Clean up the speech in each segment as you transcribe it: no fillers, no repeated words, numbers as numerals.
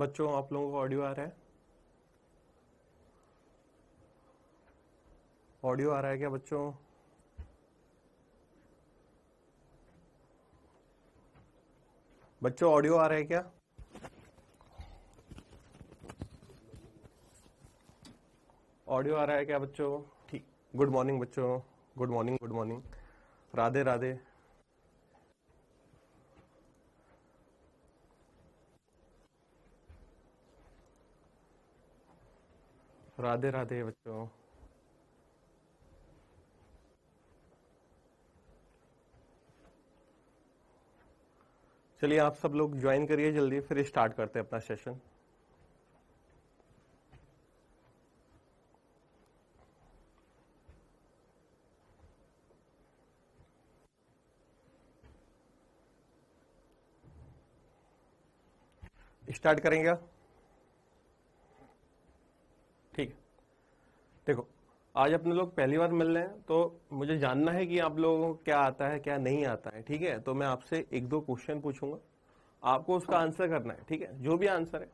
बच्चों आप लोगों को ऑडियो आ रहा है? ऑडियो आ रहा है क्या बच्चों? बच्चों ऑडियो आ रहा है क्या? ऑडियो आ रहा है क्या बच्चों? ठीक। गुड मॉर्निंग बच्चों, good morning, good morning. Radhe Radhe. Radhe Radhe बच्चों। चलिए आप सब लोग ज्वाइन करिए जल्दी, फिर स्टार्ट करते हैं अपना सेशन। स्टार्ट करेंगे क्या? ठीक है। देखो आज अपने लोग पहली बार मिल रहे हैं, तो मुझे जानना है कि आप लोगों को क्या आता है क्या नहीं आता है। ठीक है, तो मैं आपसे एक दो क्वेश्चन पूछूंगा, आपको उसका आंसर करना है। ठीक है, जो भी आंसर है,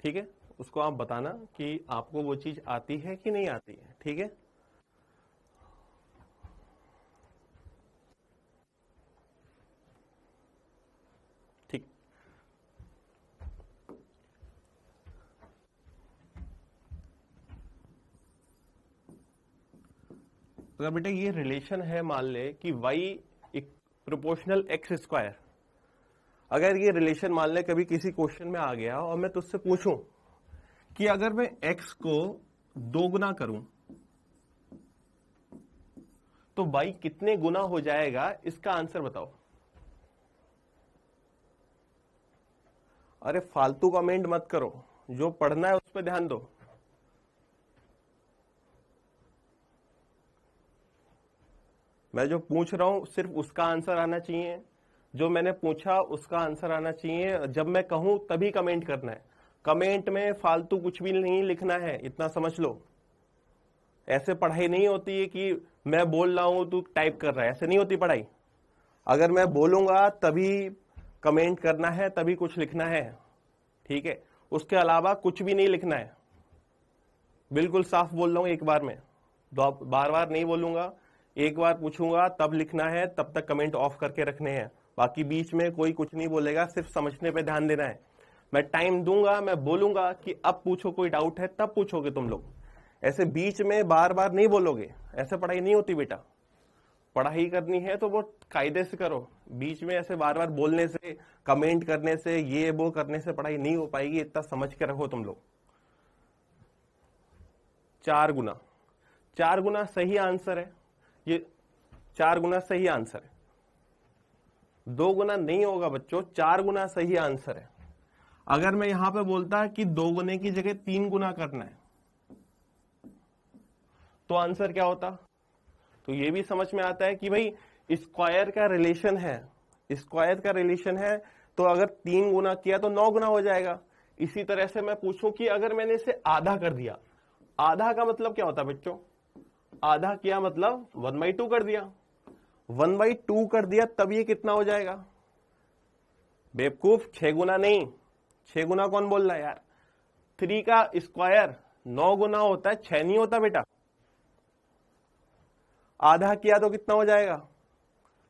ठीक है, उसको आप बताना कि आपको वो चीज आती है कि नहीं आती है। ठीक है, ठीक। अगर बेटा ये रिलेशन है, मान ले कि y एक प्रोपोर्शनल एक्स स्क्वायर, अगर ये रिलेशन मान ले कभी किसी क्वेश्चन में आ गया और मैं तुझसे पूछूं कि अगर मैं x को 2 गुना करूं तो y कितने गुना हो जाएगा, इसका आंसर बताओ। अरे फालतू कमेंट मत करो, जो पढ़ना है उस पर ध्यान दो। मैं जो पूछ रहा हूं सिर्फ उसका आंसर आना चाहिए, जो मैंने पूछा उसका आंसर आना चाहिए। जब मैं कहूं तभी कमेंट करना है, कमेंट में फालतू कुछ भी नहीं लिखना है, इतना समझ लो। ऐसे पढ़ाई नहीं होती है कि मैं बोल रहा हूं तू टाइप कर रहा है, ऐसे नहीं होती पढ़ाई। अगर मैं बोलूंगा तभी कमेंट करना है, तभी कुछ लिखना है। ठीक है, उसके अलावा कुछ भी नहीं लिखना है। बिल्कुल साफ बोल रहा हूं एक बार में, बार बार नहीं बोलूंगा, एक बार पूछूंगा तब लिखना है, तब तक कमेंट ऑफ करके रखने हैं। बाकी बीच में कोई कुछ नहीं बोलेगा, सिर्फ समझने पे ध्यान देना है। मैं टाइम दूंगा, मैं बोलूंगा कि अब पूछो, कोई डाउट है तब पूछोगे तुम लोग। ऐसे बीच में बार बार नहीं बोलोगे, ऐसे पढ़ाई नहीं होती बेटा। पढ़ाई करनी है तो वो कायदे से करो, बीच में ऐसे बार बार बोलने से, कमेंट करने से, ये वो करने से पढ़ाई नहीं हो पाएगी, इतना समझ के रखो तुम लोग। 4 गुना, 4 गुना सही आंसर है, ये 4 गुना सही आंसर है। 2 गुना नहीं होगा बच्चों, 4 गुना सही आंसर है। अगर मैं यहां पे बोलता कि 2 गुने की जगह 3 गुना करना है तो आंसर क्या होता? तो ये भी समझ में आता है कि भाई स्क्वायर का रिलेशन है, स्क्वायर का रिलेशन है, तो अगर 3 गुना किया तो 9 गुना हो जाएगा। इसी तरह से मैं पूछूं कि अगर मैंने इसे आधा कर दिया, आधा का मतलब क्या होता है बच्चों? आधा किया मतलब 1/2 कर दिया, 1/2 कर दिया, तब ये कितना हो जाएगा? बेवकूफ, 6 गुना नहीं, 6 गुना कौन बोल रहा है यार? 3 का स्क्वायर 9 गुना होता है, 6 नहीं होता बेटा। आधा किया तो कितना हो जाएगा?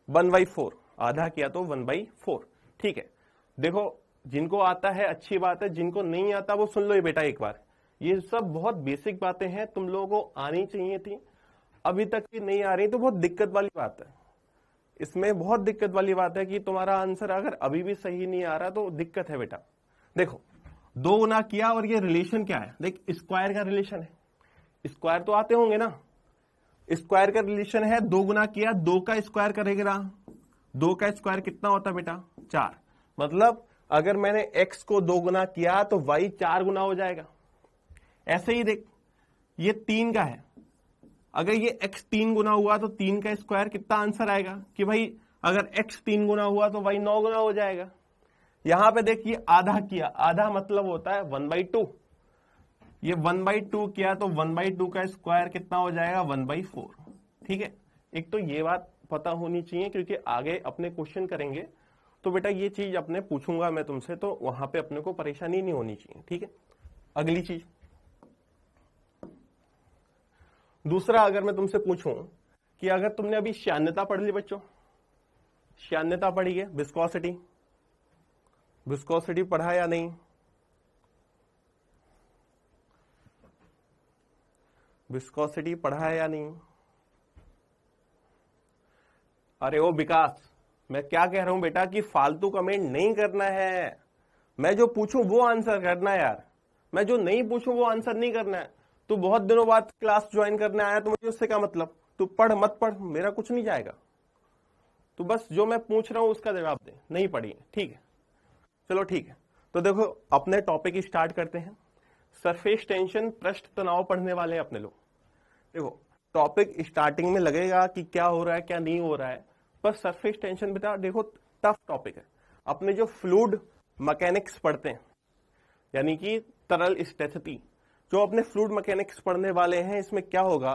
1/4, आधा किया तो 1/4। ठीक है, देखो जिनको आता है अच्छी बात है, जिनको नहीं आता वो सुन लो ये बेटा एक बार। ये सब बहुत बेसिक बातें हैं, तुम लोगों को आनी चाहिए थी, अभी तक भी नहीं आ रही, तो बहुत दिक्कत वाली बात है। इसमें बहुत दिक्कत वाली बात है कि तुम्हारा आंसर अगर अभी भी सही नहीं आ रहा तो दिक्कत है बेटा। देखो 2 गुना किया और ये रिलेशन क्या है, देख स्क्वायर का रिलेशन है, स्क्वायर तो आते होंगे ना। स्क्वायर का रिलेशन है, 2 गुना किया, 2 का स्क्वायर करेगा, 2 का स्क्वायर कितना होता है बेटा? 4। मतलब अगर मैंने x को 2 गुना किया तो y 4 गुना हो जाएगा। ऐसे ही देख, ये 3 का है, अगर ये x 3 गुना हुआ तो 3 का स्क्वायर कितना आंसर आएगा कि भाई अगर x 3 गुना हुआ तो y 9 गुना हो जाएगा। यहां पे देखिए आधा किया, आधा मतलब होता है 1/2, ये 1/2 किया तो 1/2 का स्क्वायर कितना हो जाएगा? 1/4। ठीक है, एक तो ये बात पता होनी चाहिए, क्योंकि आगे अपने क्वेश्चन करेंगे तो बेटा ये चीज अपने पूछूंगा मैं तुमसे, तो वहां पे अपने को परेशानी नहीं होनी चाहिए, ठीक है। अगली चीज, दूसरा अगर मैं तुमसे पूछूं कि अगर तुमने अभी श्यान्यता पढ़ ली बच्चों, श्यान्यता पढ़ी है, विस्कोसिटी, विस्कोसिटी पढ़ा या नहीं, विस्कोसिटी पढ़ा है या नहीं। अरे ओ विकास, मैं क्या कह रहा हूं बेटा कि फालतू कमेंट नहीं करना है, मैं जो पूछूं वो आंसर करना है यार, मैं जो नहीं पूछूं वो आंसर नहीं करना है। तू बहुत दिनों बाद क्लास ज्वाइन करने आया तो मुझे उससे क्या मतलब, तू पढ़ मत पढ़ मेरा कुछ नहीं जाएगा, तू बस जो मैं पूछ रहा हूं उसका जवाब दे, नहीं पढ़ी है, ठीक है। चलो ठीक है, तो देखो अपने टॉपिक स्टार्ट करते हैं। सरफेस टेंशन, पृष्ठ तनाव पढ़ने वाले हैं अपने लोग। देखो टॉपिक स्टार्टिंग में लगेगा कि क्या हो रहा है क्या नहीं हो रहा है, पर सरफेस टेंशन बेटा देखो टफ टॉपिक है। अपने जो फ्लूइड मैकेनिक्स पढ़ते हैं, यानी कि तरल स्थिति, जो अपने फ्लूइड मैकेनिक्स पढ़ने वाले हैं, इसमें क्या होगा,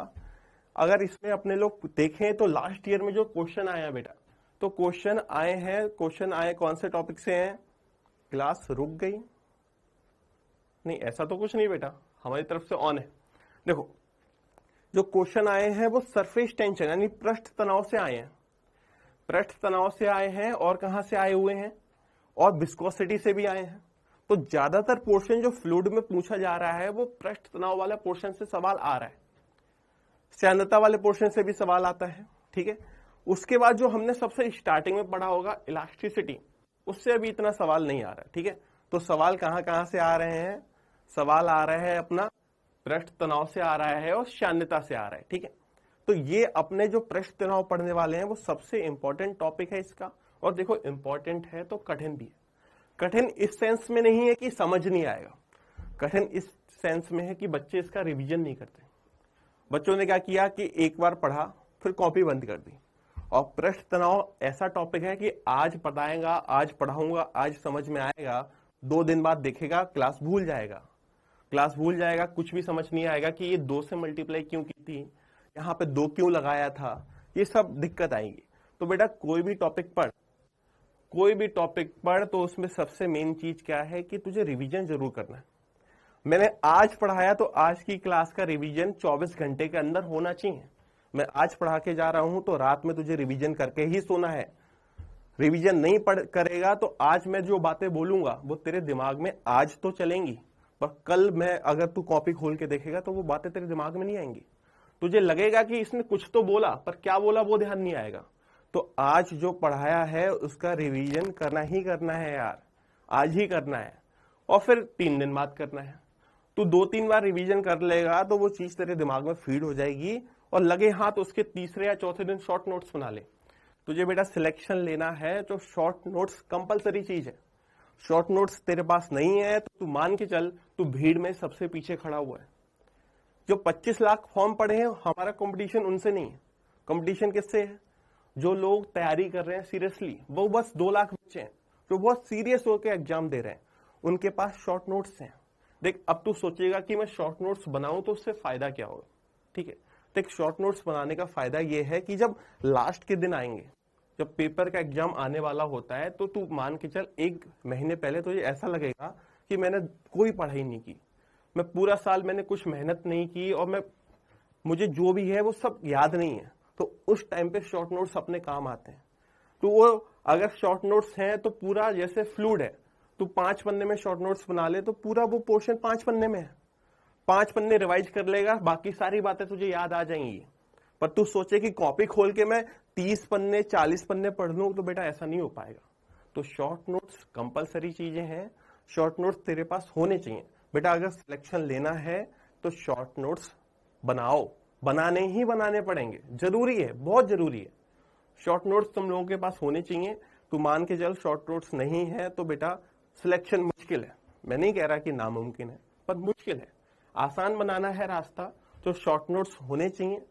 अगर इसमें अपने लोग देखें तो लास्ट ईयर में जो क्वेश्चन आया बेटा, तो क्वेश्चन आए कौन से टॉपिक से हैं। क्लास रुक गई, नहीं ऐसा तो कुछ नहीं बेटा, हमारी तरफ से ऑन है। देखो जो क्वेश्चन आए हैं वो सरफेस टेंशन यानी पृष्ठ तनाव से आए हैं, पृष्ठ तनाव से आए हैं, और कहां से आए हुए हैं, और विस्कोसिटी से भी आए हैं। तो ज्यादातर पोर्शन जो फ्लूइड में पूछा जा रहा है वो पृष्ठ तनाव वाला पोर्शन से सवाल आ रहा है, श्यानता वाले पोर्शन से भी सवाल आता है, ठीक है। उसके बाद जो हमने सबसे स्टार्टिंग में पढ़ा होगा इलास्टिसिटी, उससे अभी इतना सवाल नहीं आ रहा है, ठीक है। तो सवाल कहां से आ रहे हैं, सवाल आ रहे हैं अपना पृष्ठ तनाव से आ रहा है और श्यान्यता से आ रहा है, ठीक है। तो ये अपने जो पृष्ठ तनाव पढ़ने वाले हैं वो सबसे इंपॉर्टेंट टॉपिक है इसका। और देखो इंपॉर्टेंट है तो कठिन भी है। कठिन इस सेंस में नहीं है कि समझ नहीं आएगा, कठिन इस सेंस में है कि बच्चे इसका रिवीजन नहीं करते। बच्चों ने क्या किया कि एक बार पढ़ा फिर कॉपी बंद कर दी। और पृष्ठ तनाव ऐसा टॉपिक है कि आज पढ़ाएगा, आज पढ़ाऊंगा, आज समझ में आएगा, 2 दिन बाद देखेगा क्लास भूल जाएगा, क्लास भूल जाएगा, कुछ भी समझ नहीं आएगा कि ये 2 से मल्टीप्लाई क्यों की थी, यहाँ पे 2 क्यों लगाया था, ये सब दिक्कत आएगी। तो बेटा कोई भी टॉपिक पढ़, कोई भी टॉपिक पढ़, तो उसमें सबसे मेन चीज क्या है कि तुझे रिवीजन जरूर करना है। मैंने आज पढ़ाया तो आज की क्लास का रिवीजन 24 घंटे के अंदर होना चाहिए। मैं आज पढ़ा के जा रहा हूं तो रात में तुझे रिवीजन करके ही सोना है। रिवीजन नहीं करेगा तो आज मैं जो बातें बोलूंगा वो तेरे दिमाग में आज तो चलेंगी, पर कल मैं अगर तू कॉपी खोल के देखेगा तो वो बातें तेरे दिमाग में नहीं आएंगी। तुझे लगेगा कि इसने कुछ तो बोला, पर क्या बोला वो ध्यान नहीं आएगा। तो आज जो पढ़ाया है उसका रिवीजन करना ही करना है यार, आज ही करना है, और फिर 3 दिन बाद करना है। तू 2-3 बार रिवीजन कर लेगा तो वो चीज तेरे दिमाग में फीड हो जाएगी, और लगे हाथ तो उसके तीसरे या चौथे दिन शॉर्ट नोट्स बना ले। तुझे बेटा सिलेक्शन लेना है तो शॉर्ट नोट्स कंपलसरी चीज है। शॉर्ट नोट्स तेरे पास नहीं है तो तू मान के चल तू भीड़ में सबसे पीछे खड़ा हुआ है। जो 25 लाख फॉर्म पड़े हैं, हमारा कंपटीशन उनसे नहीं है। कंपटीशन किससे है? जो लोग तैयारी कर रहे हैं सीरियसली, वो बस 2 लाख बच्चे हैं जो बहुत सीरियस होकर एग्जाम दे रहे हैं, उनके पास शॉर्ट नोट्स हैं। देख अब तू सोचेगा कि मैं शॉर्ट नोट्स बनाऊं तो उससे फायदा क्या होगा, ठीक है। देख शॉर्ट नोट्स बनाने का फायदा ये है कि जब लास्ट के दिन आएंगे, जब पेपर का एग्जाम आने वाला होता है, तो तू मान के चल 1 महीने पहले तुझे ऐसा लगेगा कि मैंने कोई पढ़ाई नहीं की, मैं पूरा साल मैंने कुछ मेहनत नहीं की, और मुझे जो भी है वो सब याद नहीं है। तो उस टाइम पे शॉर्ट नोट्स अपने काम आते हैं। तो वो अगर शॉर्ट नोट्स हैं तो पूरा जैसे फ्लूइड है, तू 5 पन्ने में शॉर्ट नोट्स बना ले तो पूरा वो पोर्शन 5 पन्ने में है, 5 पन्ने रिवाइज कर लेगा, बाकी सारी बातें तुझे याद आ जाएंगी। पर तू सोचे कि कॉपी खोल के मैं 30 पन्ने 40 पन्ने पढ़ लूं, तो बेटा ऐसा नहीं हो पाएगा। तो शॉर्ट नोट्स कंपलसरी चीजें हैं, शॉर्ट नोट्स तेरे पास होने चाहिए। बेटा अगर सिलेक्शन लेना है तो शॉर्ट नोट्स बनाओ, बनाने ही बनाने पड़ेंगे, जरूरी है, बहुत जरूरी है। शॉर्ट नोट्स तुम लोगों के पास होने चाहिए। तू मान के चल शॉर्ट नोट्स नहीं है तो बेटा सिलेक्शन मुश्किल है। मैं नहीं कह रहा कि नामुमकिन है, पर मुश्किल है। आसान बनाना है रास्ता तो शॉर्ट नोट्स होने चाहिए।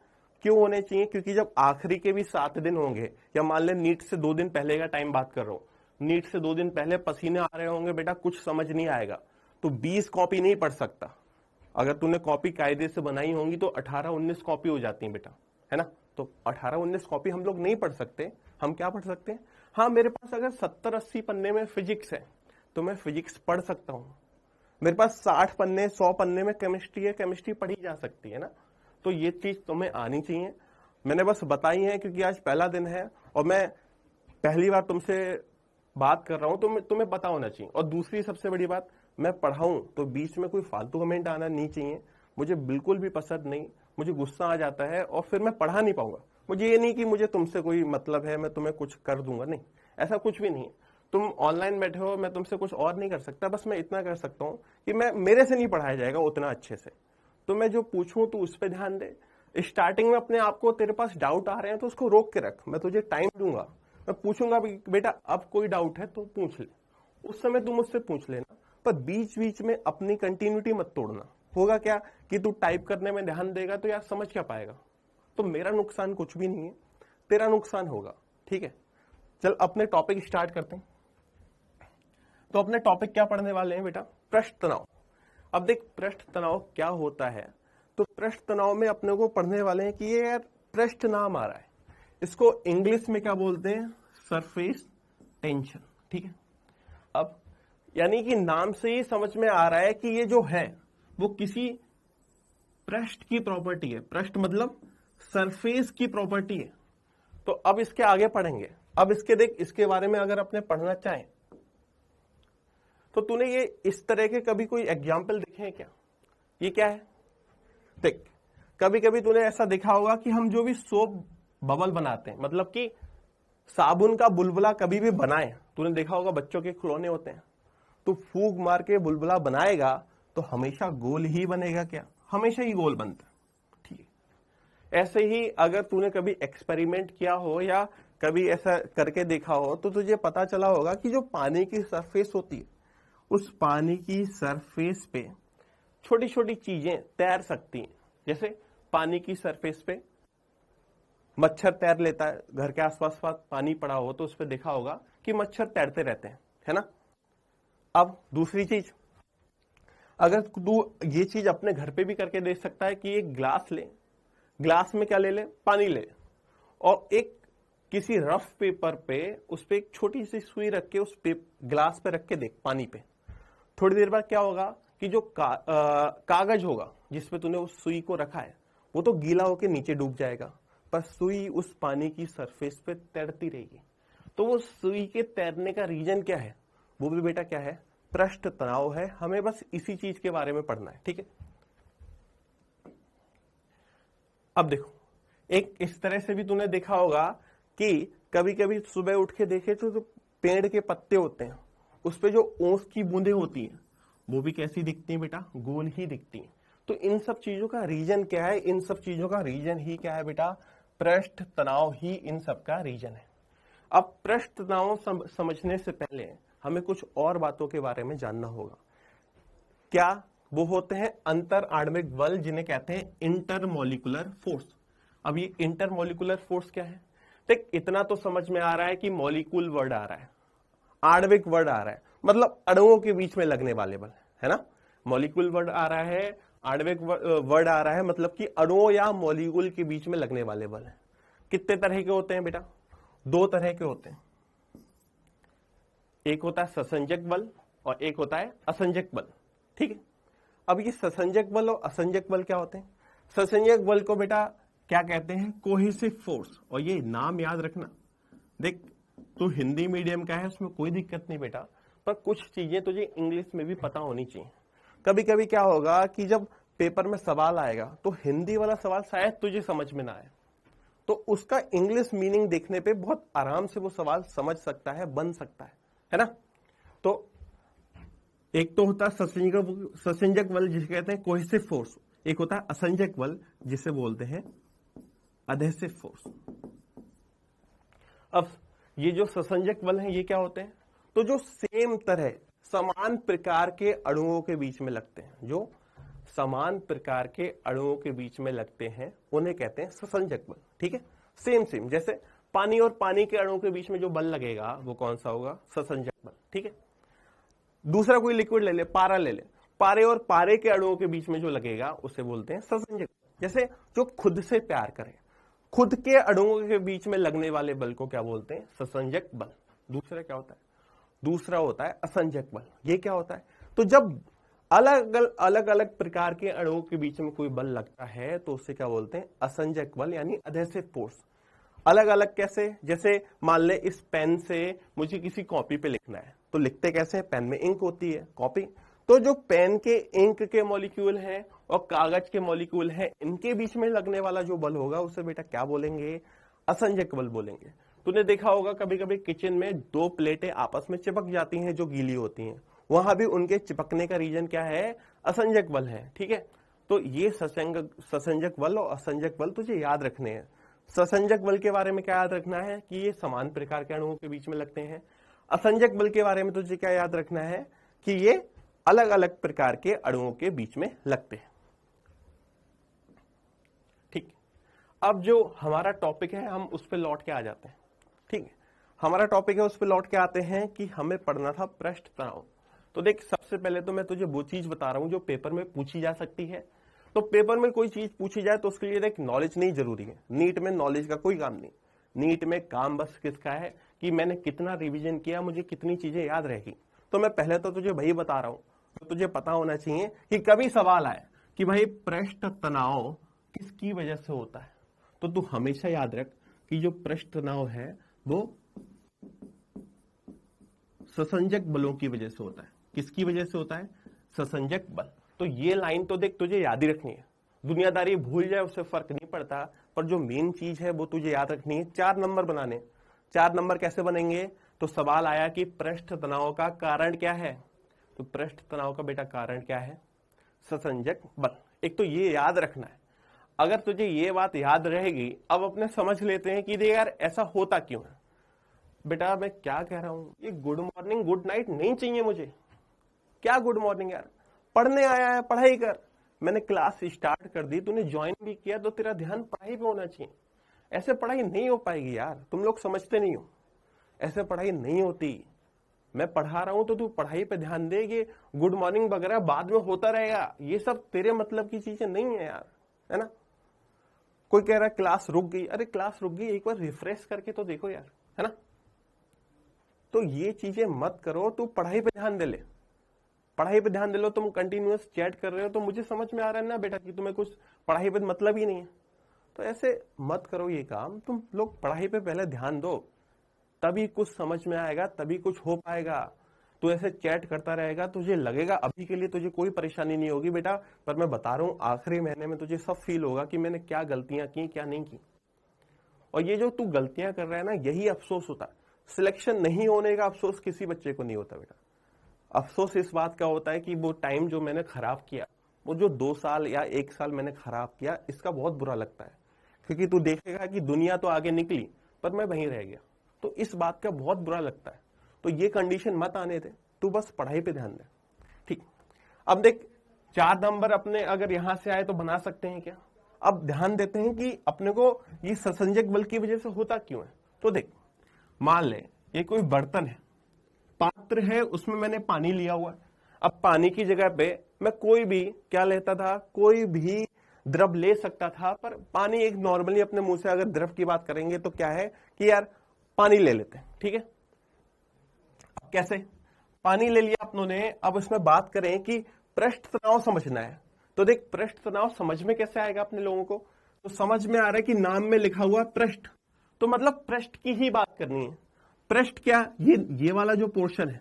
क्यों होने चाहिए? क्योंकि जब आखिरी के भी 7 दिन होंगे, या मान ले नीट से 2 दिन पहले का टाइम बात कर रहा हूं, नीट से 2 दिन पहले पसीने आ रहे होंगे, बेटा कुछ समझ नहीं आएगा, तो 20 कॉपी नहीं पढ़ सकता। अगर तूने कॉपी कायदे से बनाई होंगी तो 18-19 कॉपी हो जाती है बेटा, है ना। तो 18-19 कॉपी हम लोग नहीं पढ़ सकते। हम क्या पढ़ सकते हैं? हाँ, मेरे पास अगर 70-80 पन्ने में फिजिक्स है तो मैं फिजिक्स पढ़ सकता हूँ। मेरे पास 60 पन्ने 100 पन्ने में केमिस्ट्री है, केमिस्ट्री पढ़ी जा सकती है ना। तो ये चीज तुम्हें आनी चाहिए। मैंने बस बताई है क्योंकि आज पहला दिन है और मैं पहली बार तुमसे बात कर रहा हूं, तो तुम्हें पता होना चाहिए। और दूसरी सबसे बड़ी बात, मैं पढ़ाऊं तो बीच में कोई फालतू कमेंट आना नहीं चाहिए। मुझे बिल्कुल भी पसंद नहीं, मुझे गुस्सा आ जाता है और फिर मैं पढ़ा नहीं पाऊंगा। मुझे ये नहीं कि मुझे तुमसे कोई मतलब है, मैं तुम्हें कुछ कर दूंगा, नहीं, ऐसा कुछ भी नहीं है। तुम ऑनलाइन बैठे हो, मैं तुमसे कुछ और नहीं कर सकता, बस मैं इतना कर सकता हूं कि मेरे से नहीं पढ़ाया जाएगा उतना अच्छे से। तो मैं जो पूछूं तो उस पर ध्यान दे। स्टार्टिंग में अपने आप को, तेरे पास डाउट आ रहे हैं तो उसको रोक के रख, मैं तुझे टाइम दूंगा। मैं पूछूंगा बेटा अब कोई डाउट है तो पूछ ले, उस समय तू मुझसे पूछ लेना, पर बीच बीच में अपनी कंटिन्यूटी मत तोड़ना। होगा क्या कि तू टाइप करने में ध्यान देगा तो यार समझ क्या पाएगा। तो मेरा नुकसान कुछ भी नहीं है, तेरा नुकसान होगा। ठीक है, चल अपने टॉपिक स्टार्ट करते हैं। तो अपने टॉपिक क्या पढ़ने वाले हैं बेटा? पृष्ठ तनाव। अब देख, पृष्ठ तनाव क्या होता है। तो पृष्ठ तनाव में अपने को पढ़ने वाले हैं कि ये यार पृष्ठ नाम आ रहा है, इसको इंग्लिश में क्या बोलते हैं? Surface tension. ठीक है, अब यानी कि नाम से ही समझ में आ रहा है कि ये जो है वो किसी पृष्ठ की प्रॉपर्टी है। पृष्ठ मतलब सरफेस की प्रॉपर्टी है। तो अब इसके आगे पढ़ेंगे। अब इसके देख, इसके बारे में अगर अपने पढ़ना चाहें तो तूने ये इस तरह के कभी कोई एग्जाम्पल देखे हैं क्या? ये क्या है? देख, कभी कभी तूने ऐसा देखा होगा कि हम जो भी सोप बबल बनाते हैं, मतलब कि साबुन का बुलबुला कभी भी बनाए, तूने देखा होगा बच्चों के खिलौने होते हैं, तो फूंक मार के बुलबुला बनाएगा तो हमेशा गोल ही बनेगा क्या? हमेशा ही गोल बनता। ठीक है, ऐसे ही अगर तूने कभी एक्सपेरिमेंट किया हो या कभी ऐसा करके देखा हो तो तुझे पता चला होगा कि जो पानी की सरफेस होती है, उस पानी की सरफेस पे छोटी छोटी चीजें तैर सकती हैं। जैसे पानी की सरफेस पे मच्छर तैर लेता है, घर के आसपास पानी पड़ा हो तो उस पर देखा होगा कि मच्छर तैरते रहते हैं, है ना। अब दूसरी चीज, अगर तू ये चीज अपने घर पे भी करके देख सकता है कि एक ग्लास ले, ग्लास में क्या ले ले? पानी ले, और एक किसी रफ पेपर पे उस पे एक छोटी सी सुई रख के उस ग्लास पे रख के देख पानी पे। थोड़ी देर बाद क्या होगा कि जो कागज होगा जिसपे तूने उस सुई को रखा है वो तो गीला होके नीचे डूब जाएगा, पर सुई उस पानी की सरफेस पे तैरती रहेगी। तो वो सुई के तैरने का रीजन क्या है? वो भी बेटा क्या है? पृष्ठ तनाव है। हमें बस इसी चीज के बारे में पढ़ना है। ठीक है, अब देखो, एक इस तरह से भी तूने देखा होगा कि कभी कभी सुबह उठ के देखे तो पेड़ के पत्ते होते हैं, उस पे जो ओस की बूंदें होती हैं वो भी कैसी दिखती हैं बेटा? गोल ही दिखती हैं। तो इन सब चीजों का रीजन क्या है? इन सब चीजों का रीजन ही क्या है बेटा? पृष्ठ तनाव ही इन सब का रीजन है। अब पृष्ठ तनाव समझने से पहले हमें कुछ और बातों के बारे में जानना होगा। क्या वो होते हैं? अंतर आणविक बल, जिन्हें कहते हैं इंटरमोलिकुलर फोर्स। अब ये इंटरमोलिकुलर फोर्स क्या है? देख, इतना तो समझ में आ रहा है कि मॉलिक्यूल वर्ड आ रहा है, आणविक वर्ड आ रहा है, मतलब अणुओं के बीच में लगने वाले बल, है ना। मॉलिक्यूल वर्ड आ रहा है, आणविक वर्ड आ रहा है, मतलब कि अणुओं या मॉलिक्यूल के बीच में लगने वाले बल है। कितने तरह के होते हैं बेटा? दो तरह के होते हैं। एक होता है ससंजक बल और एक होता है असंजक बल। ठीक है, अब ये ससंजक बल और असंजक बल क्या होते हैं? ससंजक बल को बेटा क्या कहते हैं? Cohesive force. और ये नाम याद रखना। देख, तो हिंदी मीडियम का है, उसमें कोई दिक्कत नहीं बेटा, पर कुछ चीजें तुझे इंग्लिश में भी पता होनी चाहिए। कभी कभी क्या होगा कि जब पेपर में सवाल आएगा तो हिंदी वाला सवाल शायद तुझे समझ में ना आए, तो उसका इंग्लिश मीनिंग देखने पे बहुत आराम से वो सवाल समझ सकता है, बन सकता है ना। तो एक तो होता है ससंजक बल, जिसे कहते हैं कोहेसिव फोर्स। एक होता है असंजक बल, जिसे बोलते हैं अधेसिव फोर्स। अब ये जो ससंजक बल हैं ये क्या होते हैं? तो जो सेम तरह समान प्रकार के अणुओं के बीच में लगते हैं, जो समान प्रकार के अणुओं के बीच में लगते हैं उन्हें कहते हैं ससंजक बल। ठीक है, सेम जैसे पानी और पानी के अणुओं के बीच में जो बल लगेगा वो कौन सा होगा? ससंजक बल। ठीक है, दूसरा कोई लिक्विड ले ले, पारा ले ले, पारे और पारे के अणुओं के बीच में जो लगेगा उसे बोलते हैं ससंजक। जैसे जो खुद से प्यार करे, खुद के अणुओं के बीच में लगने वाले बल को क्या बोलते हैं? ससंजक बल। दूसरा क्या होता है? दूसरा होता है असंजक बल। ये क्या होता है? तो जब अलग अलग प्रकार के अणुओं के बीच में कोई बल लगता है तो उसे क्या बोलते हैं? असंजक बल, यानी अधेसिव फोर्स। अलग अलग कैसे? जैसे मान ले इस पेन से मुझे किसी कॉपी पे लिखना है, तो लिखते कैसे? पेन में इंक होती है, कॉपी। तो जो पेन के इंक के मॉलिक्यूल हैं और कागज के मॉलिक्यूल हैं, इनके बीच में लगने वाला जो बल होगा उसे बेटा क्या बोलेंगे? असंजक बल बोलेंगे। तूने देखा होगा कभी कभी किचन में दो प्लेटें आपस में चिपक जाती हैं जो गीली होती हैं, वहां भी उनके चिपकने का रीजन क्या है? असंजक बल है। ठीक है, तो ये ससंजक बल और असंजक बल तुझे याद रखने हैं। ससंजक बल के बारे में क्या याद रखना है? कि ये समान प्रकार के अणुओं के बीच में लगते हैं। असंजक बल के बारे में तुझे क्या याद रखना है? कि ये अलग अलग प्रकार के अणुओं के बीच में लगते हैं। ठीक, अब जो हमारा टॉपिक है हम उस पर लौट के आ जाते हैं। ठीक है, हमारा टॉपिक है उस पर लौट के आते हैं कि हमें पढ़ना था पृष्ठ तनाव। तो देख, सबसे पहले तो मैं तुझे वो चीज बता रहा हूं जो पेपर में पूछी जा सकती है। तो पेपर में कोई चीज पूछी जाए तो उसके लिए देख नॉलेज नहीं जरूरी है। नीट में नॉलेज का कोई काम नहीं। नीट में काम बस किसका है? कि मैंने कितना रिवीजन किया, मुझे कितनी चीजें याद रहेगी। तो मैं पहले तो तुझे वही बता रहा हूं, तो तुझे पता होना चाहिए कि कभी सवाल आए कि भाई पृष्ठ तनाव किसकी वजह से होता है, तो तू हमेशा याद रख कि जो पृष्ठ तनाव है वो ससंजक बलों की वजह से होता है। किसकी वजह से होता है? ससंजक बल। तो ये लाइन तो देख तुझे याद ही रखनी है। दुनियादारी भूल जाए उससे फर्क नहीं पड़ता, पर जो मेन चीज है वो तुझे याद रखनी है। 4 नंबर बनाने। 4 नंबर कैसे बनेंगे? तो सवाल आया कि पृष्ठ तनाव का कारण क्या है, तो पृष्ठ तनाव का बेटा कारण क्या है? ससंजक बल। एक तो ये याद रखना है। अगर तुझे ये बात याद रहेगी, अब अपने समझ लेते हैं कि देख यार ऐसा होता क्यों है। बेटा मैं क्या कह रहा हूं, ये गुड मॉर्निंग गुड नाइट नहीं चाहिए मुझे। क्या गुड मॉर्निंग यार, पढ़ने आया है, पढ़ाई कर। मैंने क्लास स्टार्ट कर दी, तूने ज्वाइन भी किया, तो तेरा ध्यान पढ़ाई पे होना चाहिए। ऐसे पढ़ाई नहीं हो पाएगी यार, तुम लोग समझते नहीं हो। ऐसे पढ़ाई नहीं होती। मैं पढ़ा रहा हूं तो तू पढ़ाई पे ध्यान दे। ये गुड मॉर्निंग वगैरह बाद में होता रहेगा, ये सब तेरे मतलब की चीजें नहीं है यार, है ना। कोई कह रहा है क्लास रुक गई, अरे क्लास रुक गई, एक बार रिफ्रेश करके तो देखो यार, है ना। तो ये चीजें मत करो, तू पढ़ाई पे ध्यान दे ले। पढ़ाई पे ध्यान दे लो। तुम कंटिन्यूअस चैट कर रहे हो तो मुझे समझ में आ रहा है ना बेटा कि तुम्हें कुछ पढ़ाई पे मतलब ही नहीं है। तो ऐसे मत करो ये काम। तुम लोग पढ़ाई पे पहले ध्यान दो, तभी कुछ समझ में आएगा, तभी कुछ हो पाएगा। तू ऐसे चैट करता रहेगा, तुझे लगेगा अभी के लिए तुझे कोई परेशानी नहीं होगी बेटा, पर मैं बता रहा हूं आखिरी महीने में तुझे सब फील होगा कि मैंने क्या गलतियां की, क्या नहीं की। और ये जो तू गलतियां कर रहा है ना, यही अफसोस होता है। सिलेक्शन नहीं होने का अफसोस किसी बच्चे को नहीं होता बेटा। अफसोस इस बात का होता है कि वो टाइम जो मैंने खराब किया, वो जो 2 साल या 1 साल मैंने खराब किया, इसका बहुत बुरा लगता है। क्योंकि तू देखेगा कि दुनिया तो आगे निकली पर मैं वहीं रह गया, तो इस बात का बहुत बुरा लगता है। तो ये कंडीशन मत आने दे, तू बस पढ़ाई पे ध्यान दे। ठीक, अब देख 4 नंबर अपने अगर यहां से आए तो बना सकते हैं क्या। अब ध्यान देते हैं कि अपने को ये ससंजक बल की वजह से होता क्यों है। तो देख, मान ले ये कोई बर्तन है, पात्र है, उसमें मैंने पानी लिया हुआ है। अब पानी की जगह पे मैं कोई भी क्या लेता था, कोई भी द्रव ले सकता था, पर पानी एक नॉर्मली अपने मुंह से अगर द्रव की बात करेंगे तो क्या है कि यार पानी ले लेते हैं। ठीक है, अब कैसे पानी ले लिया अपनों ने। अब इसमें बात करें कि पृष्ठ तनाव समझना है, तो देख पृष्ठ तनाव समझ में कैसे आएगा अपने लोगों को। तो समझ में आ रहा है कि नाम में लिखा हुआ पृष्ठ, तो मतलब पृष्ठ की ही बात करनी है। पृष्ठ क्या, ये वाला जो पोर्शन है,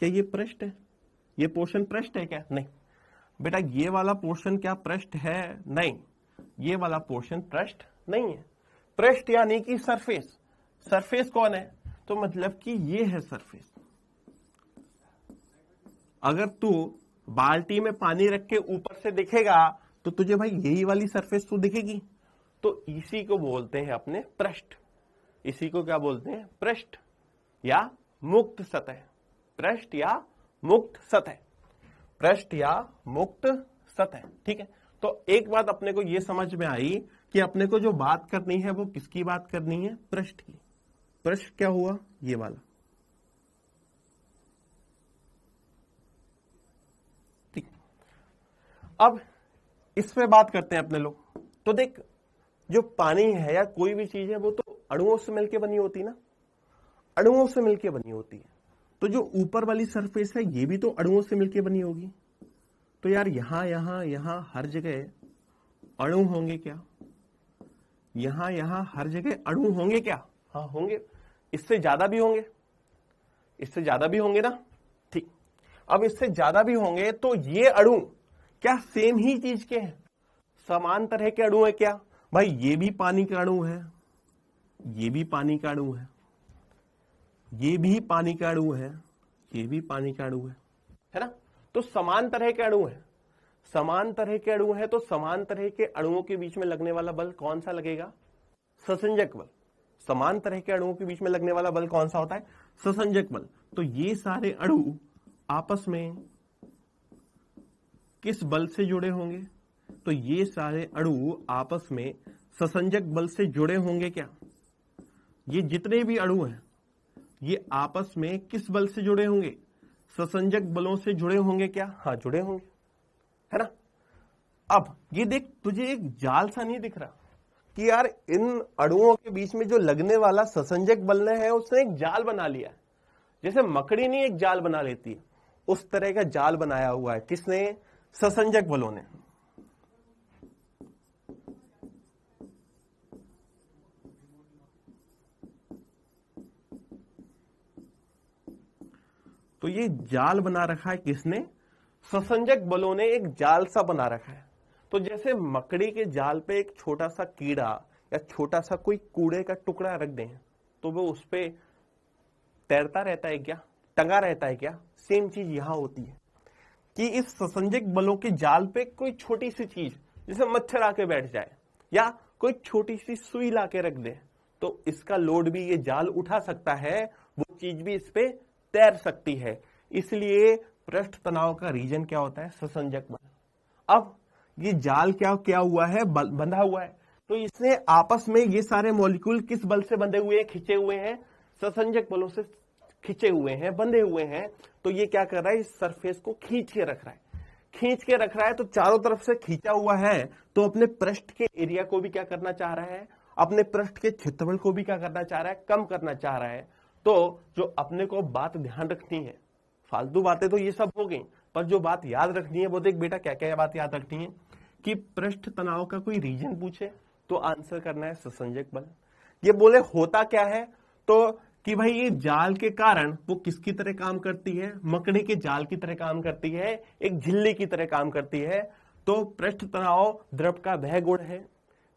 क्या ये पृष्ठ है? ये पोर्शन पृष्ठ है क्या? नहीं बेटा, ये वाला पोर्शन क्या पृष्ठ है? नहीं, ये वाला पोर्शन पृष्ठ नहीं है। पृष्ठ यानी कि सरफेस। सरफेस कौन है? तो मतलब कि ये है सरफेस। अगर तू बाल्टी में पानी रख के ऊपर से देखेगा तो तुझे भाई यही वाली सरफेस तो दिखेगी। तो इसी को बोलते हैं अपने पृष्ठ। इसी को क्या बोलते हैं? पृष्ठ या मुक्त सतह। पृष्ठ या मुक्त सतह। पृष्ठ या मुक्त सतह। ठीक है, तो एक बात अपने को यह समझ में आई कि अपने को जो बात करनी है वो किसकी बात करनी है? पृष्ठ की। पृष्ठ क्या हुआ? ये वाला। ठीक, अब इस पे बात करते हैं अपने लोग। तो देख, जो पानी है या कोई भी चीज है वो तो अणुओं से मिलकर बनी होती ना। अणुओं से मिलकर बनी होती है। तो जो ऊपर वाली सरफेस है ये भी तो अणुओं से मिलकर बनी होगी। तो यार यहां यहां यहां हर जगह अणु होंगे क्या? यहां यहां हर जगह अणु होंगे क्या? हाँ होंगे, इससे ज्यादा भी होंगे, इससे ज्यादा भी होंगे ना। ठीक, अब इससे ज्यादा भी होंगे तो ये अणु क्या सेम ही चीज के हैं, समान तरह के अणु है क्या? भाई ये भी पानी का अणु है, ये भी पानी का अणु है, ये भी पानी का अणु है, ये भी पानी का अणु है ना। तो समान तरह के अणु है, समान तरह के अणु है, तो समान तरह के अणुओं के बीच में लगने वाला बल कौन सा लगेगा? ससंजक बल। समान तरह के अणुओं के बीच में लगने वाला बल कौन सा होता है? ससंजक बल। तो ये सारे अणु आपस में किस बल से जुड़े होंगे? तो ये सारे अणु आपस में ससंजक बल से जुड़े होंगे क्या? ये जितने भी अणु हैं ये आपस में किस बल से जुड़े होंगे? ससंजक बलों से जुड़े होंगे क्या? हाँ जुड़े होंगे, है ना। अब ये देख, तुझे एक जाल सा नहीं दिख रहा कि यार इन अणुओं के बीच में जो लगने वाला ससंजक बल है उसने एक जाल बना लिया है। जैसे मकड़ी नहीं एक जाल बना लेती है, उस तरह का जाल बनाया हुआ है। किसने? ससंजक बलों ने। तो ये जाल बना रखा है किसने? ससंजक बलों ने एक जाल सा बना रखा है। तो जैसे मकड़ी के जाल पे एक छोटा सा कीड़ा या छोटा सा कोई कूड़े का टुकड़ा रख दें तो वो उस पे तैरता रहता है क्या? टंगा रहता है क्या? सेम चीज यहां होती है कि इस ससंजक बलों के जाल पे कोई छोटी सी चीज, जैसे मच्छर आके बैठ जाए या कोई छोटी सी सुई ला के रख दे, तो इसका लोड भी ये जाल उठा सकता है, वो चीज भी इस पे तैर सकती है। इसलिए पृष्ठ तनाव का रीजन क्या होता है? ससंजक बल। अब ये जाल क्या क्या हुआ है? बंधा हुआ है। तो इसने आपस में ये सारे मॉलिक्यूल किस बल से बंधे हुए हैं? खिंचे हुए हैं, ससंजक बलों से खिंचे हुए हैं, बंधे हुए हैं। तो ये क्या कर रहा है? इस सरफेस को खींच के रख रहा है, खींच के रख रहा है। तो चारों तरफ से खींचा हुआ है, तो अपने पृष्ठ के एरिया को भी क्या करना चाह रहा है? अपने पृष्ठ के क्षेत्रफल को भी क्या करना चाह रहा है? कम करना चाह रहा है। तो जो अपने को बात ध्यान रखनी है, फालतू बातें तो ये सब हो गई, पर जो बात याद रखनी है वो देख बेटा, क्या क्या बात याद रखनी है कि पृष्ठ तनाव का कोई रीजन पूछे तो आंसर करना है ससंजक बल। ये बोले होता क्या है, तो कि भाई ये जाल के कारण वो किसकी तरह काम करती है? मकड़ी के जाल की तरह काम करती है, एक झिल्ली की तरह काम करती है। तो पृष्ठ तनाव द्रव का वह गुण है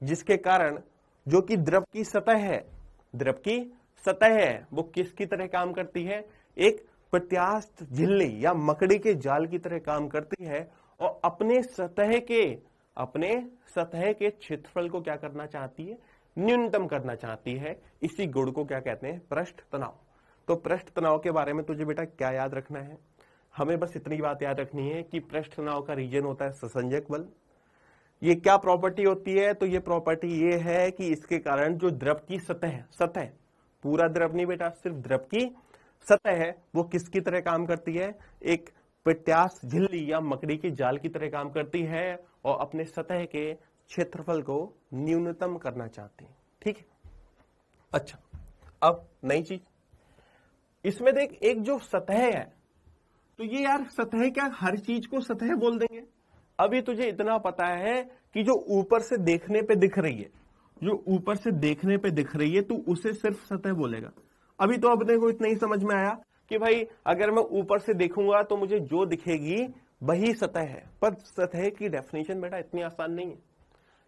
जिसके कारण जो कि द्रव की सतह है, द्रव की सतह है, वो किसकी तरह काम करती है? एक प्रत्यास्थ झिल्ली या मकड़ी के जाल की तरह काम करती है और अपने सतह के क्षेत्रफल को क्या करना चाहती है? न्यूनतम करना चाहती है। इसी गुण को क्या कहते हैं? पृष्ठ तनाव। तो पृष्ठ तनाव के बारे में तुझे बेटा क्या याद रखना है? हमें बस इतनी बात याद रखनी है कि पृष्ठ तनाव का रीजन होता है ससंजक बल। ये क्या प्रॉपर्टी होती है? तो ये प्रॉपर्टी ये है कि इसके कारण जो द्रव की सतह पूरा द्रव नहीं बेटा, सिर्फ द्रव की सतह है, वो किसकी तरह काम करती है? एक प्रत्यास्थ झिल्ली या मकड़ी के जाल की तरह काम करती है और अपने सतह के क्षेत्रफल को न्यूनतम करना चाहती है। ठीक है। अच्छा, अब नई चीज इसमें देख, एक जो सतह है, तो ये यार सतह क्या हर चीज को सतह बोल देंगे? अभी तुझे इतना पता है कि जो ऊपर से देखने पे दिख रही है, जो ऊपर से देखने पे दिख रही है, तो उसे सिर्फ सतह बोलेगा। अभी तो अपने को इतना ही समझ में आया कि भाई अगर मैं ऊपर से देखूंगा तो मुझे जो दिखेगी वही सतह है। पर सतह की डेफिनेशन बेटा इतनी आसान नहीं है।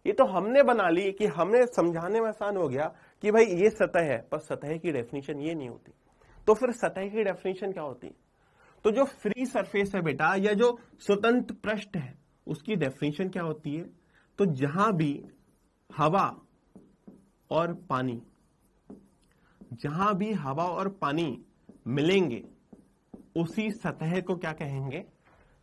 ये तो हमने बना ली कि हमें समझाने में आसान हो गया कि भाई ये सतह है, पर सतह की डेफिनेशन ये नहीं होती। तो फिर सतह की डेफिनेशन क्या होती? तो जो फ्री सरफेस है बेटा, या जो स्वतंत्र पृष्ठ है, उसकी डेफिनेशन क्या होती है? तो जहां भी हवा और पानी, जहां भी हवा और पानी मिलेंगे उसी सतह को क्या कहेंगे?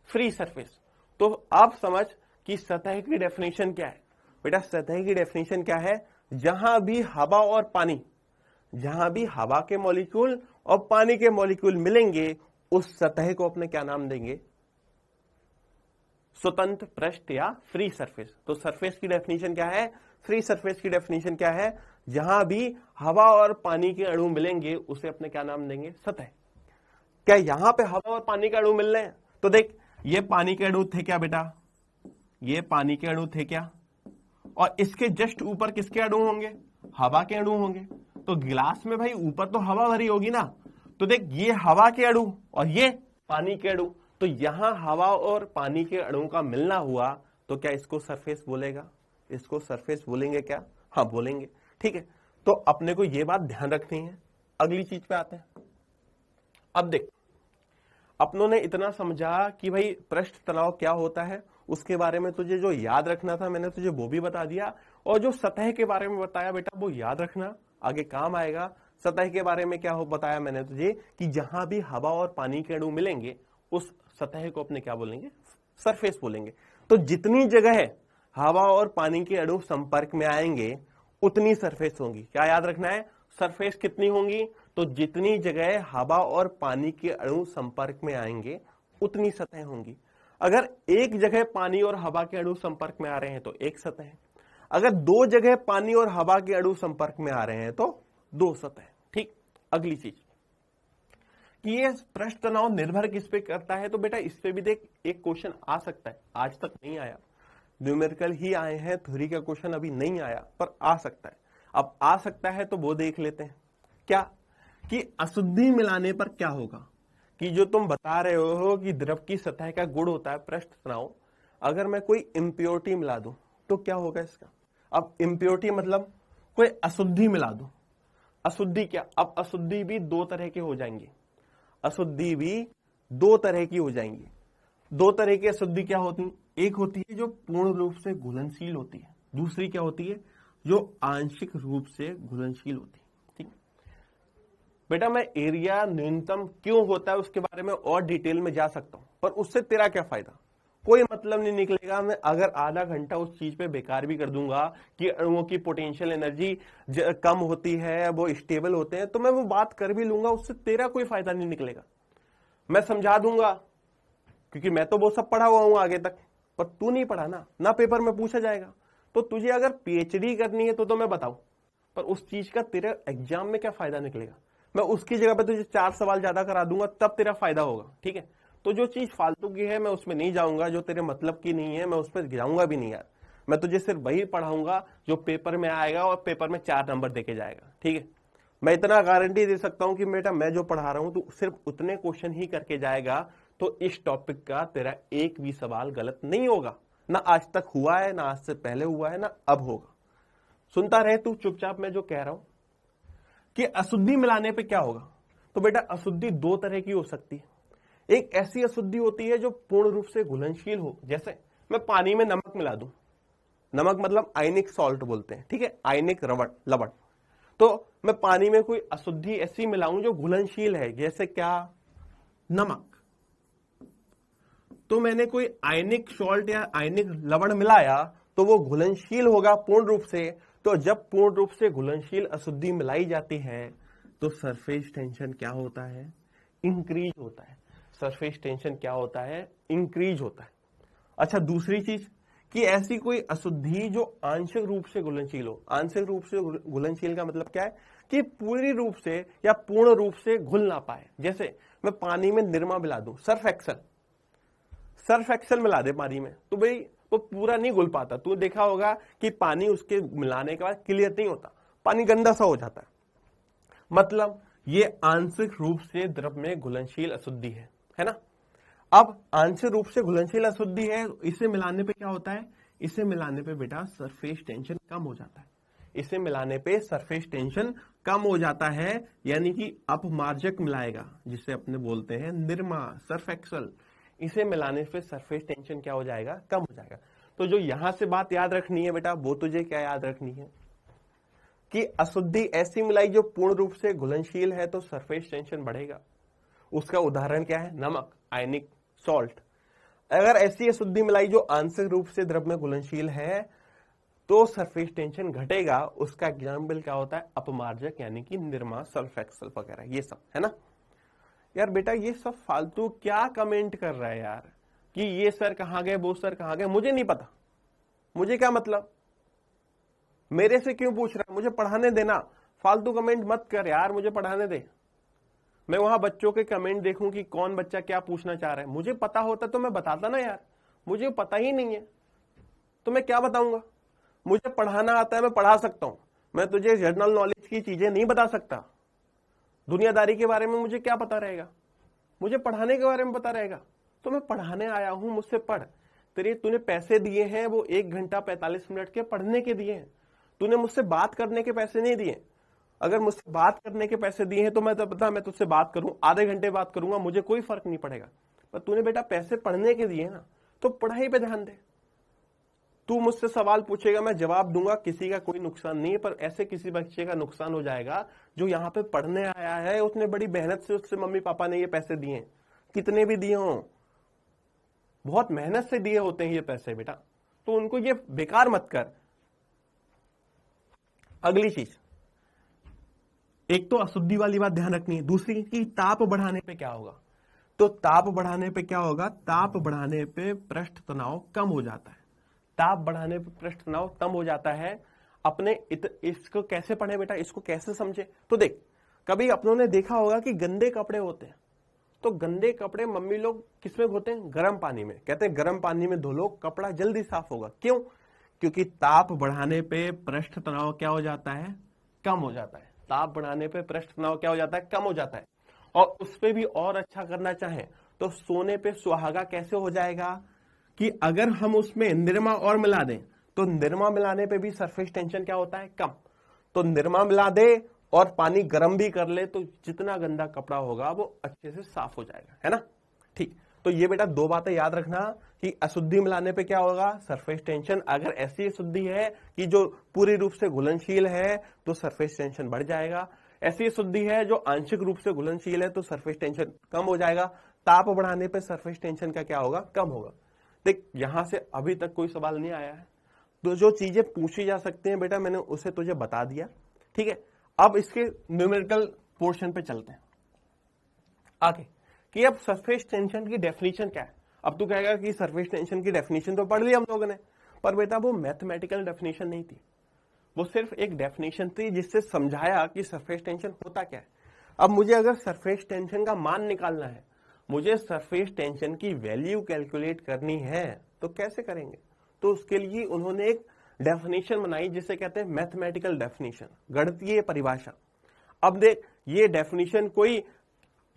Free surface. तो आप समझ कि सतह की डेफिनेशन क्या है बेटा? सतह की डेफिनेशन क्या है? जहां भी हवा और पानी, जहां भी हवा के मॉलिक्यूल और पानी के मॉलिक्यूल मिलेंगे उस सतह को अपने क्या नाम देंगे? स्वतंत्र पृष्ठ या फ्री सरफेस। तो सरफेस की डेफिनेशन क्या है? फ्री सरफेस की डेफिनेशन क्या है? जहां भी हवा और पानी के अणु मिलेंगे उसे अपने क्या नाम देंगे, सतह। क्या यहां पे हवा और पानी के अणु मिल रहे हैं? तो देख, ये पानी के अणु थे क्या बेटा, ये पानी के अणु थे क्या, और इसके जस्ट ऊपर किसके अणु होंगे, हवा के अणु होंगे। तो गिलास में भाई ऊपर तो हवा भरी होगी ना, तो देख ये हवा के अणु और ये पानी के अणु, तो यहां हवा और पानी के अणु का मिलना हुआ, तो क्या इसको सरफेस बोलेगा, इसको सरफेस बोलेंगे क्या, हाँ बोलेंगे। ठीक है, तो अपने को ये बात ध्यान रखनी है। अगली चीज पे आते हैं। अब देख, अपनों ने इतना समझा कि भाई पृष्ठ तनाव क्या होता है, उसके बारे में तुझे जो याद रखना था मैंने तुझे वो भी बता दिया, और जो सतह के बारे में बताया बेटा वो याद रखना, आगे काम आएगा। सतह के बारे में क्या हो बताया मैंने तुझे कि जहां भी हवा और पानी के अणु मिलेंगे उस सतह को अपने क्या बोलेंगे, सरफेस बोलेंगे। तो जितनी जगह हवा और पानी के अणु संपर्क में आएंगे उतनी सरफेस होंगी। क्या याद रखना है, सरफेस कितनी होंगी, तो जितनी जगह हवा और पानी के अणु संपर्क में आएंगे उतनी सतह होंगी। अगर एक जगह पानी और हवा के अणु संपर्क में आ रहे हैं तो एक सतह है, अगर दो जगह पानी और हवा के अणु संपर्क में आ रहे हैं तो दो सतह। ठीक, अगली चीज कि ये पृष्ठ तनाव निर्भर किस पे करता है, तो बेटा इस पे भी देख एक क्वेश्चन आ सकता है, आज तक नहीं आया, न्यूमेरिकल ही आए हैं, थ्योरी का क्वेश्चन अभी नहीं आया पर आ सकता है। अब आ सकता है तो वो देख लेते हैं। क्या कि अशुद्धि मिलाने पर क्या होगा, कि जो तुम बता रहे हो कि द्रव की सतह का गुण होता है पृष्ठ तनाव, अगर मैं कोई इम्प्योरिटी मिला दूं तो क्या होगा इसका। अब इम्प्योरिटी मतलब कोई अशुद्धि मिला दूं, अशुद्धि क्या, अब अशुद्धि भी दो तरह के हो जाएंगे, अशुद्धि भी दो तरह की हो जाएंगी। दो तरह की अशुद्धि क्या होती, एक होती है जो पूर्ण रूप से घुलनशील होती है, दूसरी क्या होती है जो आंशिक रूप से घुलनशील होती है। ठीक बेटा, मैं एरिया न्यूनतम क्यों होता है उसके बारे में और डिटेल में जा सकता हूं, पर उससे तेरा क्या फायदा, कोई मतलब नहीं निकलेगा। मैं अगर आधा घंटा उस चीज पे बेकार भी कर दूंगा कि अणुओं की पोटेंशियल एनर्जी कम होती है, वो स्टेबल होते हैं, तो मैं वो बात कर भी लूंगा, उससे तेरा कोई फायदा नहीं निकलेगा। मैं समझा दूंगा क्योंकि मैं तो वो सब पढ़ा हुआ हूं आगे तक, पर तू नहीं पढ़ा ना पेपर में पूछा जाएगा। तो तुझे अगर पीएचडी करनी है तो मैं बताऊं, पर उस चीज का तेरे एग्जाम में क्या फायदा निकलेगा। मैं उसकी जगह पे तुझे 4 सवाल ज्यादा करा दूंगा, तब तेरा फायदा होगा। ठीक है, तो जो चीज फालतू की है मैं उसमें नहीं जाऊंगा, जो तेरे मतलब की नहीं है मैं उस पर जाऊंगा भी नहीं यार। मैं तुझे सिर्फ वही पढ़ाऊंगा जो पेपर में आएगा और पेपर में 4 नंबर देके जाएगा। ठीक है, मैं इतना गारंटी दे सकता हूं कि बेटा मैं जो पढ़ा रहा हूं तो सिर्फ उतने क्वेश्चन ही करके जाएगा, तो इस टॉपिक का तेरा एक भी सवाल गलत नहीं होगा। ना आज तक हुआ है, ना आज से पहले हुआ है, ना अब होगा। सुनता रहे तू चुपचाप मैं जो कह रहा हूं कि अशुद्धि मिलाने पे क्या होगा। तो बेटा अशुद्धि दो तरह की हो सकती है। एक ऐसी अशुद्धि होती है जो पूर्ण रूप से घुलनशील हो, जैसे मैं पानी में नमक मिला दूं, नमक मतलब आयनिक सॉल्ट बोलते हैं, ठीक है, आयनिक लवण। तो मैं पानी में कोई अशुद्धि ऐसी मिलाऊं जो घुलनशील है, जैसे क्या, नमक। तो मैंने कोई आयनिक सॉल्ट या आयनिक लवण मिलाया तो वो घुलनशील होगा पूर्ण रूप से। तो जब पूर्ण रूप से घुलनशील अशुद्धि मिलाई जाती है तो सरफेस टेंशन क्या होता है, इंक्रीज होता है। सरफेस टेंशन क्या होता है, इंक्रीज होता है। अच्छा, दूसरी चीज कि ऐसी कोई अशुद्धि जो आंशिक रूप से घुलनशील हो। आंशिक रूप से घुलनशील का मतलब क्या है कि पूरी रूप से या पूर्ण रूप से घुल ना पाए। जैसे मैं पानी में निरमा मिला दूं, सर्फ एक्सल मिला दे पानी में, तो भाई वो पूरा नहीं घुल पाता। तू देखा होगा कि पानी उसके मिलाने के बाद क्लियर नहीं होता, पानी गंदा सा हो जाता है। मतलब ये आंशिक रूप से द्रव में घुलनशील अशुद्धि है ना। अब आंशिक रूप से घुलनशील अशुद्धि है, इसे मिलाने पे क्या होता है, इसे मिलाने पे बेटा सरफेस टेंशन कम हो जाता है। इसे मिलाने पे सरफेस टेंशन कम हो जाता है, यानी कि अपमार्जक मिलाएगा जिसे अपने बोलते हैं निरमा, सर्फ एक्सल। इसे मिलाने पे सरफेस टेंशन क्या हो जाएगा, कम हो जाएगा। तो जो यहां से बात याद रखनी है बेटा, वो तुझे क्या याद रखनी है कि अशुद्धि ऐसी मिलाई जो पूर्ण रूप से घुलनशील है तो सरफेस टेंशन बढ़ेगा। उसका उदाहरण क्या है, नमक, आयनिक सॉल्ट। अगर ऐसी अशुद्धि मिलाई जो आंशिक रूप से द्रव में घुलनशील है तो सरफेस टेंशन घटेगा। उसका एग्जाम्पल क्या होता है, अपमार्जक यानी कि निरमा, सल्फ एक्सल वगैरह, ये सब है ना। यार बेटा ये सब फालतू क्या कमेंट कर रहा है यार, कि ये सर कहां गए, वो सर कहां गए, मुझे नहीं पता, मुझे क्या मतलब। मेरे से क्यों पूछ रहा है, मुझे पढ़ाने देना, फालतू कमेंट मत कर यार, मुझे पढ़ाने दे। मैं वहां बच्चों के कमेंट देखूं कि कौन बच्चा क्या पूछना चाह रहा है, मुझे पता होता तो मैं बताता ना यार, मुझे पता ही नहीं है तो मैं क्या बताऊंगा। मुझे पढ़ाना आता है, मैं पढ़ा सकता हूं, मैं तुझे जनरल नॉलेज की चीजें नहीं बता सकता, दुनियादारी के बारे में मुझे क्या पता रहेगा, मुझे पढ़ाने के बारे में पता रहेगा। तो मैं पढ़ाने आया हूं, मुझसे पढ़। तूने पैसे दिए हैं वो 1 घंटा 45 मिनट के पढ़ने के दिए हैं, तूने मुझसे बात करने के पैसे नहीं दिए। अगर मुझसे बात करने के पैसे दिए हैं तो मैं तुझसे बात करूं, आधे घंटे बात करूंगा, मुझे कोई फर्क नहीं पड़ेगा। पर तूने बेटा पैसे पढ़ने के दिए ना, तो पढ़ाई पे ध्यान दे। तू मुझसे सवाल पूछेगा, मैं जवाब दूंगा, किसी का कोई नुकसान नहीं है, पर ऐसे किसी बच्चे का नुकसान हो जाएगा जो यहाँ पे पढ़ने आया है, उसने बड़ी मेहनत से उससे मम्मी पापा ने ये पैसे दिए, कितने भी दिए हों, बहुत मेहनत से दिए होते हैं ये पैसे बेटा, तो उनको ये बेकार मत कर। अगली चीज, एक तो अशुद्धि वाली बात ध्यान रखनी है, दूसरी कि ताप बढ़ाने पे क्या होगा। तो ताप बढ़ाने पे क्या होगा, ताप बढ़ाने पे पृष्ठ तनाव कम हो जाता है। ताप बढ़ाने पे पृष्ठ तनाव कम हो जाता है। इसको कैसे पढ़े बेटा, इसको कैसे समझे। तो देख, कभी अपनों ने देखा होगा कि गंदे कपड़े होते हैं, तो गंदे कपड़े मम्मी लोग किसमें धोते हैं, गर्म पानी में। कहते हैं गर्म पानी में धो लो, कपड़ा जल्दी साफ होगा। क्यों? क्योंकि ताप बढ़ाने पे पृष्ठ तनाव क्या हो जाता है, कम हो जाता है। ताप बढ़ाने पे पृष्ठ तनाव क्या हो जाता है, कम हो जाता है। और उस पे भी और अच्छा करना चाहें तो सोने पे सुहागा कैसे हो जाएगा कि अगर हम उसमें निरमा और मिला दें, तो निरमा मिलाने पे भी सरफेस टेंशन क्या होता है, कम। तो निरमा मिला दे और पानी गर्म भी कर ले, तो जितना गंदा कपड़ा होगा वो अच्छे से साफ हो जाएगा, है ना। ठीक, तो ये बेटा 2 बातें याद रखना कि अशुद्धि मिलाने पे क्या होगा, सरफेस टेंशन। अगर ऐसी अशुद्धि है कि जो पूरी रूप से घुलनशील है तो सरफेस टेंशन बढ़ जाएगा। ऐसी अशुद्धि है जो आंशिक रूप से घुलनशील है तो सरफेस टेंशन कम हो जाएगा। ताप बढ़ाने पे सरफेस टेंशन का क्या होगा, कम होगा। देख, यहां से अभी तक कोई सवाल नहीं आया है, तो जो चीजें पूछी जा सकती हैं बेटा मैंने उसे तुझे बता दिया, ठीक है। अब इसके न्यूमेरिकल पोर्शन पे चलते हैं आगे, कि अब सरफेस टेंशन की डेफिनेशन क्या है। अब तू कहेगा कि सरफेस टेंशन की डेफिनेशन तो पढ़ ली हम लोगों ने, पर बेटा वो मैथमेटिकल डेफिनेशन नहीं थी, वो सिर्फ एक डेफिनेशन थी जिससे समझाया कि सरफेस टेंशन होता क्या है। अब मुझे अगर सरफेस टेंशन का मान निकालना है, मुझे सरफेस टेंशन की वैल्यू कैलकुलेट करनी है, तो कैसे करेंगे। तो उसके लिए उन्होंने एक डेफिनेशन बनाई जिसे कहते हैं मैथमेटिकल डेफिनेशन, गणितीय परिभाषा। अब देख, ये डेफिनेशन कोई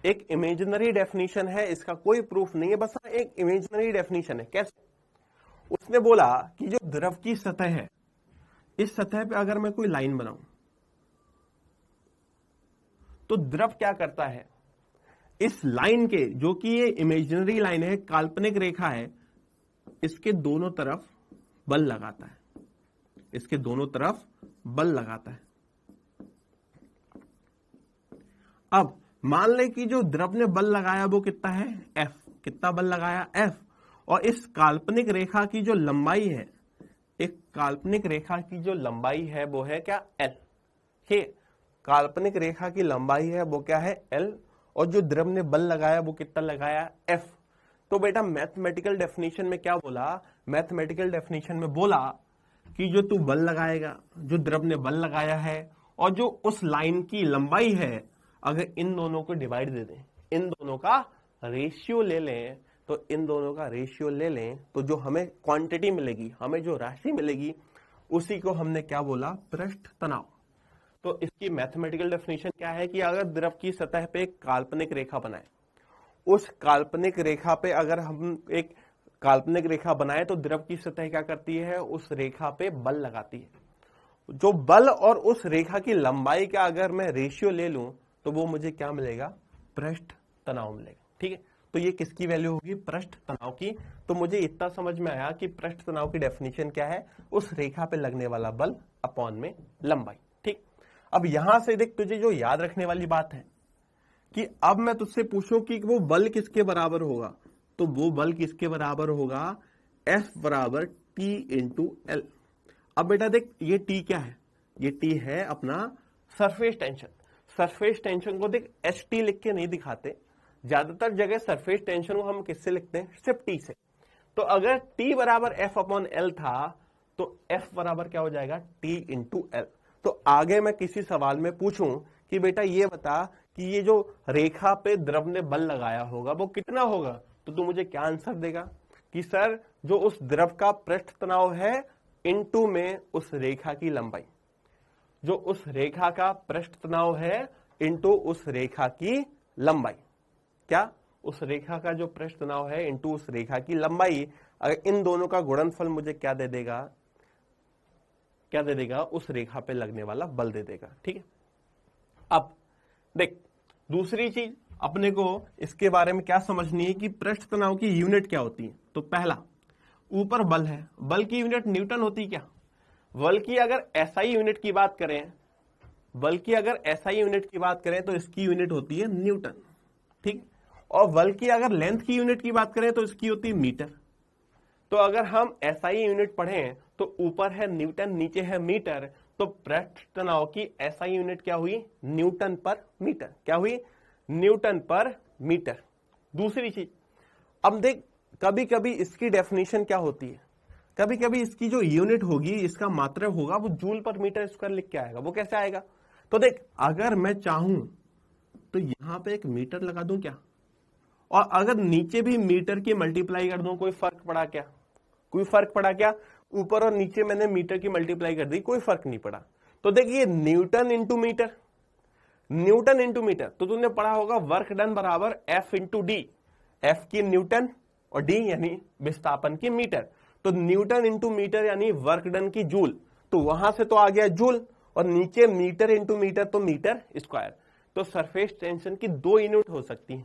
एक इमेजिनरी डेफिनेशन है, इसका कोई प्रूफ नहीं है, बस एक इमेजिनरी डेफिनेशन है। कैसे? उसने बोला कि जो द्रव की सतह है, इस सतह पे अगर मैं कोई लाइन बनाऊं तो द्रव क्या करता है, इस लाइन के, जो कि ये इमेजिनरी लाइन है, काल्पनिक रेखा है, इसके दोनों तरफ बल लगाता है, इसके दोनों तरफ बल लगाता है। अब मान ले कि जो द्रव ने बल लगाया वो कितना है, F। कितना बल लगाया, F। और इस काल्पनिक रेखा की जो लंबाई है, एक काल्पनिक रेखा की जो लंबाई है वो है क्या, L। ये काल्पनिक रेखा की लंबाई है वो क्या है, L। और जो द्रव ने बल लगाया वो कितना लगाया, F। तो बेटा मैथमेटिकल डेफिनेशन में क्या बोला, मैथमेटिकल डेफिनेशन में बोला कि जो तू बल लगाएगा, जो द्रव ने बल लगाया है और जो उस लाइन की लंबाई है, अगर इन दोनों को डिवाइड दे दें, इन दोनों का रेशियो ले लें, तो इन दोनों का रेशियो ले लें तो जो हमें क्वांटिटी मिलेगी, हमें जो राशि मिलेगी, उसी को हमने क्या बोला, पृष्ठ तनाव। तो इसकी मैथमेटिकल डेफिनेशन क्या है कि अगर द्रव की सतह पे एक काल्पनिक रेखा बनाए, उस काल्पनिक रेखा पे अगर हम एक काल्पनिक रेखा बनाए तो द्रव की सतह क्या करती है, उस रेखा पे बल लगाती है। जो बल और उस रेखा की लंबाई का अगर मैं रेशियो ले लूं तो वो मुझे क्या मिलेगा, पृष्ठ तनाव मिलेगा। ठीक है, तो ये किसकी वैल्यू होगी, पृष्ठ तनाव की। तो मुझे इतना समझ में आया कि पृष्ठ तनाव की डेफिनेशन क्या है, उस रेखा पे लगने वाला बल अपॉन में लंबाई। ठीक, अब यहां से देख, तुझे जो याद रखने वाली बात है कि अब मैं तुझसे पूछूं कि वो बल किसके बराबर होगा, तो वो बल किसके बराबर होगा, F बराबर T इंटू L। अब बेटा देख, ये T क्या है, ये T है अपना सरफेस टेंशन। सरफेस टेंशन को देख HT लिख के नहीं दिखाते, ज्यादातर जगह सरफेस टेंशन को हम किससे लिखते हैं, सिर्फ T से। तो अगर T बराबर F अपॉन L था तो F बराबर क्या हो जाएगा, T इंटू एल। तो आगे मैं किसी सवाल में पूछूं कि बेटा ये बता कि ये जो रेखा पे द्रव ने बल लगाया होगा वो कितना होगा, तो तू मुझे क्या आंसर देगा कि सर जो उस द्रव का पृष्ठ तनाव है इनटू में उस रेखा की लंबाई, जो उस रेखा का पृष्ठ तनाव है इनटू उस रेखा की लंबाई। क्या, उस रेखा का जो पृष्ठ तनाव है इनटू उस रेखा की लंबाई, अगर इन दोनों का गुणनफल मुझे क्या दे देगा, क्या दे देगा, उस रेखा पे लगने वाला बल दे देगा। ठीक है, अब देख दूसरी चीज अपने को इसके बारे में क्या समझनी है कि पृष्ठ तनाव की यूनिट क्या होती है। तो पहला, ऊपर बल है, बल की यूनिट न्यूटन होती क्या, बल की अगर एसआई यूनिट की बात करें, बल की अगर एसआई यूनिट की बात करें तो इसकी यूनिट होती है न्यूटन। ठीक, और बल की अगर लेंथ की यूनिट की बात करें तो इसकी होती है मीटर। तो अगर हम एसआई यूनिट पढ़ें तो ऊपर है न्यूटन, नीचे है मीटर, तो पृष्ठ तनाव की एसआई यूनिट क्या हुई, न्यूटन पर मीटर। क्या हुई, न्यूटन पर मीटर। दूसरी चीज, अब देख कभी कभी इसकी डेफिनेशन क्या होती है, कभी कभी इसकी जो यूनिट होगी, इसका मात्रक होगा, वो जूल पर मीटर स्क्वायर लिख के आएगा। वो कैसे आएगा, तो देख अगर मैं चाहूं तो यहां पे एक मीटर लगा दूं क्या, और अगर नीचे भी मीटर की मल्टीप्लाई कर दूं, कोई फर्क पड़ा क्या, कोई फर्क पड़ा क्या, ऊपर और नीचे मैंने मीटर की मल्टीप्लाई कर दी, कोई फर्क नहीं पड़ा। तो देखिए newton into metre, newton into metre, तो तुमने पढ़ा होगा वर्क डन बराबर एफ इंटू डी, एफ की न्यूटन और डी यानी विस्थापन की मीटर। तो न्यूटन इंटू मीटर यानी वर्क डन की जूल, तो वहां से तो आ गया जूल, और नीचे मीटर इंटू मीटर तो मीटर स्क्वायर। तो सरफेस टेंशन की दो यूनिट हो सकती है,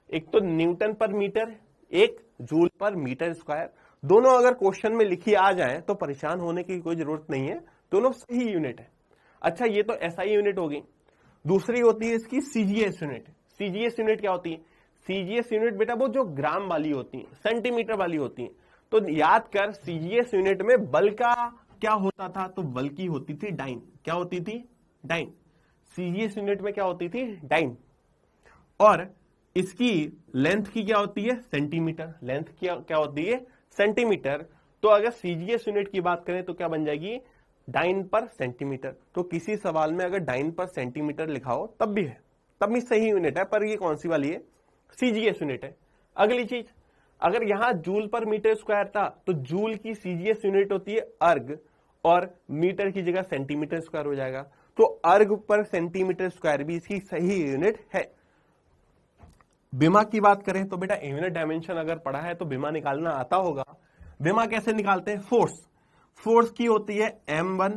एक तो न्यूटन पर मीटर, एक जूल पर मीटर स्क्वायर। दोनों अगर क्वेश्चन में लिखी आ जाए तो परेशान होने की कोई जरूरत नहीं है, दोनों सही यूनिट है। अच्छा ये तो एसआई यूनिट होगी। दूसरी होती है इसकी सीजीएस यूनिट। सीजीएस यूनिट क्या होती है, सीजीएस यूनिट बेटा वो जो ग्राम वाली होती है, सेंटीमीटर वाली होती है। तो याद कर सीजीएस यूनिट में बल का क्या होता था, तो बल की होती थी डाइन। क्या होती थी, डाइन। सीजीएस यूनिट में क्या होती थी, डाइन। और इसकी लेंथ की क्या होती है, सेंटीमीटर। लेंथ की क्या होती है, सेंटीमीटर। तो अगर सीजीएस यूनिट की बात करें तो क्या बन जाएगी, डाइन पर सेंटीमीटर। तो किसी सवाल में अगर डाइन पर सेंटीमीटर लिखा हो तब भी है, तब भी सही यूनिट है, पर ये कौन सी वाली है, सीजीएस यूनिट है। अगली चीज, अगर यहां जूल पर मीटर स्क्वायर था तो जूल की सीजीएस यूनिट होती है अर्ग, और मीटर की जगह सेंटीमीटर स्क्वायर हो जाएगा। तो अर्ग पर सेंटीमीटर स्क्वायर भी इसकी सही यूनिट है। बीमा की बात करें तो बेटा यूनिट डायमेंशन अगर पढ़ा है तो बीमा निकालना आता होगा। बीमा कैसे निकालते हैं, फोर्स, फोर्स की होती है m1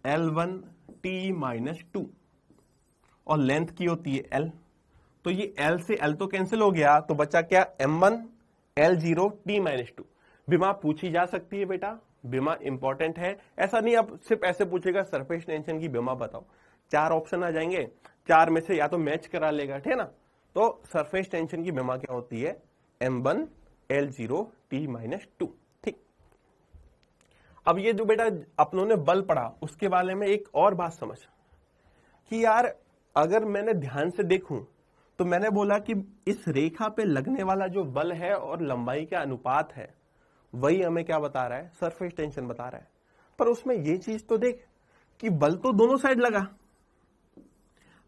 L1 T-2, और लेंथ की होती है L। तो ये L से L तो कैंसिल हो गया, तो बचा क्या, m1 L0 T-2। बीमा पूछी जा सकती है बेटा, बीमा इंपॉर्टेंट है। ऐसा नहीं अब सिर्फ ऐसे पूछेगा सरफेस टेंशन की बीमा बताओ, 4 ऑप्शन आ जाएंगे, 4 में से या तो मैच करा लेगा, ठीक है ना। तो सरफेस टेंशन की बीमा क्या होती है, m1 L0 T-2। ठीक, अब ये जो बेटा अपनों ने बल पढ़ा उसके बारे में एक और बात समझ कि यार अगर मैंने ध्यान से देखूं तो मैंने बोला कि इस रेखा पे लगने वाला जो बल है और लंबाई का अनुपात है वही हमें क्या बता रहा है, सरफेस टेंशन बता रहा है। पर उसमें ये चीज तो देख कि बल तो दोनों साइड लगा,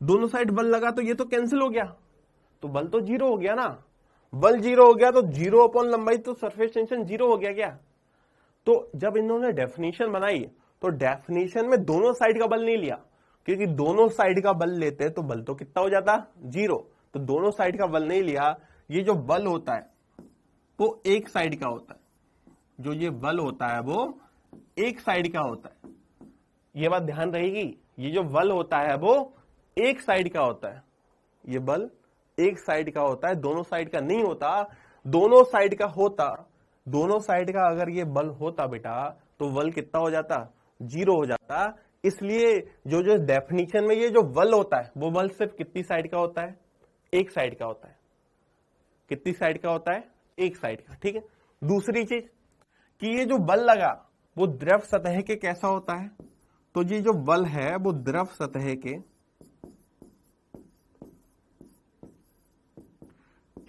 दोनों साइड बल लगा, तो ये तो कैंसिल हो गया, तो बल तो 0 हो गया ना। बल 0 हो गया तो 0 अपॉन लंबाई, तो सरफेस टेंशन 0 हो गया क्या। तो जब इन्होंने डेफिनेशन बनाई तो डेफिनेशन में दोनों साइड का बल नहीं लिया, क्योंकि दोनों साइड का बल लेते तो बल तो कितना हो जाता, 0। तो दोनों साइड का बल नहीं लिया। ये जो बल होता है वो एक साइड का होता है, जो ये बल होता है वो एक साइड का होता है। ये बात ध्यान रहेगी, ये जो बल होता है वो एक साइड का होता है, ये बल एक साइड का होता है, दोनों साइड का नहीं होता। दोनों साइड का होता, दोनों साइड का अगर ये बल होता बेटा तो बल कितना हो जाता, 0 हो जाता। इसलिए जो जो डेफिनेशन में ये जो बल होता है वो बल सिर्फ कितनी साइड का होता है, एक साइड का होता है। कितनी साइड का होता है, एक साइड का। ठीक है, दूसरी चीज कि ये जो बल लगा वो द्रव सतह के कैसा होता है, तो ये जो बल है वो द्रव सतह के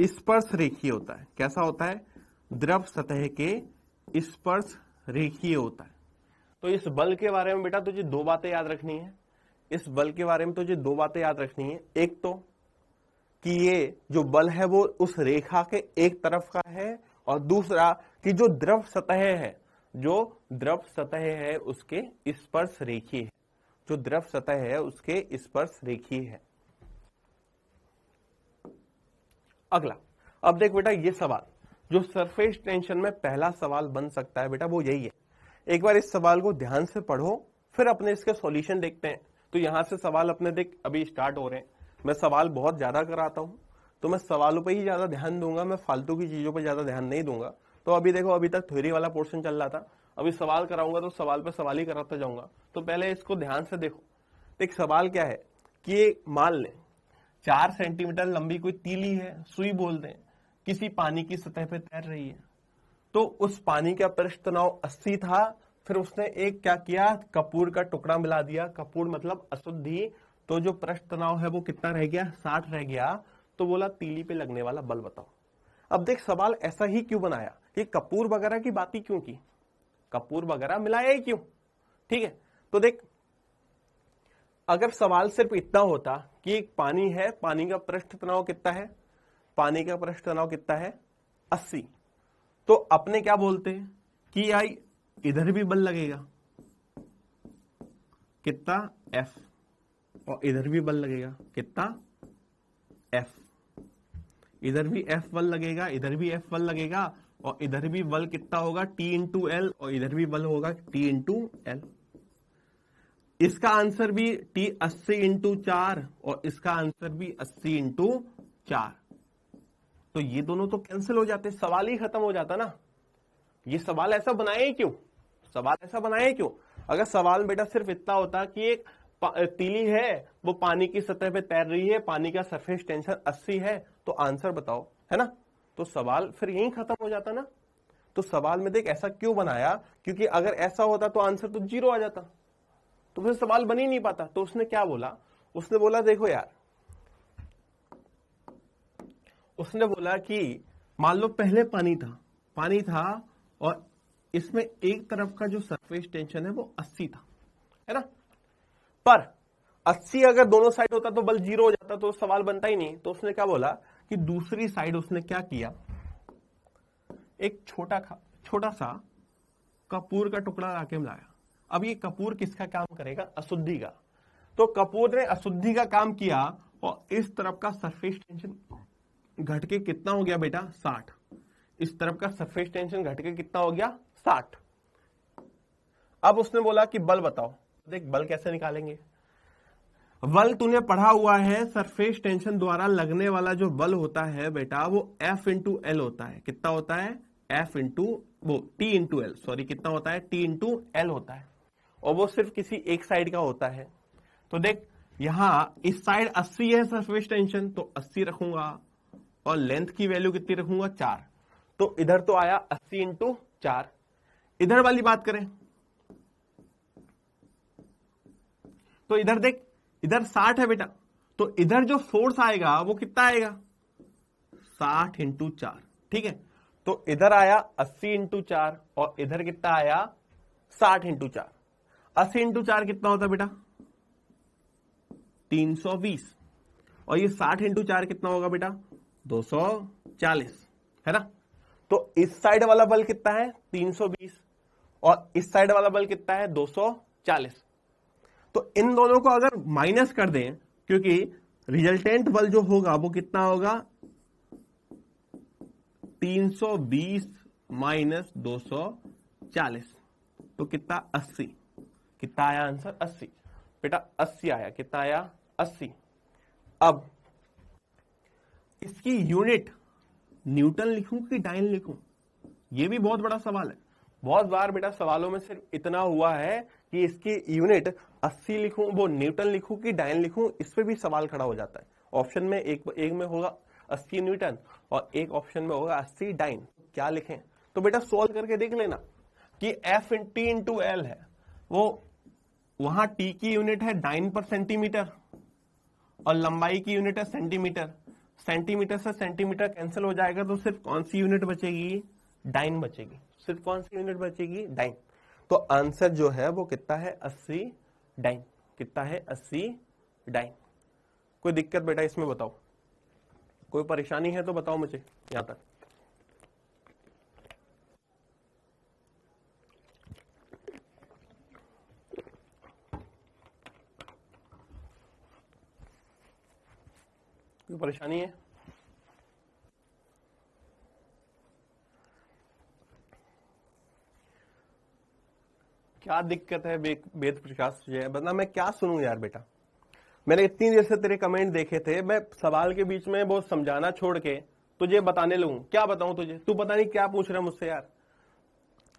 स्पर्श रेखीय होता है। कैसा होता है, द्रव सतह के स्पर्श रेखीय होता है। तो इस बल के बारे में बेटा तुझे दो बातें याद रखनी है। इस बल के बारे में तुझे दो बातें याद रखनी है। एक तो कि ये जो बल है वो उस रेखा के एक तरफ का है, और दूसरा कि जो द्रव सतह है, जो द्रव सतह है उसके स्पर्श रेखीय है, जो द्रव सतह है उसके स्पर्श रेखीय है। अगला, अब देख बेटा ये सवाल जो सरफेस टेंशन में पहला सवाल बन सकता है बेटा वो यही है। एक बार इस सवाल को ध्यान से पढ़ो, फिर अपने इसके सॉल्यूशन देखते हैं। तो यहां से सवाल अपने देख अभी स्टार्ट हो रहे हैं। मैं सवाल बहुत ज्यादा कराता हूं, तो मैं सवालों पे ही ज्यादा ध्यान दूंगा, मैं फालतू की चीजों पे ज्यादा ध्यान नहीं दूंगा। तो अभी देखो, अभी तक थ्योरी वाला पोर्शन चल रहा था, अभी सवाल कराऊंगा तो सवाल पे सवाल ही कराता जाऊंगा। तो पहले इसको ध्यान से देखो। एक सवाल क्या है कि मान लें 4 सेंटीमीटर लंबी कोई तीली है, सुई बोल दें, किसी पानी की सतह पे तैर रही है। तो उस पानी का पृष्ठ तनाव 80 था। फिर उसने एक क्या किया, कपूर का टुकड़ा मिला दिया। कपूर मतलब अशुद्धि। तो जो पृष्ठ तनाव है वो कितना रह गया, 60 रह गया। तो बोला तीली पे लगने वाला बल बताओ। अब देख सवाल ऐसा ही क्यों बनाया कि कपूर वगैरह की बात ही क्यों की, कपूर वगैरह मिलाया ही क्यों। ठीक है, तो देख अगर सवाल सिर्फ इतना होता कि एक पानी है, पानी का पृष्ठ तनाव कितना है, पानी का पृष्ठ तनाव कितना है 80, तो अपने क्या बोलते हैं कि आई इधर भी बल लगेगा कितना F, और इधर भी बल लगेगा कितना F, इधर भी F बल लगेगा, इधर भी F बल लगेगा, और इधर भी बल कितना होगा T इंटू एल, और इधर भी बल होगा T इंटू एल। इसका आंसर भी T 80 इंटू 4, और इसका आंसर भी 80 इंटू 4। तो ये दोनों तो कैंसिल हो जाते, सवाल ही खत्म हो जाता ना। ये सवाल ऐसा बनाया ही क्यों, सवाल ऐसा बनाया ही क्यों। अगर सवाल बेटा सिर्फ इतना होता कि एक तीली है, वो पानी की सतह पे तैर रही है, पानी का सरफेस टेंशन 80 है, तो आंसर बताओ, है ना। तो सवाल फिर यहीं खत्म हो जाता ना। तो सवाल में देख ऐसा क्यों बनाया, क्योंकि अगर ऐसा होता तो आंसर तो 0 आ जाता, तो फिर सवाल बन ही नहीं पाता। तो उसने क्या बोला, उसने बोला देखो यार, उसने बोला कि मान लो पहले पानी था और इसमें एक तरफ का जो सरफेस टेंशन है वो 80 था, है ना। पर 80 अगर दोनों साइड होता तो बल 0 हो जाता, तो सवाल बनता ही नहीं। तो उसने क्या बोला कि दूसरी साइड उसने क्या किया, एक छोटा सा कपूर का टुकड़ा लाके मिलाया। अब ये कपूर किसका काम करेगा, अशुद्धि का। तो कपूर ने अशुद्धि का काम किया, और इस तरफ का सरफेस टेंशन घट के कितना हो गया बेटा 60। इस तरफ का सरफेस टेंशन घट के कितना हो गया 60। अब उसने बोला कि बल बताओ। देख बल कैसे निकालेंगे, बल तूने पढ़ा हुआ है, सरफेस टेंशन द्वारा लगने वाला जो बल होता है बेटा वो F इंटू एल होता है। कितना होता है, F इंटू वो T इंटू एल, सॉरी कितना होता है, T इंटू एल होता है, और वो सिर्फ किसी एक साइड का होता है। तो देख यहां इस साइड 80 है सरफेस टेंशन, तो 80 रखूंगा, और लेंथ की वैल्यू कितनी रखूंगा 4। तो इधर तो आया 80 इंटू 4। इधर वाली बात करें तो इधर देख, इधर 60 है बेटा, तो इधर जो फोर्स आएगा वो कितना आएगा 60 इंटू 4। ठीक है, तो इधर आया 80 इंटू 4, और इधर कितना आया 60 इंटू 4। 80 इंटू 4 कितना होता है बेटा 320, और ये 60 इंटू 4 कितना होगा बेटा 240, है ना। तो इस साइड वाला बल कितना है 320, और इस साइड वाला बल कितना है 240। तो इन दोनों को अगर माइनस कर दें, क्योंकि रिजल्टेंट बल जो होगा वो कितना होगा 320 माइनस 240, तो कितना 80। कितना आया आंसर 80 बेटा, 80 आया। कितना आया 80। अब इसकी यूनिट न्यूटन लिखूं कि डाइन लिखूं, यह भी बहुत बड़ा सवाल है। बहुत बार बेटा सवालों में सिर्फ इतना हुआ है कि इसकी यूनिट 80 लिखूं, वो न्यूटन लिखूं कि डाइन लिखूं, इस पे भी सवाल खड़ा हो जाता है। ऑप्शन में एक में होगा 80 न्यूटन, और एक ऑप्शन में होगा 80 डाइन। क्या लिखें, तो बेटा सोल्व करके देख लेना कि F T इंटू एल है, वो वहां T की यूनिट है डाइन पर सेंटीमीटर, और लंबाई की यूनिट है सेंटीमीटर। सेंटीमीटर से सेंटीमीटर कैंसिल हो जाएगा, तो सिर्फ कौन सी यूनिट बचेगी, डाइन बचेगी। सिर्फ कौन सी यूनिट बचेगी, डाइन। तो आंसर जो है वो कितना है, 80 डाइन। कितना है, 80 डाइन। कोई दिक्कत बेटा इसमें बताओ, कोई परेशानी है तो बताओ मुझे यहां तक। कोई परेशानी है? क्या दिक्कत है वेद प्रकाश तुझे, बता मैं क्या सुनूं यार बेटा। मैंने इतनी देर से तेरे कमेंट देखे थे, मैं सवाल के बीच में वो समझाना छोड़ के तुझे बताने लगूं, क्या बताऊं तुझे, तू पता नहीं क्या पूछ रहा है मुझसे यार।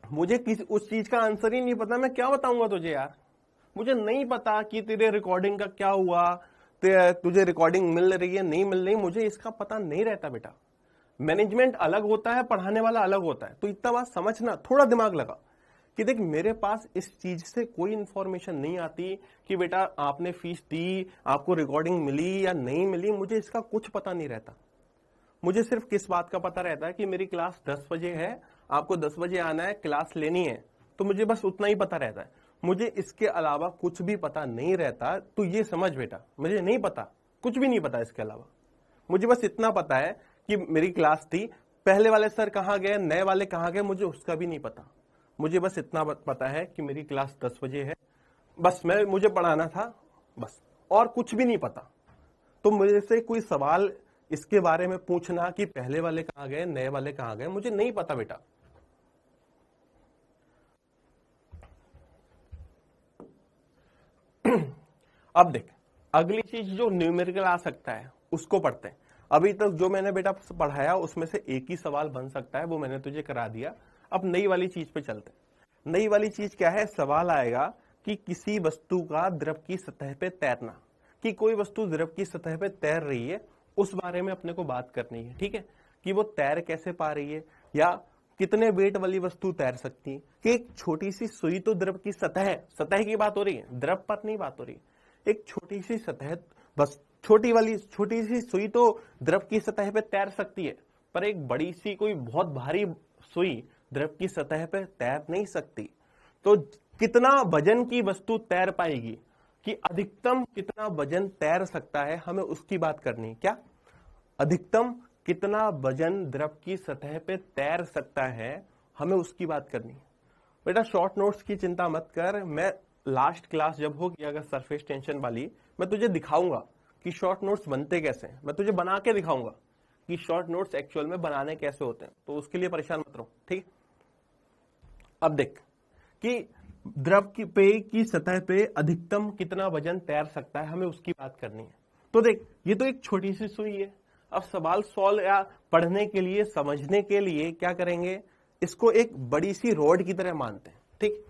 मुझे किस उस चीज का आंसर ही नहीं पता, मैं क्या बताऊंगा तुझे यार। मुझे नहीं पता कि तेरे रिकॉर्डिंग का क्या हुआ, तुझे रिकॉर्डिंग मिल रही है नहीं मिल रही, मुझे इसका पता नहीं रहता बेटा। मैनेजमेंट अलग होता है, पढ़ाने वाला अलग होता है। तो इतना बात समझना, थोड़ा दिमाग लगा कि देख मेरे पास इस चीज से कोई इंफॉर्मेशन नहीं आती कि बेटा आपने फीस दी, आपको रिकॉर्डिंग मिली या नहीं मिली, मुझे इसका कुछ पता नहीं रहता। मुझे सिर्फ किस बात का पता रहता है कि मेरी क्लास 10 बजे है, आपको 10 बजे आना है, क्लास लेनी है, तो मुझे बस उतना ही पता रहता है। मुझे इसके अलावा कुछ भी पता नहीं रहता। तो ये समझ बेटा, मुझे नहीं पता, कुछ भी नहीं पता इसके अलावा। मुझे बस इतना पता है कि मेरी क्लास थी, पहले वाले सर कहाँ गए, नए वाले कहाँ गए, मुझे उसका भी नहीं पता। मुझे बस इतना पता है कि मेरी क्लास 10 बजे है, बस मुझे पढ़ाना था बस, और कुछ भी नहीं पता। तो मुझे से कोई सवाल इसके बारे में पूछना कि पहले वाले कहाँ गए, नए वाले कहाँ गए, मुझे नहीं पता बेटा। अब देख, अगली चीज जो न्यूमेरिकल आ सकता है उसको पढ़ते हैं। अभी तक जो मैंने बेटा पढ़ाया उसमें से एक ही सवाल बन सकता है, वो मैंने तुझे करा दिया। अब नई वाली चीज पे चलते हैं। नई वाली चीज क्या है, सवाल आएगा कि किसी वस्तु का द्रव की सतह पे तैरना, कि कोई वस्तु द्रव की सतह पे तैर रही है, उस बारे में अपने को बात करनी है। ठीक है, कि वो तैर कैसे पा रही है, या कितने वेट वाली वस्तु तैर सकती है। कि एक छोटी सी सुई तो द्रव की सतह की बात हो रही है, द्रव पर नहीं बात हो रही। एक छोटी सी सतह, बस छोटी सी सुई तो द्रव की सतह पे तैर सकती है, पर एक बड़ी सी कोई बहुत भारी सुई द्रव की सतह पे तैर नहीं सकती। तो कितना वजन की वस्तु तैर पाएगी, कि अधिकतम कितना वजन तैर सकता है, हमें उसकी बात करनी है। क्या अधिकतम कितना वजन द्रव की सतह पे तैर सकता है, हमें उसकी बात करनी है। बेटा शॉर्ट नोट्स की चिंता मत कर, मैं लास्ट क्लास जब होगी अगर सरफेस टेंशन वाली, मैं तुझे दिखाऊंगा कि शॉर्ट नोट्स बनते कैसे हैं। मैं तुझे बना के दिखाऊंगा कि शॉर्ट नोट्स एक्चुअल में बनाने कैसे होते हैं, तो उसके लिए परेशान मत रहो। ठीक। अब देख कि द्रव की पेय की सतह पे अधिकतम कितना वजन तैर सकता है, हमें उसकी बात करनी है। तो देख ये तो एक छोटी सी सुई है। अब सवाल सॉल्व या पढ़ने के लिए, समझने के लिए क्या करेंगे, इसको एक बड़ी सी रॉड की तरह मानते हैं। ठीक,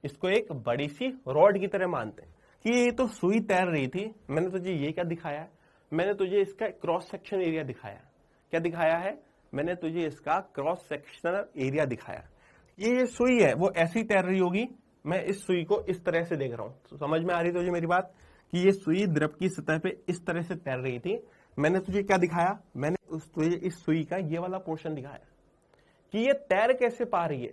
इसको एक बड़ी सी रॉड की तरह मानते हैं कि ये तो सुई तैर रही थी। मैंने तुझे ये क्या दिखाया है, मैंने तुझे इसका क्रॉस सेक्शन एरिया दिखाया। क्या दिखाया है, मैंने तुझे इसका क्रॉस सेक्शनल एरिया दिखाया। ये सुई है वो ऐसी तैर रही होगी, मैं इस सुई को इस तरह से देख रहा हूं। तो समझ में आ रही तुझे मेरी बात, कि ये सुई द्रव की सतह पे इस तरह से तैर रही थी। मैंने तुझे क्या दिखाया, मैंने तुझे इस सुई का ये वाला पोर्शन दिखाया कि ये तैर कैसे पा रही है,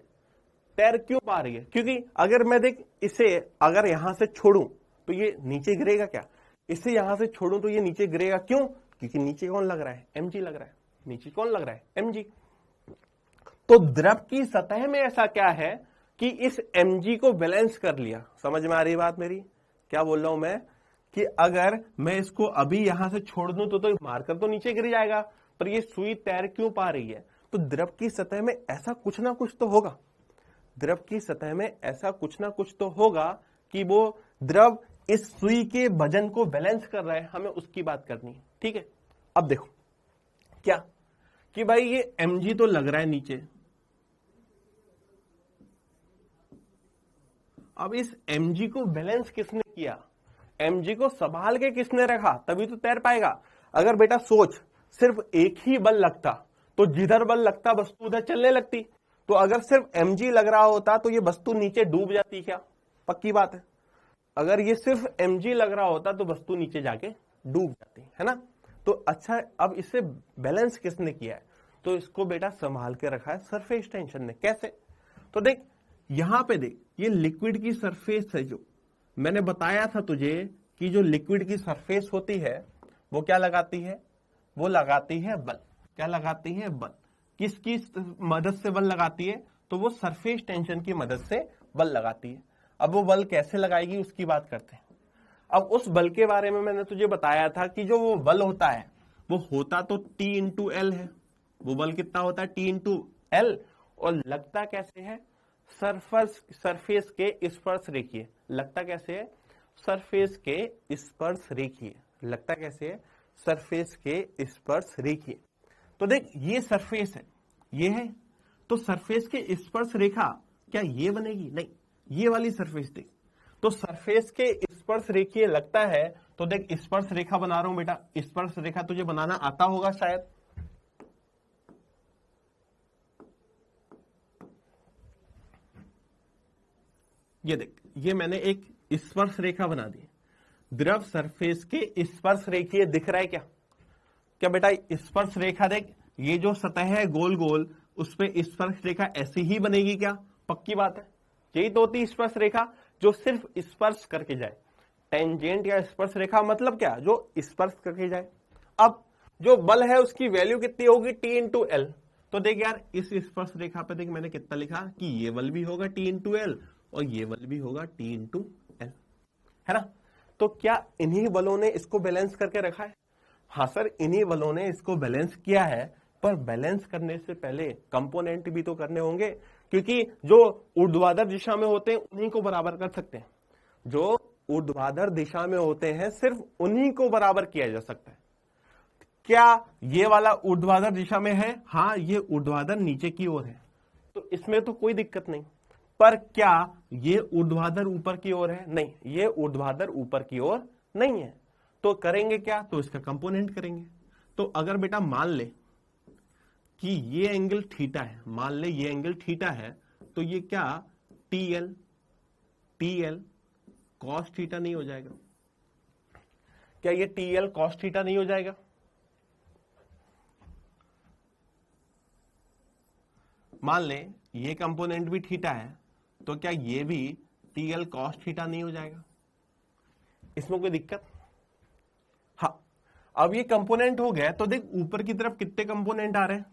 तैर क्यों पा रही है। क्योंकि अगर मैं देख इसे अगर यहां से छोड़ूं तो ये नीचे गिरेगा, क्या इसे यहां से छोड़ूं तो ये नीचे गिरेगा, क्यों, क्योंकि नीचे कौन लग रहा है, mg लग रहा है। नीचे कौन लग रहा है, mg। तो द्रव की सतह में ऐसा क्या है कि इस mg को बैलेंस कर लिया। समझ में आ रही बात मेरी, क्या बोल रहा हूं मैं, कि अगर मैं इसको अभी यहां से छोड़ दूं तो मारकर तो नीचे गिर जाएगा, पर ये सुई तैर क्यों पा रही है, तो द्रव की सतह में ऐसा कुछ ना कुछ तो होगा। द्रव की सतह में ऐसा कुछ ना कुछ तो होगा कि वो द्रव इस सुई के वजन को बैलेंस कर रहा है, हमें उसकी बात करनी है। ठीक है, अब देखो क्या कि भाई ये mg तो लग रहा है नीचे, अब इस mg को बैलेंस किसने किया, mg को संभाल के किसने रखा, तभी तो तैर पाएगा। अगर बेटा सोच सिर्फ एक ही बल लगता तो जिधर बल लगता वस्तु उधर चलने लगती। तो अगर सिर्फ mg लग रहा होता तो ये वस्तु नीचे डूब जाती, क्या पक्की बात है। अगर ये सिर्फ mg लग रहा होता तो वस्तु नीचे जाके डूब जाती है ना। तो अच्छा, अब इसे बैलेंस किसने किया है, तो इसको बेटा संभाल के रखा है सरफेस टेंशन ने। कैसे? तो देख यहां पे देख, ये लिक्विड की सरफेस है, जो मैंने बताया था तुझे कि जो लिक्विड की सरफेस होती है वो क्या लगाती है, वो लगाती है बल। क्या लगाती है? बल। किसकी मदद से बल लगाती है? तो वो सरफेस टेंशन की मदद से बल लगाती है। अब वो बल कैसे लगाएगी उसकी बात करते हैं। अब उस बल के बारे में मैंने तुझे बताया था कि जो वो बल होता है वो होता तो T इंटू एल है। वो बल कितना होता है? T into L. और लगता कैसे है? सरफेस के स्पर्श रेखीय। लगता कैसे है? सरफेस के स्पर्श रेखीय। लगता कैसे है? सरफेस के स्पर्श रेखीय। तो देख ये सरफेस है, ये है, तो सरफेस के स्पर्श रेखा क्या ये बनेगी? नहीं, ये वाली सरफेस देख, तो सरफेस के स्पर्श रेखीय लगता है। तो देख स्पर्श रेखा बना रहा हूं बेटा, स्पर्श रेखा तुझे बनाना आता होगा शायद। ये देख, ये मैंने एक स्पर्श रेखा बना दी। द्रव सरफेस के स्पर्श रेखीय दिख रहा है क्या? क्या बेटा स्पर्श रेखा देख, ये जो सतह है गोल गोल, उस पे स्पर्श रेखा ऐसी ही बनेगी क्या? पक्की बात है। यही तो होती स्पर्श रेखा, जो सिर्फ स्पर्श करके जाए। टेंजेंट या स्पर्श रेखा मतलब क्या? जो स्पर्श करके जाए। अब जो बल है उसकी वैल्यू कितनी होगी? T into L. तो देख यार इस स्पर्श रेखा पे देख मैंने कितना लिखा कि ये बल भी होगा T इंटू एल और ये बल भी होगा T इंटू एल, है ना? तो क्या इन्हीं बलों ने इसको बैलेंस करके रखा है? हाँ सर, इन्हीं बलों ने इसको बैलेंस किया है, पर बैलेंस करने से पहले कंपोनेंट भी तो करने होंगे, क्योंकि जो ऊर्ध्वाधर दिशा में होते हैं उन्हीं को बराबर कर सकते हैं। जो ऊर्ध्वाधर दिशा में होते हैं सिर्फ उन्हीं को बराबर किया जा सकता है। क्या ये वाला ऊर्ध्वाधर दिशा में है? हाँ, ये ऊर्ध्वाधर नीचे की ओर है, तो इसमें तो कोई दिक्कत नहीं। पर क्या ये ऊर्ध्वाधर ऊपर की ओर है? नहीं, ये ऊर्ध्वाधर ऊपर की ओर नहीं है। तो करेंगे क्या? तो इसका कंपोनेंट करेंगे। तो अगर बेटा मान ले कि ये एंगल थीटा है, मान ले ये एंगल थीटा है, तो ये क्या टीएल कॉस थीटा नहीं हो जाएगा? क्या ये टीएल कॉस थीटा नहीं हो जाएगा? मान ले ये कंपोनेंट भी थीटा है, तो क्या ये भी टीएल कॉस थीटा नहीं हो जाएगा? इसमें कोई दिक्कत? हाँ, अब ये कंपोनेंट हो गया, तो देख ऊपर की तरफ कितने कंपोनेंट आ रहे हैं?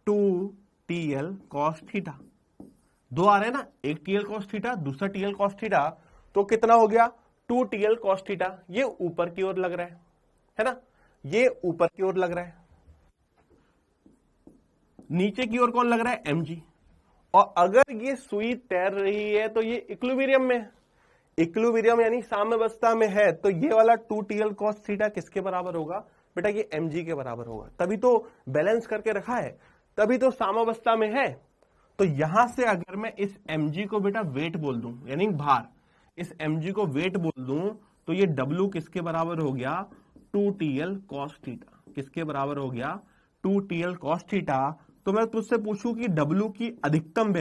2TL cos थीटा, दो आ रहे हैं ना, एक TL cos थीटा, दूसरा TL cos थीटा, तो कितना हो गया? 2TL cos theta. ये ऊपर की ओर लग रहा है ना? ये ऊपर की ओर लग रहा है। नीचे की ओर कौन लग रहा है? mg। और अगर ये सुई तैर रही है तो ये इक्विलिब्रियम में है। इक्विलिब्रियम यानी साम्यावस्था में है, तो ये वाला 2TL cos थीटा किसके बराबर होगा? बेटा ये mg के बराबर होगा। तभी तो बैलेंस करके रखा है, तभी तो साम्यावस्था में है। तो यहां से अगर मैं इस mg को बेटा वेट बोल दूं, यानी भार, इस mg को वेट बोल दूं, तो ये w किसके बराबर हो गया? 2TL cos theta. किसके बराबर हो गया? 2TL cos theta. तो मैं तुझसे पूछूं कि w की अधिकतम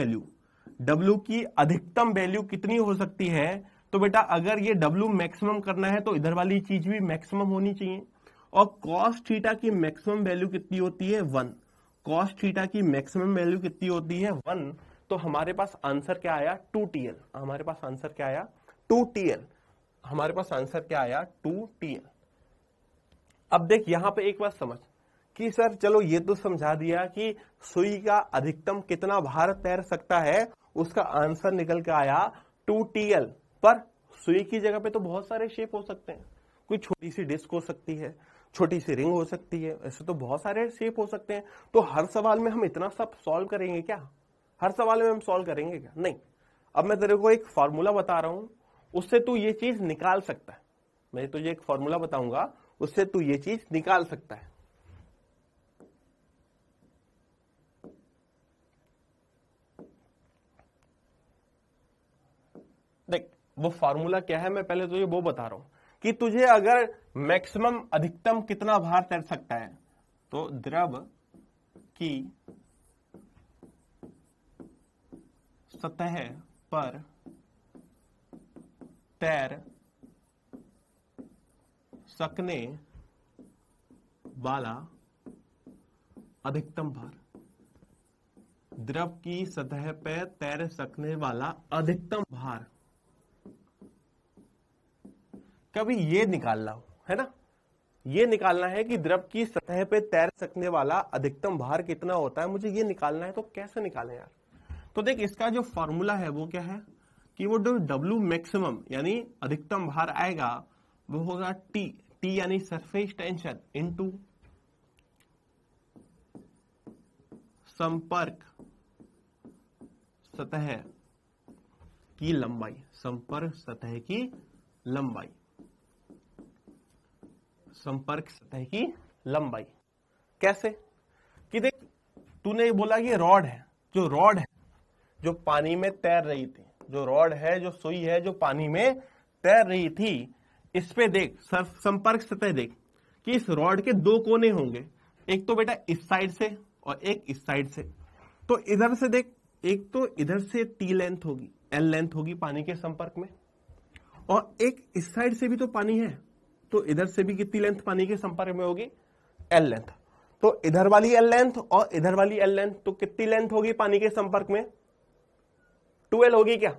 वैल्यू कितनी हो सकती है? तो बेटा अगर ये w मैक्सिमम करना है तो इधर वाली चीज भी मैक्सिमम होनी चाहिए। और cos थीटा की मैक्सिमम वैल्यू कितनी होती है? 1। cos थीटा की मैक्सिमम वैल्यू कितनी होती है? 1। तो हमारे पास आंसर क्या आया? 2TL। हमारे पास आंसर क्या आया? 2TL। हमारे पास आंसर क्या आया? 2TL। अब देख यहां पे एक बात समझ कि सर चलो ये तो समझा दिया कि सुई का अधिकतम कितना भार तैर सकता है, उसका आंसर निकल के आया 2TL। पर सुई की जगह पे तो बहुत सारे शेप हो सकते हैं। कोई छोटी सी डिस्क हो सकती है, छोटी सी रिंग हो सकती है, ऐसे तो बहुत सारे शेप हो सकते हैं। तो हर सवाल में हम इतना सब सॉल्व करेंगे क्या? हर सवाल में हम सॉल्व करेंगे क्या? नहीं। अब मैं तेरे को एक फॉर्मूला बता रहा हूं, उससे तू ये चीज निकाल सकता है। मैं तुझे एक फॉर्मूला बताऊंगा, उससे तू ये चीज निकाल सकता है। देख वो फॉर्मूला क्या है, मैं पहले तुझे वो बता रहा हूं कि तुझे अगर मैक्सिमम अधिकतम कितना भार तैर सकता है, तो द्रव की सतह पर तैर सकने वाला अधिकतम भार, द्रव की सतह पे तैर सकने वाला अधिकतम भार, कभी ये निकालना हो, है ना, ये निकालना है कि द्रव की सतह पे तैर सकने वाला अधिकतम भार कितना होता है, मुझे ये निकालना है। तो कैसे निकालें यार? तो देख, इसका जो फॉर्मूला है वो क्या है कि वो जो डब्ल्यू मैक्सिमम यानी अधिकतम भार आएगा वो होगा टी, टी यानी सरफेस टेंशन इनटू संपर्क सतह की लंबाई, संपर्क सतह की लंबाई, संपर्क सतह की लंबाई। कैसे कि देख, तूने बोला कि रॉड है, जो रॉड है जो पानी में तैर रही थी, जो रॉड है, जो सुई है जो पानी में तैर रही थी, इस पे देख संपर्क सतह देख कि इस रॉड के दो कोने होंगे, एक तो बेटा इस साइड से और एक इस साइड से। तो इधर से देख, एक तो इधर से टी लेंथ होगी, एल लेंथ होगी पानी के संपर्क में, और एक इस साइड से भी तो पानी है, तो इधर से भी कितनी लेंथ पानी के संपर्क में होगी, एल लेंथ। तो इधर वाली एल लेंथ और इधर वाली एल लेंथ, तो कितनी लेंथ होगी पानी के संपर्क में, 2L होगी क्या?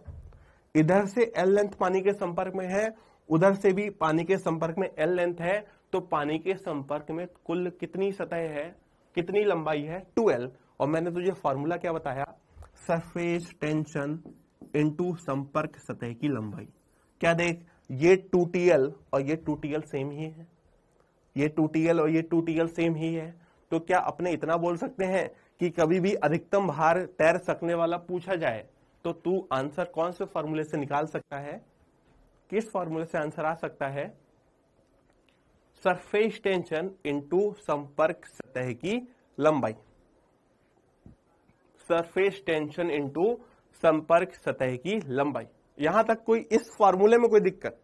इधर से एल लेंथ पानी के संपर्क में है, उधर से भी पानी के संपर्क में एल लेंथ है, तो पानी के संपर्क में कुल कितनी सतह है, कितनी लंबाई है, 2L। और मैंने तुझे फॉर्मूला क्या बताया, सरफेस टेंशन इनटू संपर्क सतह की लंबाई। क्या देख, ये 2TL और ये 2TL सेम ही है, ये 2TL और ये 2TL सेम ही है। तो क्या अपने इतना बोल सकते हैं कि कभी भी अधिकतम भार तैर सकने वाला पूछा जाए तो तू आंसर कौन से फॉर्मूले से निकाल सकता है, किस फॉर्मूले से आंसर आ सकता है, सरफेस टेंशन इनटू संपर्क सतह की लंबाई, सरफेस टेंशन इनटू संपर्क सतह की लंबाई। यहां तक कोई इस फॉर्मूले में कोई दिक्कत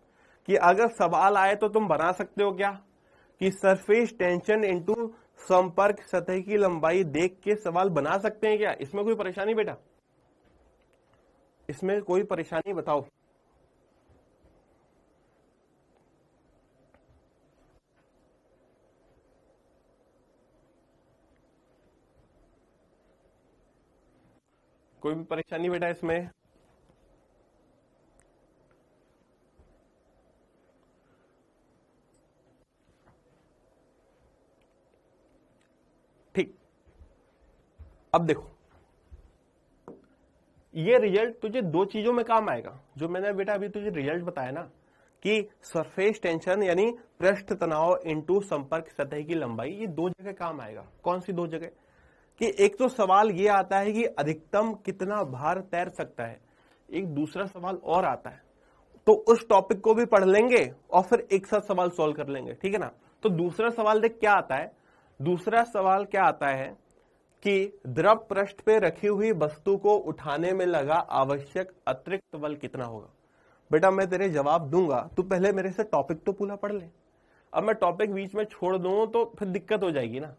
कि अगर सवाल आए तो तुम बना सकते हो क्या कि सरफेस टेंशन इनटू संपर्क सतह की लंबाई देख के सवाल बना सकते हैं क्या? इसमें कोई परेशानी बेटा, इसमें कोई परेशानी बताओ? कोई भी परेशानी बेटा इसमें? ठीक, अब देखो, ये रिजल्ट तुझे दो चीजों में काम आएगा, जो मैंने बेटा अभी तुझे रिजल्ट बताया ना कि सरफेस टेंशन यानी पृष्ठ तनाव इनटू संपर्क सतह की लंबाई, ये दो जगह काम आएगा। कौन सी दो जगह? कि एक तो सवाल ये आता है कि अधिकतम कितना भार तैर सकता है, एक दूसरा सवाल और आता है, तो उस टॉपिक को भी पढ़ लेंगे और फिर एक साथ सवाल सॉल्व कर लेंगे, ठीक है ना। तो दूसरा सवाल देख क्या आता है, दूसरा सवाल क्या आता है कि द्रव पृष्ठ पे रखी हुई वस्तु को उठाने में लगा आवश्यक अतिरिक्त बल कितना होगा। बेटा मैं तेरे जवाब दूंगा, तू पहले मेरे से टॉपिक तो पूरा पढ़ ले। अब मैं टॉपिक बीच में छोड़ दूं तो फिर दिक्कत हो जाएगी ना।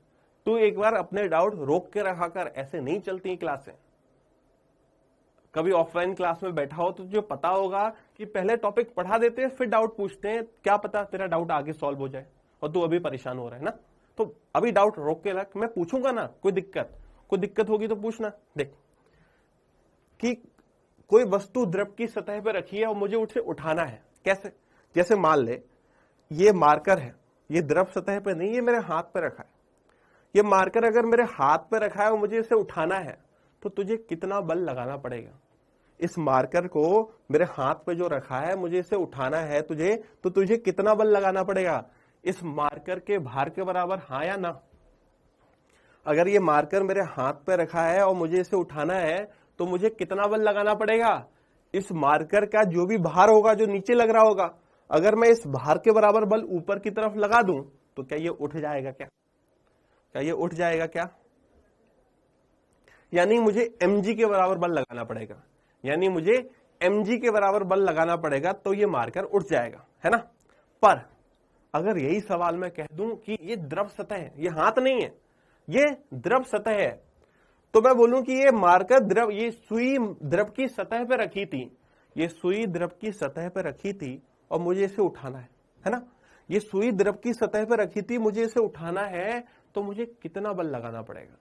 तू एक बार अपने डाउट रोक के रखा कर, ऐसे नहीं चलती क्लासें। कभी ऑफलाइन क्लास में बैठा हो तो तुझे पता होगा कि पहले टॉपिक पढ़ा देते हैं फिर डाउट पूछते हैं, क्या पता तेरा डाउट आगे सॉल्व हो जाए, और तू अभी परेशान हो रहा है ना। तो अभी डाउट रोक के रख, मैं पूछूंगा ना, कोई दिक्कत होगी तो पूछना। देख कि कोई वस्तु द्रव की सतह पर रखी है और मुझे उसे उठाना है, कैसे? जैसे मान ले ये मार्कर है, ये द्रव सतह पे नहीं, ये मेरे हाथ पे रखा है। ये मार्कर अगर मेरे हाथ पे रखा है और मुझे इसे उठाना है तो तुझे कितना बल लगाना पड़ेगा? इस मार्कर को मेरे हाथ पे जो रखा है, मुझे इसे उठाना है तुझे, तो तुझे कितना बल लगाना पड़ेगा? इस मार्कर के भार के बराबर, हाँ या ना? अगर ये मार्कर मेरे हाथ पे रखा है और मुझे इसे उठाना है तो मुझे कितना बल लगाना पड़ेगा? इस मार्कर का जो भी भार होगा, जो नीचे लग रहा होगा, अगर मैं इस भार के बराबर बल ऊपर की तरफ लगा दूं तो क्या ये उठ जाएगा? क्या ये उठ जाएगा क्या? यानी मुझे mg के बराबर बल लगाना पड़ेगा, यानी मुझे mg के बराबर बल लगाना पड़ेगा तो ये मार्कर उठ जाएगा, है ना। पर अगर यही सवाल मैं कह दूं कि ये द्रव सतह है, ये हाथ नहीं है, ये द्रव सतह है, तो मैं बोलूं कि ये मार्कर द्रव, ये सुई द्रव की सतह पे रखी थी, ये सुई द्रव की सतह पे रखी थी और मुझे इसे उठाना है ना। ये सुई द्रव की सतह पे रखी थी, मुझे इसे उठाना है, तो मुझे कितना बल लगाना पड़ेगा।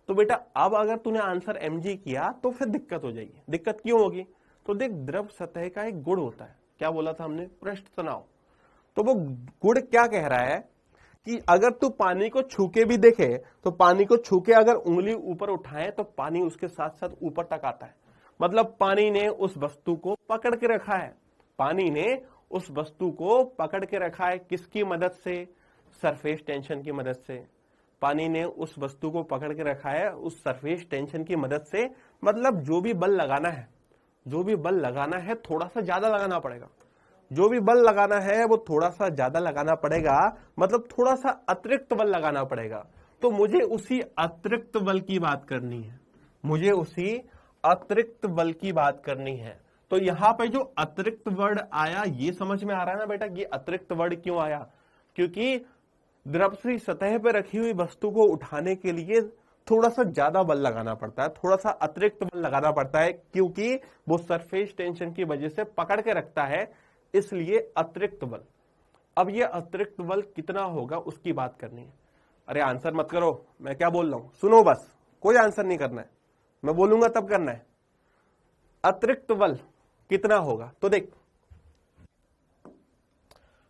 तो बेटा अब अगर तूने आंसर mg किया तो फिर दिक्कत हो जाएगी। दिक्कत क्यों होगी? तो देख, द्रव सतह का एक गुण होता है, क्या बोला था हमने? पृष्ठ तनाव। तो वो गुण क्या कह रहा है कि अगर तू पानी को छू के भी देखे तो पानी को छू के अगर उंगली ऊपर उठाए तो पानी उसके साथ साथ ऊपर तक आता है। मतलब पानी ने उस वस्तु को पकड़ के रखा है। पानी ने उस वस्तु को पकड़ के रखा है किसकी मदद से? सरफेस टेंशन की मदद से। पानी ने उस वस्तु को पकड़ के रखा है उस सरफेस टेंशन की मदद से। मतलब जो भी बल लगाना है, जो भी बल लगाना है थोड़ा सा ज्यादा लगाना पड़ेगा। जो भी बल लगाना है वो थोड़ा सा ज्यादा लगाना पड़ेगा, मतलब थोड़ा सा अतिरिक्त बल लगाना पड़ेगा। तो मुझे उसी अतिरिक्त बल की बात करनी है, मुझे उसी अतिरिक्त बल की बात करनी है। तो यहां पे जो अतिरिक्त वर्ड आया ये समझ में आ रहा है ना बेटा, ये अतिरिक्त वर्ड क्यों आया? क्योंकि द्रवसी सतह पर रखी हुई वस्तु को उठाने के लिए थोड़ा सा ज्यादा बल लगाना पड़ता है, थोड़ा सा अतिरिक्त बल लगाना पड़ता है, क्योंकि वो सरफेस टेंशन की वजह से पकड़ के रखता है, इसलिए अतिरिक्त बल। अब ये अतिरिक्त बल कितना होगा उसकी बात करनी है। अरे आंसर मत करो, मैं क्या बोल रहा हूं सुनो बस, कोई आंसर नहीं करना है, मैं बोलूंगा तब करना है। अतिरिक्त बल कितना होगा? तो देख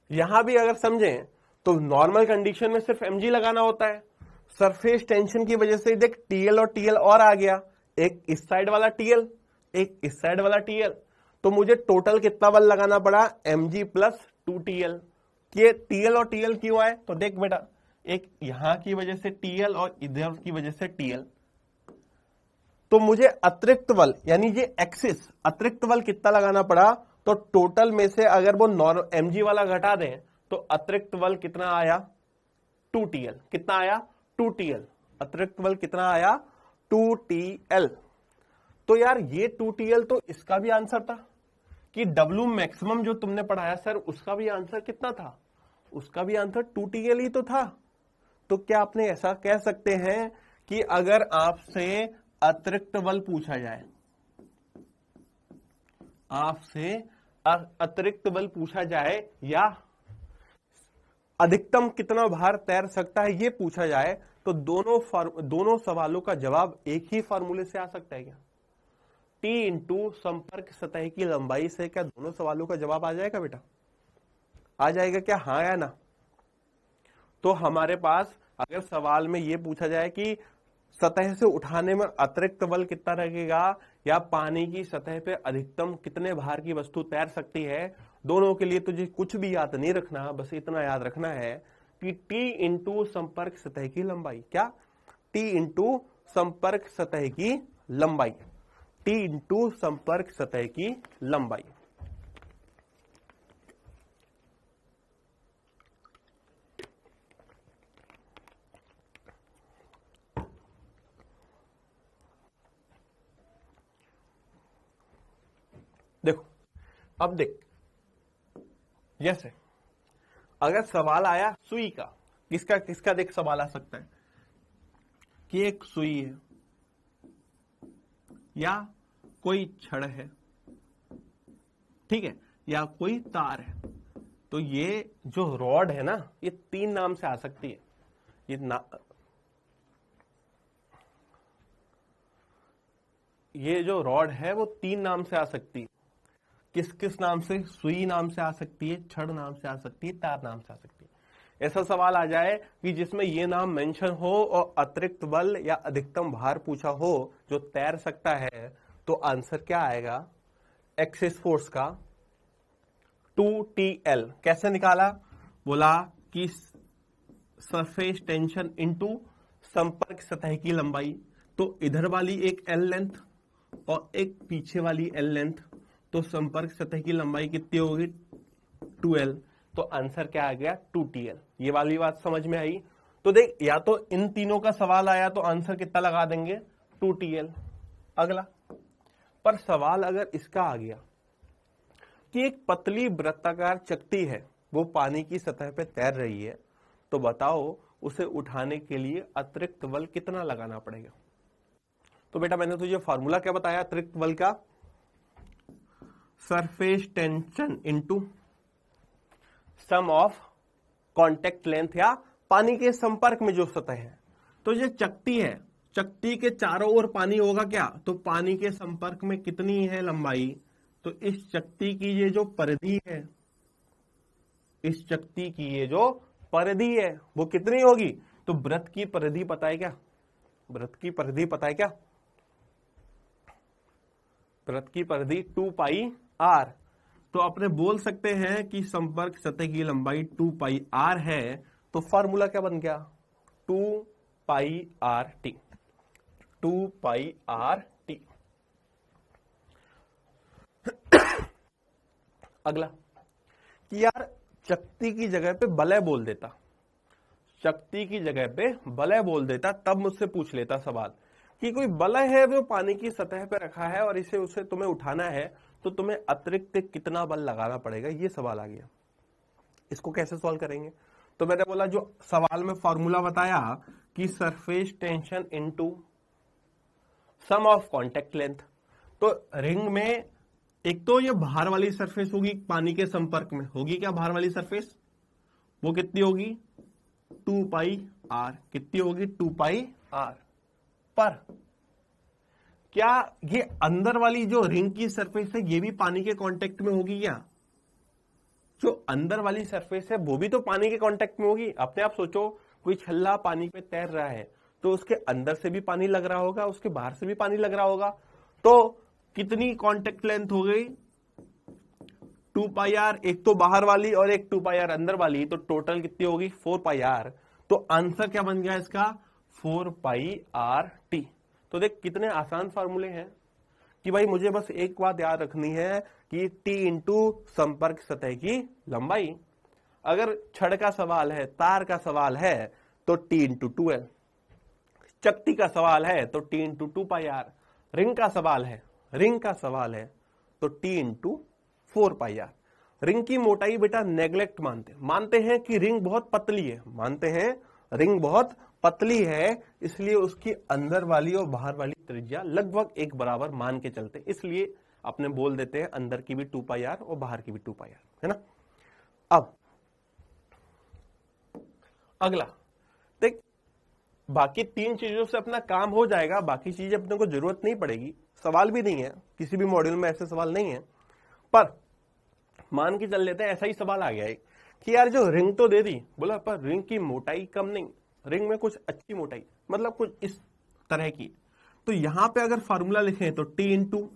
यहां भी अगर समझें तो नॉर्मल कंडीशन में सिर्फ mg लगाना होता है। सरफेस टेंशन की वजह से देख TL और TL और आ गया, एक इस साइड वाला TL, एक इस साइड वाला TL। तो मुझे टोटल कितना बल लगाना पड़ा? mg plus 2TL। ये TL और TL क्यों आए? तो देख बेटा, एक यहां की वजह से TL और इधर की वजह से TL। तो मुझे अतिरिक्त बल यानी ये एक्सिस अतिरिक्त बल कितना लगाना पड़ा? तो टोटल में से अगर वो mg वाला घटा दें तो अतिरिक्त बल कितना आया? 2TL। कितना आया? 2TL। अतिरिक्त बल कितना आया? 2TL। तो यार ये 2TL तो इसका भी आंसर था कि W मैक्सिमम जो तुमने पढ़ाया सर उसका भी आंसर कितना था? उसका भी आंसर 2TL ही तो था। तो क्या आपने ऐसा कह सकते हैं कि अगर आपसे अतिरिक्त बल पूछा जाए, आपसे अतिरिक्त बल पूछा जाए या अधिकतम कितना भार तैर सकता है ये पूछा जाए, तो दोनों सवालों का जवाब एक ही फार्मूले से आ सकता है क्या? T इंटू संपर्क सतह की लंबाई से क्या दोनों सवालों का जवाब आ जाएगा बेटा? आ जाएगा क्या? हाँ या ना? तो हमारे पास अगर सवाल में ये पूछा जाए कि सतह से उठाने में अतिरिक्त बल कितना लगेगा या पानी की सतह पे अधिकतम कितने भार की वस्तु तैर सकती है, दोनों के लिए तुझे कुछ भी याद नहीं रखना, बस इतना याद रखना है कि T इंटू संपर्क सतह की लंबाई, क्या? T इंटू संपर्क सतह की लंबाई, T इंटू संपर्क सतह की लंबाई। देखो अब देख, जैसे अगर सवाल आया सुई का, किसका किसका देख सवाल आ सकता है कि एक सुई है या कोई छड़ है, ठीक है, या कोई तार है। तो ये जो रॉड है ना ये 3 नाम से आ सकती है। ये जो रॉड है वो 3 नाम से आ सकती है। किस किस नाम से? सुई नाम से आ सकती है, छड़ नाम से आ सकती है, तार नाम से आ सकती है। ऐसा सवाल आ जाए कि जिसमें ये नाम मेंशन हो और अतिरिक्त बल या अधिकतम भार पूछा हो जो तैर सकता है, तो आंसर क्या आएगा? एक्सिस फोर्स का 2TL। कैसे निकाला? बोला कि सरफेस टेंशन इनटू संपर्क सतह की लंबाई। तो इधर वाली एक L लेंथ और एक पीछे वाली L लेंथ, तो संपर्क सतह की लंबाई कितनी होगी? 2L। तो आंसर क्या आ गया? 2TL। ये वाली बात समझ में आई? तो देख, या तो इन तीनों का सवाल आया तो आंसर कितना लगा देंगे? 2TL। अगला पर सवाल अगर इसका आ गया कि एक पतली वृत्ताकार चकती है, वो पानी की सतह पे तैर रही है, तो बताओ उसे उठाने के लिए अतिरिक्त बल कितना लगाना पड़ेगा? तो बेटा मैंने तुझे फॉर्मूला क्या बताया अतिरिक्त बल का? Surface tension into sum of contact length या पानी के संपर्क में जो सतह है, तो ये चकती है, चकती के चारों ओर पानी होगा क्या, तो पानी के संपर्क में कितनी है लंबाई, तो इस चकती की ये जो परिधि है, इस चकती की ये जो परिधि है वो कितनी होगी, तो वृत्त की परिधि पता है क्या, वृत्त की परिधि पता है क्या, वृत्त की परिधि 2 पाई आर। तो अपने बोल सकते हैं कि संपर्क सतह की लंबाई 2 पाई आर है, तो फॉर्मूला क्या बन गया, 2 pi R T, 2 pi R T. अगला कि यार चकती की जगह पे बलय बोल देता, चकती की जगह पे बलय बोल देता, तब मुझसे पूछ लेता सवाल कि कोई बलय है जो पानी की सतह पे रखा है और इसे उसे तुम्हें उठाना है, तो तुम्हें अतिरिक्त कितना बल लगाना पड़ेगा, ये सवाल आ गया। इसको कैसे सॉल्व करेंगे, तो मैंने बोला जो सवाल में फॉर्मूला बताया कि surface tension into sum of contact length. तो रिंग में एक तो ये बाहर वाली सरफेस होगी, पानी के संपर्क में होगी क्या बाहर वाली सरफेस, वो कितनी होगी 2 पाई आर, कितनी होगी 2 पाई आर। पर क्या ये अंदर वाली जो रिंग की सरफेस है ये भी पानी के कांटेक्ट में होगी क्या, जो अंदर वाली सरफेस है वो भी तो पानी के कांटेक्ट में होगी। अपने आप सोचो, कोई छल्ला पानी पे तैर रहा है तो उसके अंदर से भी पानी लग रहा होगा, उसके बाहर से भी पानी लग रहा होगा, तो कितनी कांटेक्ट लेंथ हो गई 2 पाई आर, एक तो बाहर वाली और एक 2 पाई आर अंदर वाली, तो टोटल कितनी होगी 4 पाई आर। तो आंसर क्या बन गया इसका 4 पाई आर टी। तो देख कितने आसान फार्मूले हैं कि भाई मुझे बस एक बात याद रखनी है कि टी इंटू संपर्क सतह की लंबाई। अगर छड़ का सवाल है, तार का सवाल है तो टी इंटू 2 है, चकती का सवाल है तो T into 2 pi r, ring का सवाल है, रिंग का सवाल है तो T into 4 pi r. Ring की मोटाई बेटा नेग्लेक्ट मानते हैं कि रिंग बहुत पतली है, मानते हैं रिंग बहुत पतली है, इसलिए उसकी अंदर वाली और बाहर वाली त्रिज्या लगभग एक बराबर मान के चलते, इसलिए अपने बोल देते हैं अंदर की भी 2 पाई आर और बाहर की भी 2 पाई आर, है ना। अब अगला देख, बाकी 3 चीजों से अपना काम हो जाएगा, बाकी चीजें अपने को जरूरत नहीं पड़ेगी, सवाल भी नहीं है, किसी भी मॉड्यूल में ऐसे सवाल नहीं है। पर मान के चल लेते हैं ऐसा ही सवाल आ गया है कि यार जो रिंग तो दे दी, बोला पर रिंग की मोटाई कम नहीं, रिंग में कुछ अच्छी मोटाई, मतलब कुछ इस तरह की, तो यहां पे अगर फार्मूला लिखें तो टी इंटू,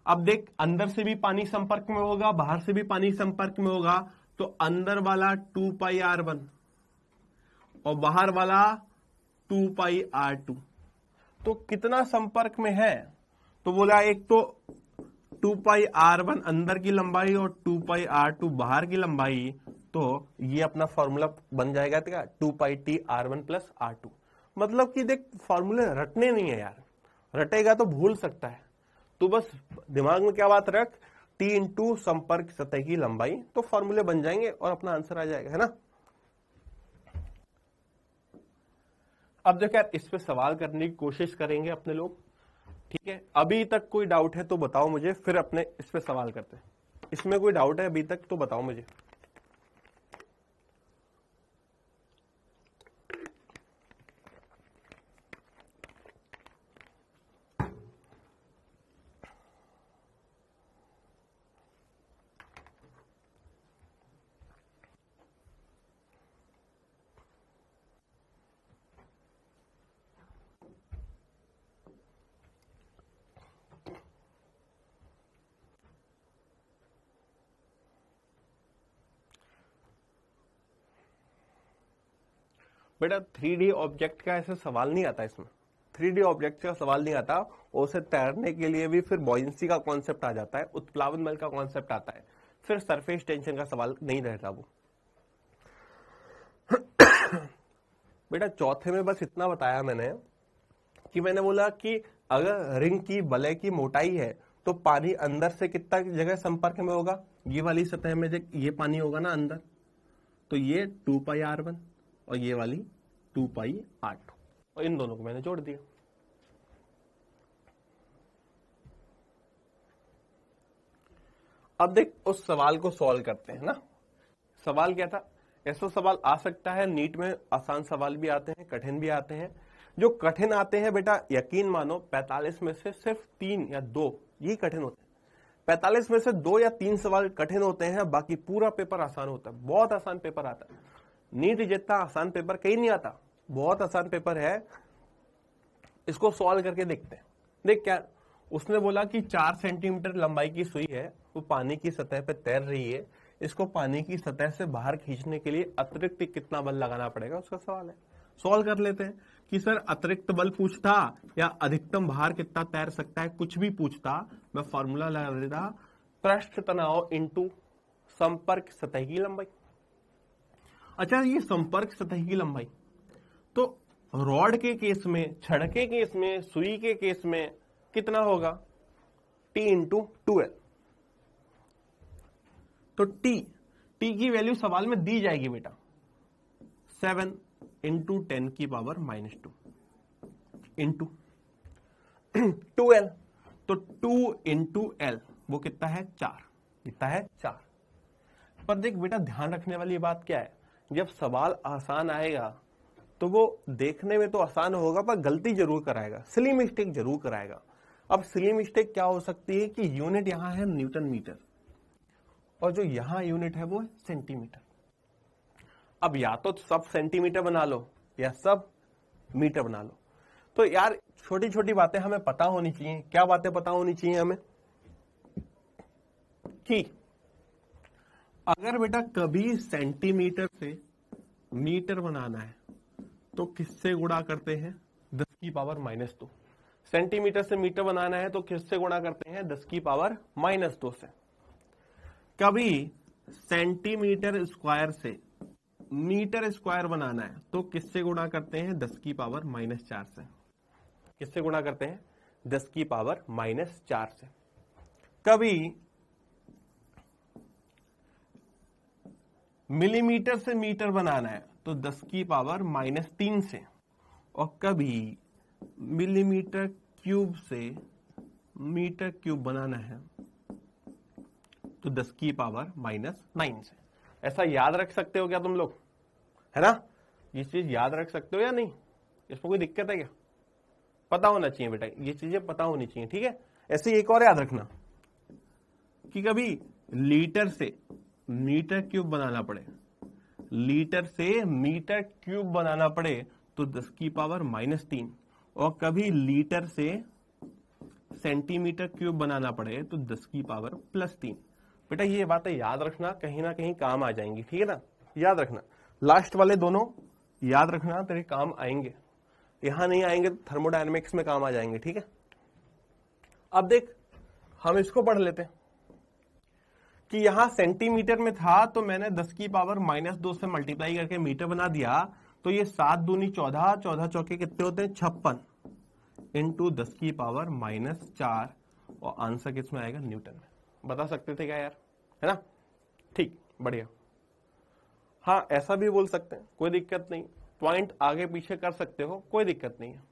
अब देख अंदर से भी पानी संपर्क में होगा, बाहर से भी पानी संपर्क में होगा, तो अंदर वाला 2 पाई R1 और बाहर वाला 2 पाई R2, तो कितना संपर्क में है, तो बोला एक तो 2 पाई R1 अंदर की लंबाई और 2 पाई R2 बाहर की लंबाई, तो ये अपना फॉर्मूला बन जाएगा 2 pi T R1 plus R2। मतलब कि देख फॉर्मूले रटने नहीं है यार, रटेगा तो भूल सकता है, तो बस दिमाग में क्या बात रख, टी इंटू संपर्क सतह की लंबाई, तो फॉर्मूले बन जाएंगे और अपना आंसर आ जाएगा, है ना। अब देखो यार इस पे सवाल करने की कोशिश करेंगे अपने लोग, ठीक है। अभी तक कोई डाउट है तो बताओ मुझे, फिर अपने इस पे सवाल करते हैं। इसमें कोई डाउट है अभी तक तो बताओ मुझे। बेटा 3D ऑब्जेक्ट का ऐसे सवाल नहीं आता, इसमें 3D ऑब्जेक्ट का सवाल नहीं आता, और उसे तैरने के लिए भी फिर बॉयंसी का कॉन्सेप्ट आ जाता है, उत्प्लावन बल का कॉन्सेप्ट आता है, फिर सरफेस टेंशन का सवाल नहीं रहता वो। बेटा चौथे में बस इतना बताया मैंने कि मैंने बोला कि अगर रिंग की बलय की मोटाई है तो पानी अंदर से कितना जगह संपर्क में होगा, ये वाली सतह में ये पानी होगा ना अंदर, तो ये 2 पाई R1 और ये वाली 2 पाई R2, और इन दोनों को मैंने जोड़ दिया। अब देख उस सवाल को सॉल्व करते हैं ना। सवाल क्या था, ऐसा सवाल आ सकता है नीट में, आसान सवाल भी आते हैं, कठिन भी आते हैं। जो कठिन आते हैं बेटा, यकीन मानो 45 में से सिर्फ 3 या 2 यही कठिन होते हैं। 45 में से 2 या 3 सवाल कठिन होते हैं, बाकी पूरा पेपर आसान होता है। बहुत आसान पेपर आता है, नीट जितना आसान पेपर कहीं नहीं आता, बहुत आसान पेपर है। इसको सॉल्व करके देखते हैं। देख क्या उसने बोला कि 4 सेंटीमीटर लंबाई की सुई है, वो पानी की सतह पे तैर रही है, इसको पानी की सतह से बाहर खींचने के लिए अतिरिक्त कितना बल लगाना पड़ेगा, उसका सवाल है। सॉल्व कर लेते हैं कि सर अतिरिक्त बल पूछता या अधिकतम भार कितना तैर सकता है, कुछ भी पूछता, मैं फॉर्मूला लगा देता, पृष्ठ तनाव इंटू संपर्क सतह की लंबाई। अच्छा, ये संपर्क सतह की लंबाई तो रॉड के केस में, छड़ के केस में, सुई के केस में कितना होगा, T इंटू 2L। तो T की वैल्यू सवाल में दी जाएगी बेटा 7 इंटू 10 की पावर -2 इंटू 2L। तो 2 इंटू L वो कितना है, 4। कितना है, 4। पर देख बेटा, ध्यान रखने वाली बात क्या है, जब सवाल आसान आएगा तो वो देखने में तो आसान होगा पर गलती जरूर कराएगा, सिली मिस्टेक जरूर कराएगा। अब सिली मिस्टेक क्या हो सकती है कि यूनिट यहां है न्यूटन मीटर और जो यहां यूनिट है वो है सेंटीमीटर। अब या तो सब सेंटीमीटर बना लो या सब मीटर बना लो। तो यार छोटी छोटी बातें हमें पता होनी चाहिए। क्या बातें पता होनी चाहिए हमें कि अगर बेटा कभी सेंटीमीटर से मीटर बनाना है तो किससे गुणा करते हैं, 10 की पावर -2। सेंटीमीटर से मीटर बनाना है तो किससे गुणा करते हैं, 10 की पावर -2 से। कभी सेंटीमीटर स्क्वायर से मीटर स्क्वायर बनाना है तो किससे गुणा करते हैं, 10 की पावर -4 से। किससे गुणा करते हैं, 10 की पावर -4 से। कभी मिलीमीटर से मीटर बनाना है तो 10 की पावर -3 से, और कभी मिलीमीटर क्यूब से मीटर क्यूब बनाना है तो 10 की पावर -9 से। ऐसा याद रख सकते हो क्या तुम लोग, है ना? ये चीज याद रख सकते हो या नहीं, इसमें कोई दिक्कत है क्या? पता होना चाहिए बेटा, ये चीजें पता होनी चाहिए, ठीक है। ऐसे एक और याद रखना कि कभी लीटर से मीटर क्यूब बनाना पड़े, लीटर से मीटर क्यूब बनाना पड़े तो 10 की पावर -3, और कभी लीटर से सेंटीमीटर क्यूब बनाना पड़े तो 10 की पावर +3। बेटा ये बातें याद रखना, कहीं ना कहीं काम आ जाएंगी, ठीक है ना? याद रखना, लास्ट वाले दोनों याद रखना, तेरे काम आएंगे। यहां नहीं आएंगे तो थर्मोडायनेमिक्स में काम आ जाएंगे, ठीक है। अब देख, हम इसको पढ़ लेते हैं कि यहां सेंटीमीटर में था तो मैंने 10 की पावर -2 से मल्टीप्लाई करके मीटर बना दिया, तो ये 7 दूनी 14, 14 चौके कितने होते हैं, 56 इंटू 10 की पावर -4, और आंसर किसमें आएगा, न्यूटन में। बता सकते थे क्या यार, है ना? ठीक, बढ़िया। हाँ, ऐसा भी बोल सकते हैं, कोई दिक्कत नहीं, पॉइंट आगे पीछे कर सकते हो, कोई दिक्कत नहीं है।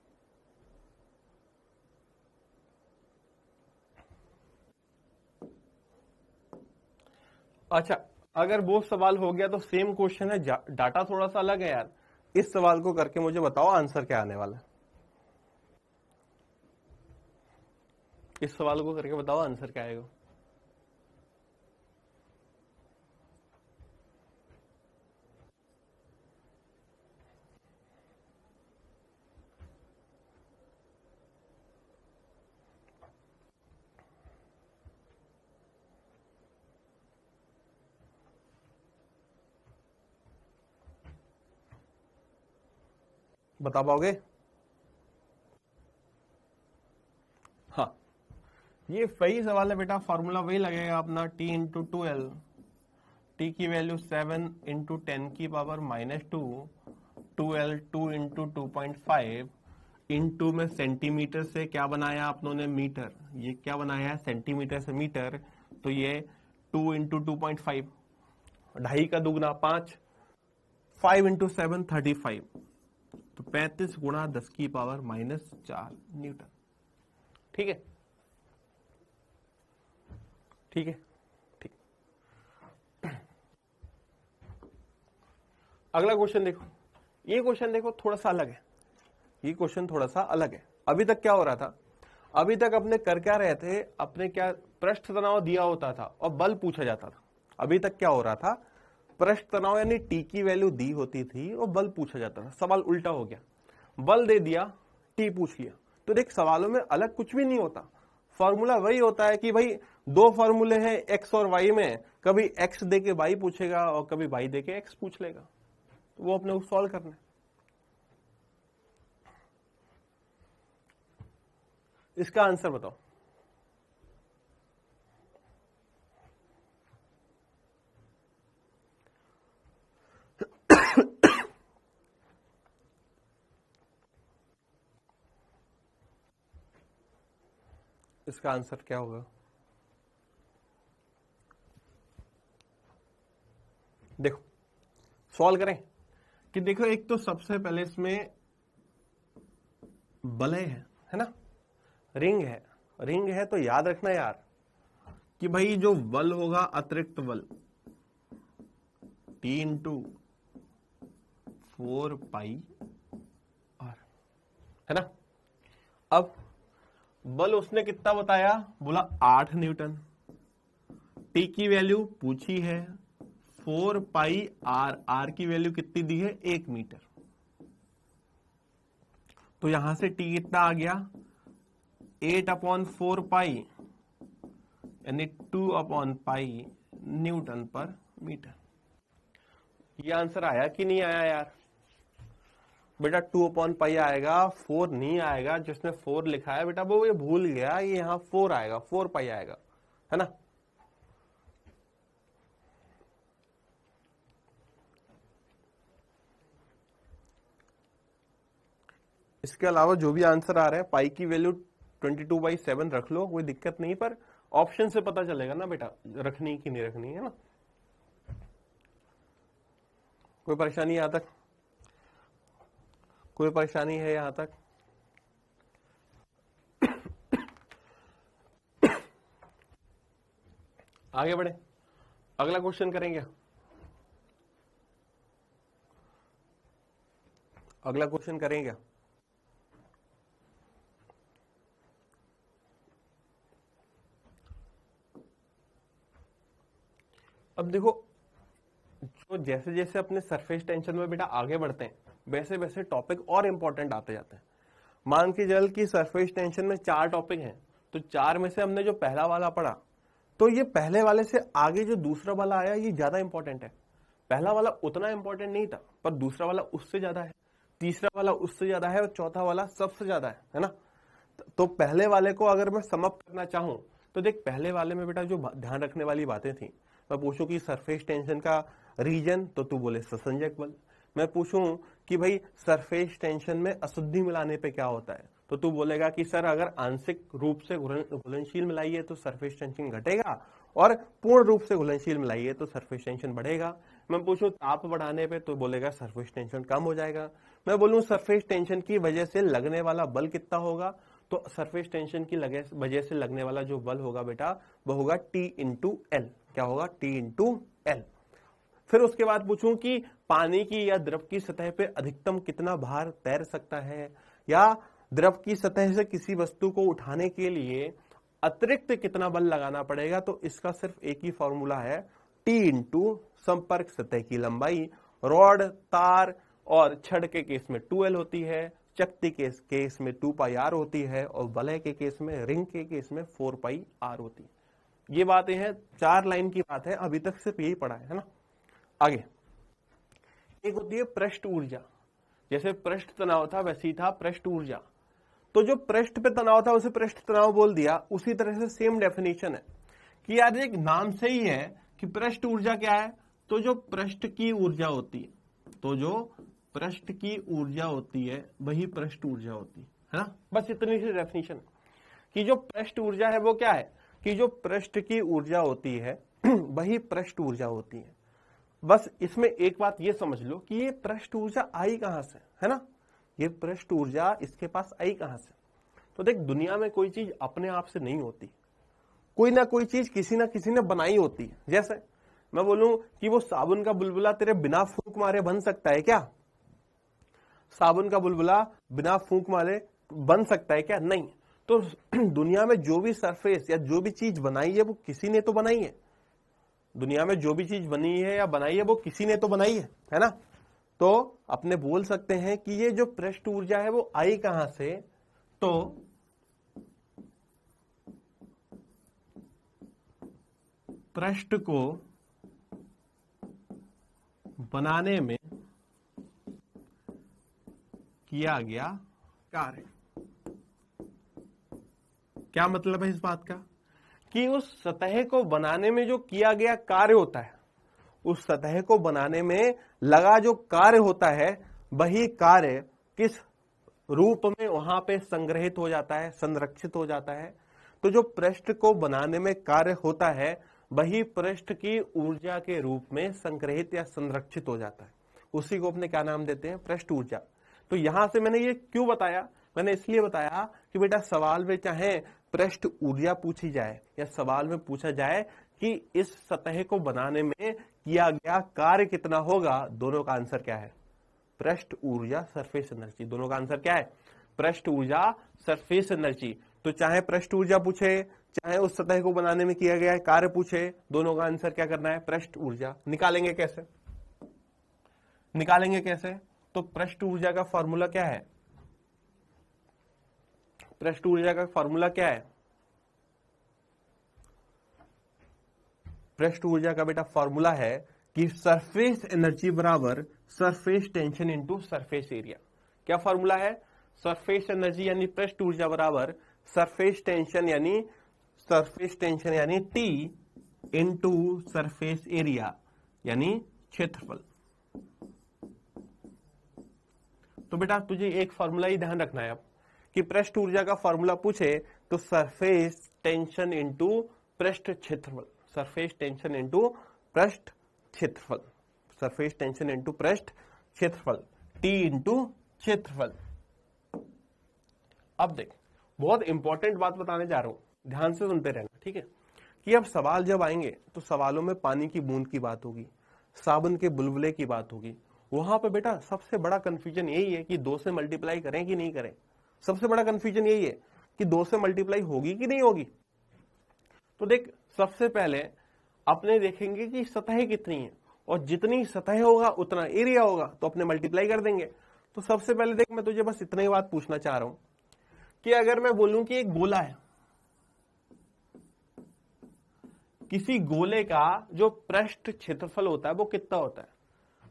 अच्छा, अगर वो सवाल हो गया तो सेम क्वेश्चन है, डाटा थोड़ा सा अलग है यार। इस सवाल को करके मुझे बताओ आंसर क्या आने वाला है। इस सवाल को करके बताओ आंसर क्या आएगा। बता पाओगे? हाँ, ये वही सवाल है बेटा, फॉर्मूला वही लगेगा अपना, T इंटू 2L। टी की वैल्यू 7 इंटू 10 की पावर -2, 2L 2 इंटू 2.5 इंटू में सेंटीमीटर से क्या बनाया आप लोगों ने, मीटर। ये क्या बनाया है, सेंटीमीटर से मीटर, तो ये 2 इंटू 2.5, 2.5 का दुगना 5, 5 इंटू 7 35, तो 35 गुणा 10 की पावर -4 न्यूटन। ठीक है, ठीक है, ठीक। अगला क्वेश्चन देखो, ये क्वेश्चन देखो थोड़ा सा अलग है, ये क्वेश्चन थोड़ा सा अलग है। अभी तक क्या हो रहा था, अभी तक अपने कर क्या रहे थे, अपने क्या पृष्ठ तनाव दिया होता था और बल पूछा जाता था। अभी तक क्या हो रहा था, पृष्ठ तनाव यानी टी की वैल्यू दी होती थी और बल पूछा जाता था। सवाल उल्टा हो गया, बल दे दिया, टी पूछ लिया। तो देख सवालों में अलग कुछ भी नहीं होता, फॉर्मूला वही होता है कि भाई दो फॉर्मूले हैं एक्स और वाई में, कभी एक्स दे के वाई पूछेगा और कभी वाई दे के एक्स पूछ लेगा, तो वो अपने को सॉल्व करना है। इसका आंसर बताओ। इसका आंसर क्या होगा? देखो सॉल्व करें कि देखो, एक तो सबसे पहले इसमें बलय है ना, रिंग है तो याद रखना यार कि भाई जो बल होगा अतिरिक्त बल T इंटू 4 पाई आर, है ना। अब बल उसने कितना बताया, बोला 8 न्यूटन, टी की वैल्यू पूछी है 4 पाई आर की वैल्यू कितनी दी है 1 मीटर। तो यहां से टी कितना आ गया 8/4 पाई यानी 2/पाई न्यूटन पर मीटर। ये आंसर आया कि नहीं आया यार? बेटा 2/पाई आएगा, 4 नहीं आएगा। जिसने 4 लिखा है बेटा वो ये भूल गया, ये यहां 4 आएगा, 4 पाई आएगा, है ना। इसके अलावा जो भी आंसर आ रहा है, पाई की वैल्यू 22/7 रख लो, कोई दिक्कत नहीं, पर ऑप्शन से पता चलेगा ना बेटा रखनी कि नहीं रखनी, है ना। कोई परेशानी यहां तक? कोई परेशानी है यहां तक? आगे बढ़े, अगला क्वेश्चन करेंगे। अगला क्वेश्चन करेंगे। अब देखो, जो जैसे जैसे अपने सरफेस टेंशन में बेटा आगे बढ़ते हैं, वैसे वैसे टॉपिक और इंपॉर्टेंट आते जाते हैं। मान के चल कि सरफेस टेंशन में 4 टॉपिक हैं, तो 4 में से हमने जो पहला वाला पढ़ा, तो ये पहले वाले से आगे जो दूसरा वाला आया ये ज्यादा इंपॉर्टेंट है। पहला वाला उतना इंपॉर्टेंट नहीं था, पर दूसरा वाला उससे ज्यादा है, तीसरा वाला उससे ज्यादा है और चौथा वाला सबसे ज्यादा है ना। तो पहले वाले को अगर मैं समाप्त करना चाहूं तो देख, पहले वाले में बेटा जो ध्यान रखने वाली बातें थी, मैं पूछूं कि सरफेस टेंशन का रीजन, तो तू बोले ससंजक बल। मैं पूछूं कि भाई सरफेस टेंशन में अशुद्धि मिलाने पे क्या होता है, तो तू बोलेगा कि सर अगर आंशिक रूप से घुलनशील मिलाइए तो सरफेस टेंशन घटेगा और पूर्ण रूप से घुलनशील मिलाइए तो सरफेस टेंशन बढ़ेगा। मैं पूछूं ताप बढ़ाने पे, तो बोलेगा सरफेस टेंशन कम हो जाएगा। मैं बोलूं सरफेस टेंशन की वजह से लगने वाला बल कितना होगा, तो सरफेस टेंशन की वजह से लगने वाला जो बल होगा बेटा वो होगा T इंटू एल। क्या होगा? T into L. फिर उसके बाद पूछूं कि पानी की या द्रव की सतह पे अधिकतम कितना भार तैर सकता है, या द्रव की सतह से किसी वस्तु को उठाने के लिए अतिरिक्त कितना बल लगाना पड़ेगा, तो इसका सिर्फ एक ही फॉर्मूला है, T इंटू संपर्क सतह की लंबाई। रॉड, तार और छड़ के केस में 2L होती है, चकती के केस में 2πr होती है और वलय के केस में, रिंग के केस में 4πr होती है। ये बातें हैं, 4 लाइन की बात है, अभी तक सिर्फ यही पढ़ा है ना। आगे एक होती है पृष्ठ ऊर्जा। जैसे पृष्ठ तनाव था वैसे ही था पृष्ठ ऊर्जा। तो जो पृष्ठ पे तनाव था उसे पृष्ठ तनाव बोल दिया। उसी तरह से सेम डेफिनेशन है कि यार एक नाम से ही है कि पृष्ठ ऊर्जा क्या है, तो जो पृष्ठ की ऊर्जा होती है, तो जो पृष्ठ की ऊर्जा होती है वही पृष्ठ ऊर्जा होती है ना। बस इतनी सी डेफिनेशन कि जो पृष्ठ ऊर्जा है वो क्या है, कि जो पृष्ठ की ऊर्जा होती है वही पृष्ठ ऊर्जा होती है। बस इसमें एक बात ये समझ लो कि ये पृष्ठ ऊर्जा आई कहां से, है ना। ये पृष्ठ ऊर्जा इसके पास आई कहां से? तो देख, दुनिया में कोई चीज अपने आप से नहीं होती, कोई ना कोई चीज किसी ना किसी ने बनाई होती है। जैसे मैं बोलूं कि वो साबुन का बुलबुला तेरे बिना फूंक मारे बन सकता है क्या? साबुन का बुलबुला बिना फूंक मारे बन सकता है क्या? नहीं। तो दुनिया में जो भी सरफेस या जो भी चीज बनाई है वो किसी ने तो बनाई है। दुनिया में जो भी चीज बनी है या बनाई है वो किसी ने तो बनाई है ना? तो अपने बोल सकते हैं कि ये जो पृष्ठ ऊर्जा है वो आई कहां से? तो पृष्ठ को बनाने में किया गया कार्य। क्या मतलब है इस बात का? कि उस सतह को बनाने में जो किया गया कार्य होता है, उस सतह को बनाने में लगा जो कार्य होता है, वही कार्य किस रूप में वहां पे संग्रहित हो जाता है, संरक्षित हो जाता है। तो जो पृष्ठ को बनाने में कार्य होता है वही पृष्ठ की ऊर्जा के रूप में संग्रहित या संरक्षित हो जाता है। उसी को अपने क्या नाम देते हैं? पृष्ठ ऊर्जा। तो यहां से मैंने ये क्यों बताया? मैंने इसलिए बताया कि बेटा सवाल में चाहे पृष्ठ ऊर्जा पूछी जाए या सवाल में पूछा जाए कि इस सतह को बनाने में किया गया कार्य कितना होगा, दोनों का आंसर क्या है? पृष्ठ ऊर्जा, सरफेस एनर्जी। दोनों का आंसर क्या है? पृष्ठ ऊर्जा, सरफेस एनर्जी। तो चाहे पृष्ठ ऊर्जा पूछे, चाहे उस सतह को बनाने में किया गया कार्य पूछे, दोनों का आंसर क्या करना है? पृष्ठ ऊर्जा। निकालेंगे कैसे? निकालेंगे कैसे? तो पृष्ठ ऊर्जा का फॉर्मूला क्या है? पृष्ठ ऊर्जा का फॉर्मूला क्या है? पृष्ठ ऊर्जा का बेटा फॉर्मूला है कि सरफेस एनर्जी बराबर surface tension into surface area. क्या फॉर्मूला है? सरफेस एनर्जी यानी पृष्ठ ऊर्जा बराबर सरफेस टेंशन यानी टी इंटू सरफेस एरिया यानी क्षेत्रफल। तो बेटा तुझे एक फॉर्मूला ही ध्यान रखना है अब कि पृष्ठ ऊर्जा का फॉर्मूला पूछे तो सरफेस टेंशन इंटू पृष्ठ क्षेत्रफल, सरफेस टेंशन इंटू पृष्ठ क्षेत्रफल, सरफेस टेंशन इंटू पृष्ठ क्षेत्रफल, टी इंटू क्षेत्रफल। अब देख, बहुत इंपॉर्टेंट बात बताने जा रहा हूं, ध्यान से सुनते रहना, ठीक है? कि अब सवाल जब आएंगे तो सवालों में पानी की बूंद की बात होगी, साबुन के बुलबुले की बात होगी। वहां पे बेटा सबसे बड़ा कंफ्यूजन यही है कि 2 से मल्टीप्लाई करें कि नहीं करें। सबसे बड़ा कंफ्यूजन यही है कि 2 से मल्टीप्लाई होगी कि नहीं होगी। तो देख, सबसे पहले अपने देखेंगे कि सतह कितनी है, और जितनी सतह होगा उतना एरिया होगा, तो अपने मल्टीप्लाई कर देंगे। तो सबसे पहले देख, मैं तुझे बस इतना ही बात पूछना चाह रहा हूं कि अगर मैं बोलूं कि एक गोला है, किसी गोले का जो पृष्ठ क्षेत्रफल होता है वो कितना होता है?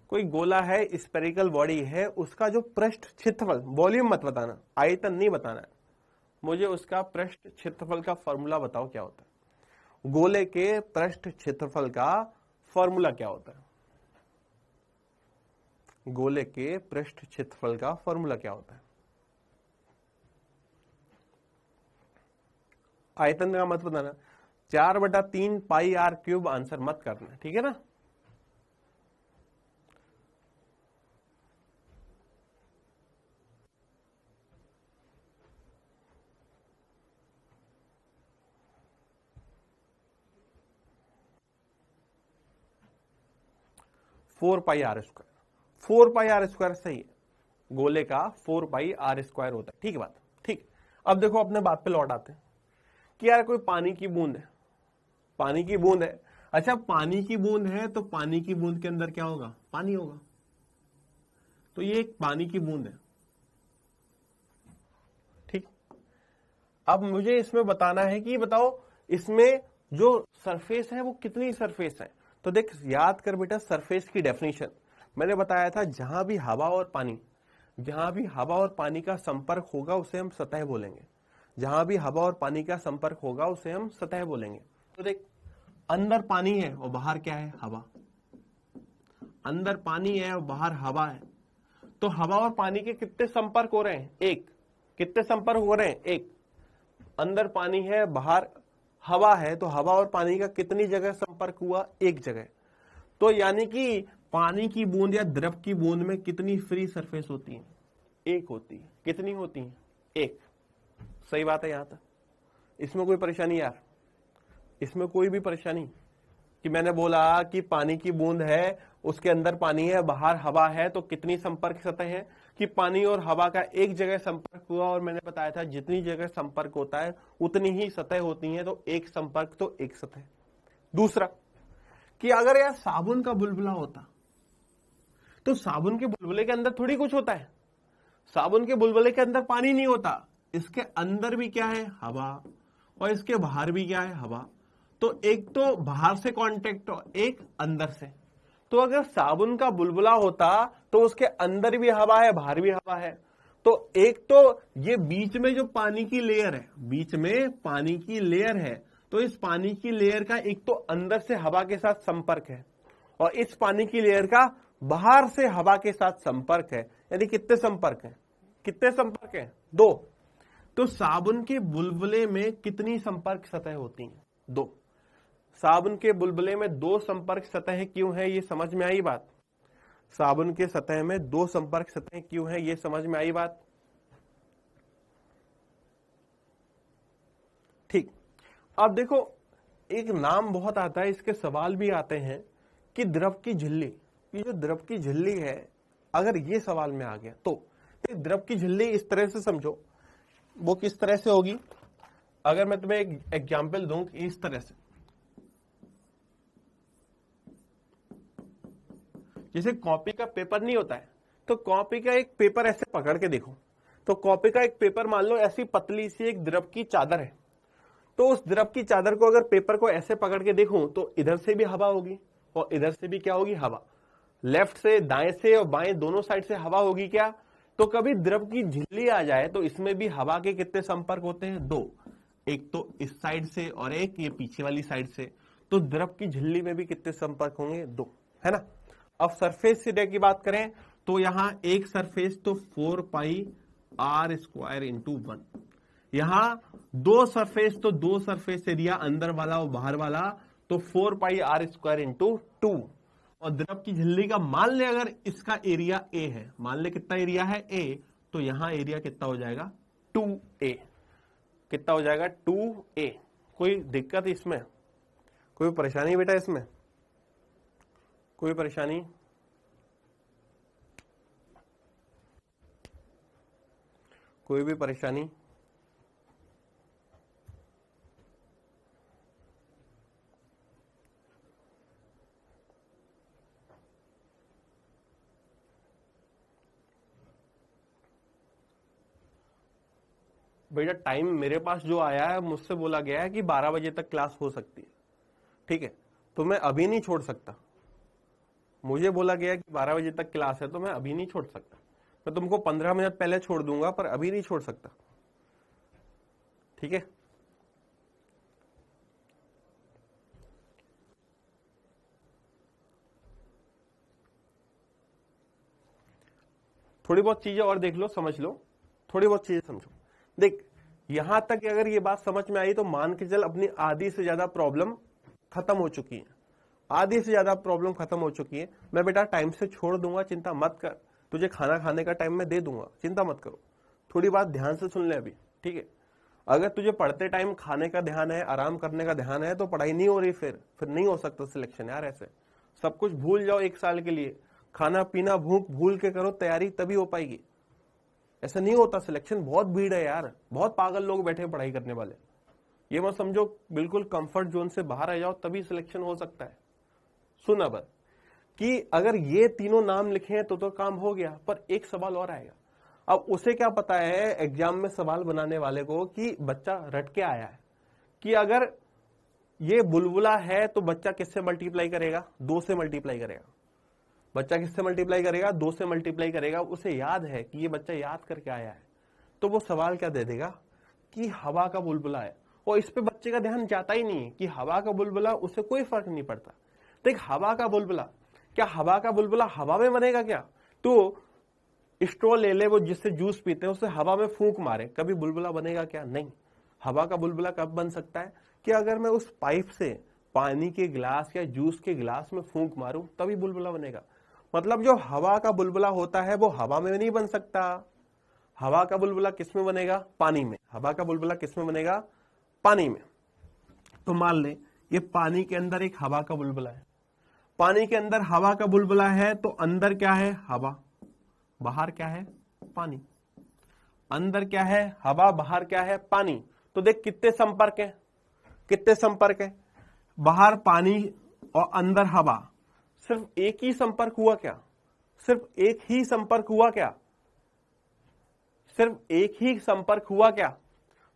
कोई गोला है, स्फेरिकल बॉडी है, उसका जो पृष्ठ क्षेत्रफल, वॉल्यूम मत बताना, आयतन नहीं बताना है मुझे, उसका पृष्ठ क्षेत्रफल का फॉर्मूला बताओ क्या होता है। गोले के पृष्ठ क्षेत्रफल का फॉर्मूला क्या होता है? गोले के पृष्ठ क्षेत्रफल का फॉर्मूला क्या होता है? आयतन का मत बताना, 4/3 पाई आर क्यूब आंसर मत करना, ठीक है ना? फोर पाई आर स्क्वायर सही है, गोले का 4 पाई आर स्क्वायर होता है, ठीक है बात, ठीक। अब देखो अपने बात पे लौट आते हैं कि यार कोई पानी की बूंद है, पानी की बूंद है। अच्छा, पानी की बूंद है तो पानी की बूंद के अंदर क्या होगा? पानी होगा। तो ये एक पानी की बूंद है, ठीक। अब मुझे इसमें बताना है कि बताओ इसमें जो सरफेस है वो कितनी सरफेस है। तो देख, याद कर बेटा सरफेस की डेफिनेशन मैंने बताया था, जहां भी हवा और पानी का संपर्क होगा उसे हम सतह बोलेंगे। जहां भी हवा और पानी का संपर्क होगा उसे हम सतह बोलेंगे। तो देख, अंदर पानी है और बाहर क्या है? हवा। अंदर पानी है और बाहर हवा है, तो हवा और पानी के कितने संपर्क हो रहे हैं? एक। कितने संपर्क हो रहे हैं? एक। अंदर पानी है, बाहर हवा है, तो हवा और पानी का कितनी जगह संपर्क हुआ? एक जगह। तो यानी कि पानी की बूंद या द्रव की बूंद में कितनी फ्री सरफेस होती है? एक होती है। कितनी होती है? एक। सही बात है यहां तक? इसमें कोई परेशानी यार? इसमें कोई भी परेशानी? कि मैंने बोला कि पानी की बूंद है, उसके अंदर पानी है, बाहर हवा है, तो कितनी संपर्क सतह है कि पानी और हवा का एक जगह संपर्क हुआ, और मैंने बताया था जितनी जगह संपर्क होता है उतनी ही सतह होती है, तो एक संपर्क तो एक सतह। दूसरा कि अगर यार साबुन का बुलबुला होता तो साबुन के बुलबुले के अंदर थोड़ी कुछ होता है, साबुन के बुलबुले के अंदर पानी नहीं होता, इसके अंदर भी क्या है, हवा, और इसके बाहर भी क्या है, हवा। तो एक तो बाहर से कांटेक्ट और एक अंदर से। तो अगर साबुन का बुलबुला होता तो उसके अंदर भी हवा है, बाहर भी हवा है। तो एक तो ये बीच में जो पानी की लेयर है, बीच में पानी की लेयर है, तो इस पानी की लेयर का एक तो अंदर से हवा के साथ संपर्क है, और इस पानी की लेयर का बाहर से हवा के साथ संपर्क है। यानी कितने संपर्क हैं, कितने संपर्क हैं, दो। तो साबुन के बुलबुले में कितनी संपर्क सतह होती हैं, दो। साबुन के बुलबुले में दो संपर्क सतह क्यों है, ये समझ में आई बात। साबुन के सतह में दो संपर्क सतह क्यों है, ये समझ में आई बात। ठीक। अब देखो एक नाम बहुत आता है, इसके सवाल भी आते हैं कि द्रव की झिल्ली, ये जो द्रव की झिल्ली है, अगर ये सवाल में आ गया तो द्रव की झिल्ली इस तरह से समझो, वो किस तरह से होगी। अगर मैं तुम्हें एक एग्जाम्पल दूं कि इस तरह से, जैसे कॉपी का पेपर नहीं होता है, तो कॉपी का एक पेपर ऐसे पकड़ के देखो, तो कॉपी का एक पेपर मान लो ऐसी पतली सी एक द्रव की चादर है, तो उस द्रव की चादर को अगर पेपर को ऐसे पकड़ के देखूं तो इधर से भी हवा होगी और इधर से भी क्या होगी, हवा। लेफ्ट से, दाएं से और बाएं दोनों साइड से हवा होगी क्या। तो कभी द्रव की झिल्ली आ जाए तो इसमें भी हवा के कितने संपर्क होते हैं, दो। एक तो इस साइड से और एक ये पीछे वाली साइड से। तो द्रव की झिल्ली में भी कितने संपर्क होंगे, दो, है ना। अब सरफेस एरिया की बात करें तो यहां एक सरफेस तो 4 पाई r स्क्वायर इंटू 1, यहां दो सरफेस तो दो सरफेस एरिया, अंदर वाला और बाहर वाला, तो 4 पाई r स्क्वायर इंटू 2। और द्रव की झिल्ली का मान ले अगर इसका एरिया a है, मान ले कितना एरिया है a, तो यहां एरिया कितना हो जाएगा 2a, कितना हो जाएगा 2a। कोई दिक्कत इसमें, कोई परेशानी बेटा इसमें, कोई परेशानी, कोई भी परेशानी। बेटा टाइम मेरे पास जो आया है, मुझसे बोला गया है कि 12 बजे तक क्लास हो सकती है, ठीक है। तो मैं अभी नहीं छोड़ सकता, मुझे बोला गया कि 12 बजे तक क्लास है, तो मैं अभी नहीं छोड़ सकता। मैं तुमको 15 मिनट पहले छोड़ दूंगा, पर अभी नहीं छोड़ सकता, ठीक है। थोड़ी बहुत चीजें और देख लो, समझ लो, थोड़ी बहुत चीजें समझो। देख यहां तक अगर ये बात समझ में आई तो मान के चल अपनी आधी से ज्यादा प्रॉब्लम खत्म हो चुकी है, आधी से ज्यादा प्रॉब्लम खत्म हो चुकी है। मैं बेटा टाइम से छोड़ दूंगा, चिंता मत कर, तुझे खाना खाने का टाइम मैं दे दूंगा, चिंता मत करो। थोड़ी बात ध्यान से सुन ले अभी, ठीक है। अगर तुझे पढ़ते टाइम खाने का ध्यान है, आराम करने का ध्यान है, तो पढ़ाई नहीं हो रही, फिर नहीं हो सकता सिलेक्शन यार। ऐसे सब कुछ भूल जाओ एक साल के लिए, खाना पीना भूख भूल के करो तैयारी, तभी हो पाएगी। ऐसा नहीं होता सिलेक्शन, बहुत भीड़ है यार, बहुत पागल लोग बैठे हैं पढ़ाई करने वाले। ये मत समझो बिल्कुल कंफर्ट जोन से बाहर आ जाओ तभी सिलेक्शन हो सकता है। सुन अब कि अगर ये तीनों नाम लिखे हैं तो काम हो गया, पर एक सवाल और आएगा। अब उसे क्या पता है एग्जाम में सवाल बनाने वाले को कि बच्चा रट के आया है कि अगर ये बुलबुला है तो बच्चा किससे मल्टीप्लाई करेगा, 2 से मल्टीप्लाई करेगा। बच्चा किससे मल्टीप्लाई करेगा, 2 से मल्टीप्लाई करेगा। उसे याद है कि ये बच्चा याद करके आया है, तो वो सवाल क्या दे देगा कि हवा का बुलबुला है। और इस पे बच्चे का ध्यान जाता ही नहीं कि हवा का बुलबुला, उससे कोई फर्क नहीं पड़ता। देख हवा का बुलबुला, क्या हवा का बुलबुला हवा में बनेगा क्या। तो स्ट्रॉ ले ले, वो जिससे जूस पीते हैं, उससे हवा में फूंक मारे, कभी बुलबुला बनेगा क्या, नहीं। हवा का बुलबुला कब बन सकता है कि अगर मैं उस पाइप से पानी के गिलास या जूस के गिलास में फूंक मारूं, तभी बुलबुला बनेगा। मतलब जो हवा का बुलबुला होता है वो हवा में नहीं बन सकता। हवा का बुलबुला किस में बनेगा, पानी में। हवा का बुलबुला किस में बनेगा, पानी में। तो मान ले ये पानी के अंदर एक हवा का बुलबुला है, पानी के अंदर हवा का बुलबुला है, तो अंदर क्या है? हवा, बाहर क्या है? पानी। अंदर क्या है? हवा, बाहर क्या है? पानी। तो देख कितने संपर्क हैं, कितने संपर्क है? बाहर पानी और अंदर हवा। सिर्फ एक ही संपर्क हुआ क्या? सिर्फ एक ही संपर्क हुआ क्या? सिर्फ एक ही संपर्क हुआ क्या?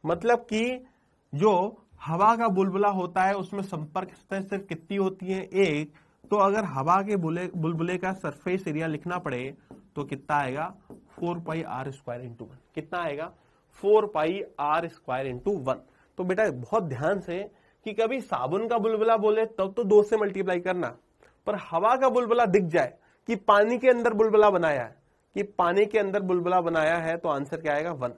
मतलब कि जो हवा का बुलबुला होता है उसमें संपर्क सतह सिर्फ कितनी होती है? एक। तो अगर हवा के बुलबुले का सरफेस एरिया लिखना पड़े तो कितना आएगा? 4 पाई आर स्क्वायर इंटू 1। कितना आएगा? 4 पाई आर स्क्वायर इंटू 1। तो बेटा बहुत ध्यान से कि कभी साबुन का बुलबुला बोले तब तो 2 से मल्टीप्लाई करना, पर हवा का बुलबुला दिख जाए कि पानी के अंदर बुलबुला बनाया है, कि पानी के अंदर बुलबुला बनाया है, तो आंसर क्या आएगा? 1।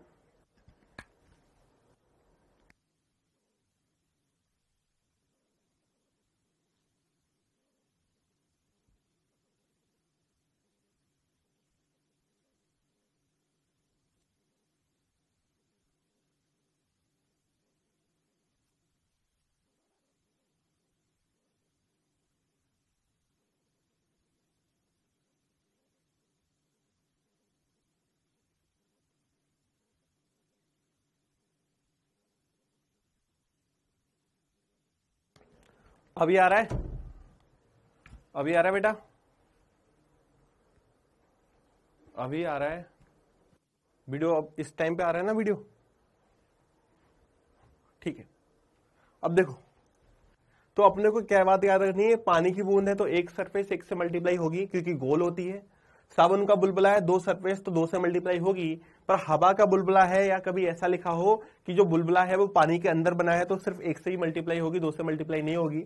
अभी आ रहा है? अभी आ रहा है बेटा? अभी आ रहा है वीडियो? अब इस टाइम पे आ रहा है ना वीडियो? ठीक है। अब देखो, तो अपने को क्या बात याद रखनी है? पानी की बूंद है तो एक सरफेस एक से मल्टीप्लाई होगी क्योंकि गोल होती है। साबुन का बुलबुला है 2 सरफेस तो 2 से मल्टीप्लाई होगी। पर हवा का बुलबुला है, या कभी ऐसा लिखा हो कि जो बुलबुला है वो पानी के अंदर बना है, तो सिर्फ एक से ही मल्टीप्लाई होगी, 2 से मल्टीप्लाई नहीं होगी।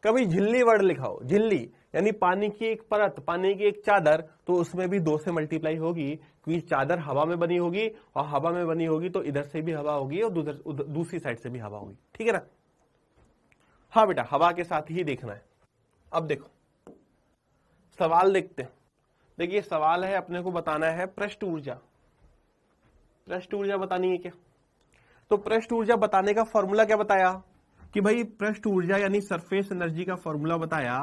कभी झिल्ली वर्ड लिखा हो, झिल्ली यानी पानी की एक परत, पानी की एक चादर, तो उसमें भी 2 से मल्टीप्लाई होगी क्योंकि चादर हवा में बनी होगी, और हवा में बनी होगी तो इधर से भी हवा होगी और दूसरी साइड से भी हवा होगी। ठीक है ना? हाँ बेटा, हवा के साथ ही देखना है। अब देखो सवाल देखते हैं। देखिए सवाल है, अपने को बताना है पृष्ठ ऊर्जा। पृष्ठ ऊर्जा बतानी है क्या? तो पृष्ठ ऊर्जा बताने का फॉर्मूला क्या बताया कि भाई पृष्ठ ऊर्जा यानी सरफेस एनर्जी का फॉर्मूला बताया,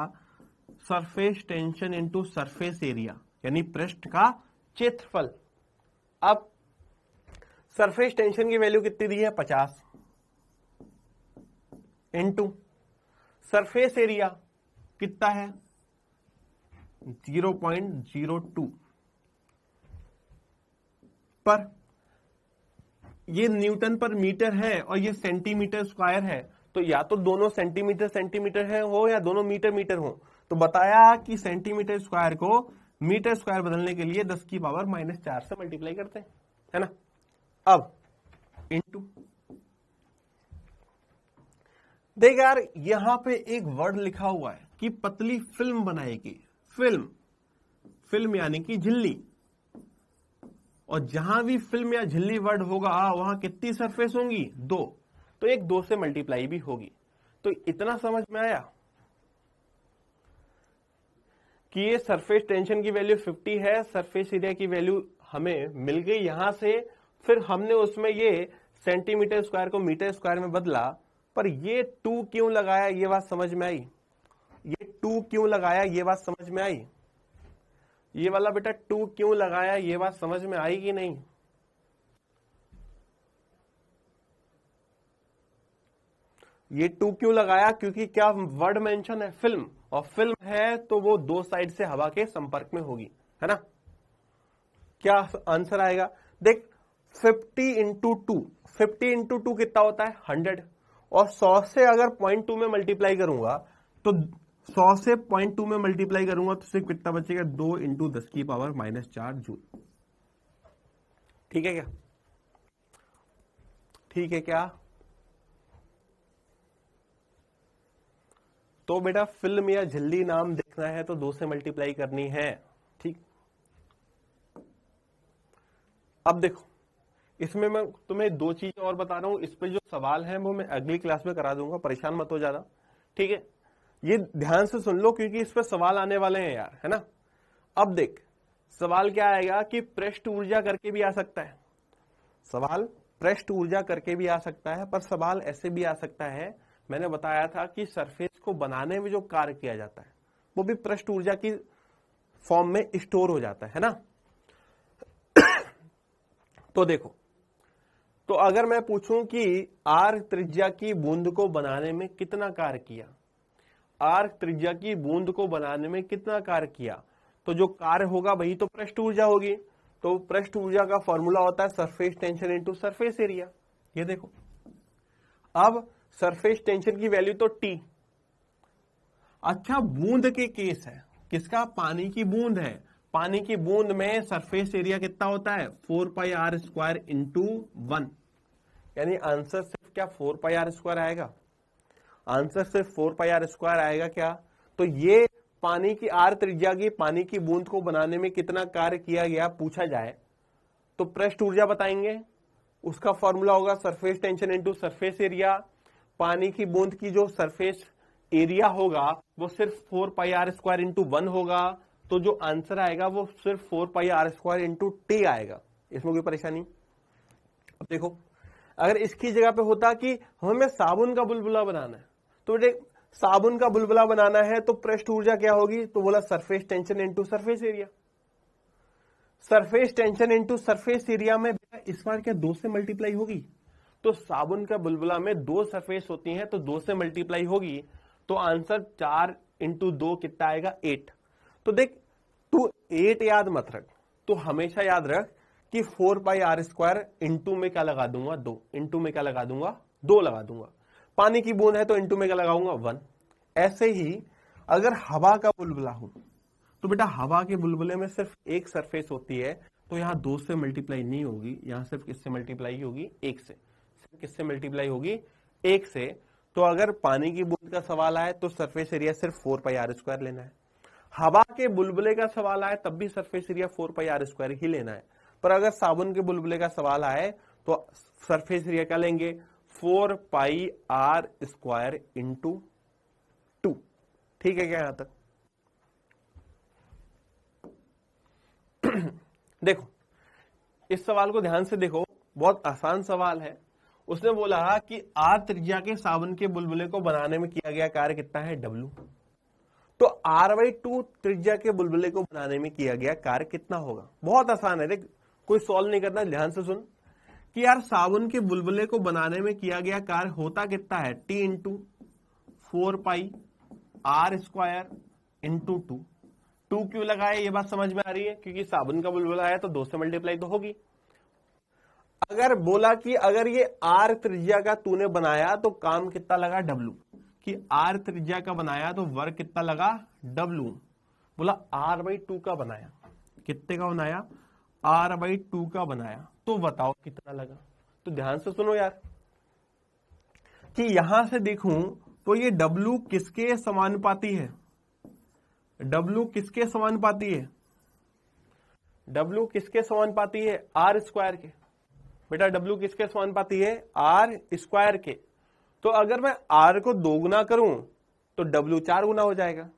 surface tension into surface area, यानी पृष्ठ का क्षेत्रफल। अब सरफेस टेंशन की वैल्यू कितनी दी है? 50 इनटू सरफेस एरिया कितना है? 0.02। पर ये न्यूटन पर मीटर है और ये सेंटीमीटर स्क्वायर है, तो या तो दोनों सेंटीमीटर सेंटीमीटर है हो या दोनों मीटर मीटर हो। तो बताया कि सेंटीमीटर स्क्वायर को मीटर स्क्वायर बदलने के लिए 10 की पावर -4 से मल्टीप्लाई करते हैं, है ना? अब इनटू, देख यार यहां पे एक वर्ड लिखा हुआ है कि पतली फिल्म बनाएगी। फिल्म, फिल्म यानी कि झिल्ली, और जहां भी फिल्म या झिल्ली वर्ड होगा वहां कितनी सरफेस होंगी? 2। तो एक 2 से मल्टीप्लाई भी होगी। तो इतना समझ में आया कि ये सरफेस टेंशन की वैल्यू 50 है, सरफेस एरिया की वैल्यू हमें मिल गई यहां से। फिर हमने उसमें ये सेंटीमीटर स्क्वायर को मीटर स्क्वायर में बदला, पर ये 2 क्यों लगाया ये बात समझ में आई? ये 2 क्यों लगाया ये बात समझ में आई? ये वाला बेटा 2 क्यों लगाया ये बात समझ में आई कि नहीं? ये 2 क्यों लगाया? क्योंकि क्या वर्ड मेंशन है? फिल्म, और फिल्म है तो वो 2 साइड से हवा के संपर्क में होगी, है ना? क्या आंसर आएगा? देख 50 इंटू 2, 50 इंटू 2 कितना होता है? 100, और 100 से अगर 0.2 में मल्टीप्लाई करूंगा तो 100 से 0.2 में मल्टीप्लाई करूंगा तो सिर्फ कितना बचेगा? 2 इंटू 10 की पावर -4 जूल। ठीक है क्या? ठीक है क्या? तो बेटा फिल्म या झिल्ली नाम देखना है तो 2 से मल्टीप्लाई करनी है। ठीक, अब देखो इसमें मैं तुम्हें 2 चीजें और बता रहा हूं। इस पे जो सवाल है वो मैं अगली क्लास में करा दूंगा, परेशान मत हो ज्यादा। ठीक है, ये ध्यान से सुन लो क्योंकि इस पे सवाल आने वाले हैं यार, है ना? अब देख सवाल क्या आएगा कि पृष्ठ ऊर्जा करके भी आ सकता है। सवाल पृष्ठ ऊर्जा करके भी आ सकता है, पर सवाल ऐसे भी आ सकता है मैंने बताया था कि सरफेस को बनाने में जो कार्य किया जाता है वो भी पृष्ठ ऊर्जा की फॉर्म में स्टोर हो जाता है ना। तो देखो, तो अगर मैं पूछूं कि आर्क त्रिज्या की बूंद को बनाने में कितना कार्य किया, आर्क त्रिज्या की बूंद को बनाने में कितना कार्य किया, तो जो कार्य होगा वही तो पृष्ठ ऊर्जा होगी। तो पृष्ठ ऊर्जा का फॉर्मूला होता है surface tension into surface area. ये देखो, अब सरफेस टेंशन की वैल्यू तो T। अच्छा, बूंद के केस है, किसका? पानी की बूंद है। पानी की बूंद में सरफेस एरिया कितना होता है? 4πr² इंटू 1, यानी आंसर सिर्फ क्या 4πr² आएगा? आंसर सिर्फ 4πr² आएगा क्या? तो ये पानी की आर त्रिज्या की पानी की बूंद को बनाने में कितना कार्य किया गया पूछा जाए तो पृष्ठ ऊर्जा बताएंगे। उसका फॉर्मूला होगा surface tension into surface area. पानी की बूंद की जो सरफेस एरिया होगा वो सिर्फ 4πr² इंटू 1 होगा। तो जो आंसर आएगा वो सिर्फ 4πr² इंटू T आएगा। इसमें कोई परेशानी? अब देखो, अगर इसकी जगह पे होता कि हमें साबुन का बुलबुला बनाना है, तो बेटे साबुन का बुलबुला बनाना है तो पृष्ठ ऊर्जा क्या होगी? तो बोला surface tension into surface area. Surface tension into surface area में इस बार क्या 2 से मल्टीप्लाई होगी? तो साबुन का बुलबुला में 2 सरफेस होती हैं तो 2 से मल्टीप्लाई होगी। तो आंसर 4 इंटू 2 कितना आएगा? 8। तो देख, तू 8 याद मत रख, तो हमेशा याद रख कि 4πr² इंटू में क्या लगा दूंगा? 2। इंटू में क्या लगा दूंगा? 2 लगा दूंगा। पानी की बूंद है तो इंटू में क्या लगाऊंगा? 1। ऐसे ही अगर हवा का बुलबुला हो तो बेटा हवा के बुलबुले में सिर्फ एक सरफेस होती है, तो यहां 2 से मल्टीप्लाई नहीं होगी, यहां सिर्फ किससे मल्टीप्लाई होगी? 1 से। सिर्फ किससे मल्टीप्लाई होगी? 1 से। तो अगर पानी की बूंद का सवाल आए तो सरफेस एरिया सिर्फ 4πr² लेना है। हवा के बुलबुले का सवाल आए तब भी सरफेस एरिया 4πr² ही लेना है। पर अगर साबुन के बुलबुले का सवाल आए तो सरफेस एरिया क्या लेंगे? 4πr² into 2। ठीक है क्या यहां तक? देखो, इस सवाल को ध्यान से देखो, बहुत आसान सवाल है। उसने बोला कि आर त्रिज्या के साबुन के बुलबुले को बनाने में किया गया कार्य कितना है? W। तो R/2 त्रिज्या के बुलबुले को बनाने में किया गया कार्य कितना होगा? बहुत आसान है, देख कोई सॉल्व नहीं करना, ध्यान से सुन कि यार साबुन के बुलबुले को बनाने में किया गया कार्य होता कितना है? T into 4πr² into 2। 2 क्यों लगाए? ये बात समझ में आ रही है, क्योंकि साबुन का बुलबुला है तो 2 से मल्टीप्लाई तो होगी। अगर बोला कि अगर ये आर त्रिज्या का तूने बनाया तो काम कितना लगा? W। कि आर त्रिज्या का बनाया तो वर्ग कितना लगा? W। बोला R/2 का बनाया, कितने का बनाया? R/2 का बनाया, तो बताओ कितना लगा? तो ध्यान से सुनो यार कि यहां से देखूं तो ये W किसके समानुपाती है? W किसके समानुपाती है? W किसके समानुपाती है? R² के। बेटा W किसके समानुपाती है? R² के। तो अगर मैं R को 2 गुना करूं तो W 4 गुना हो जाएगा,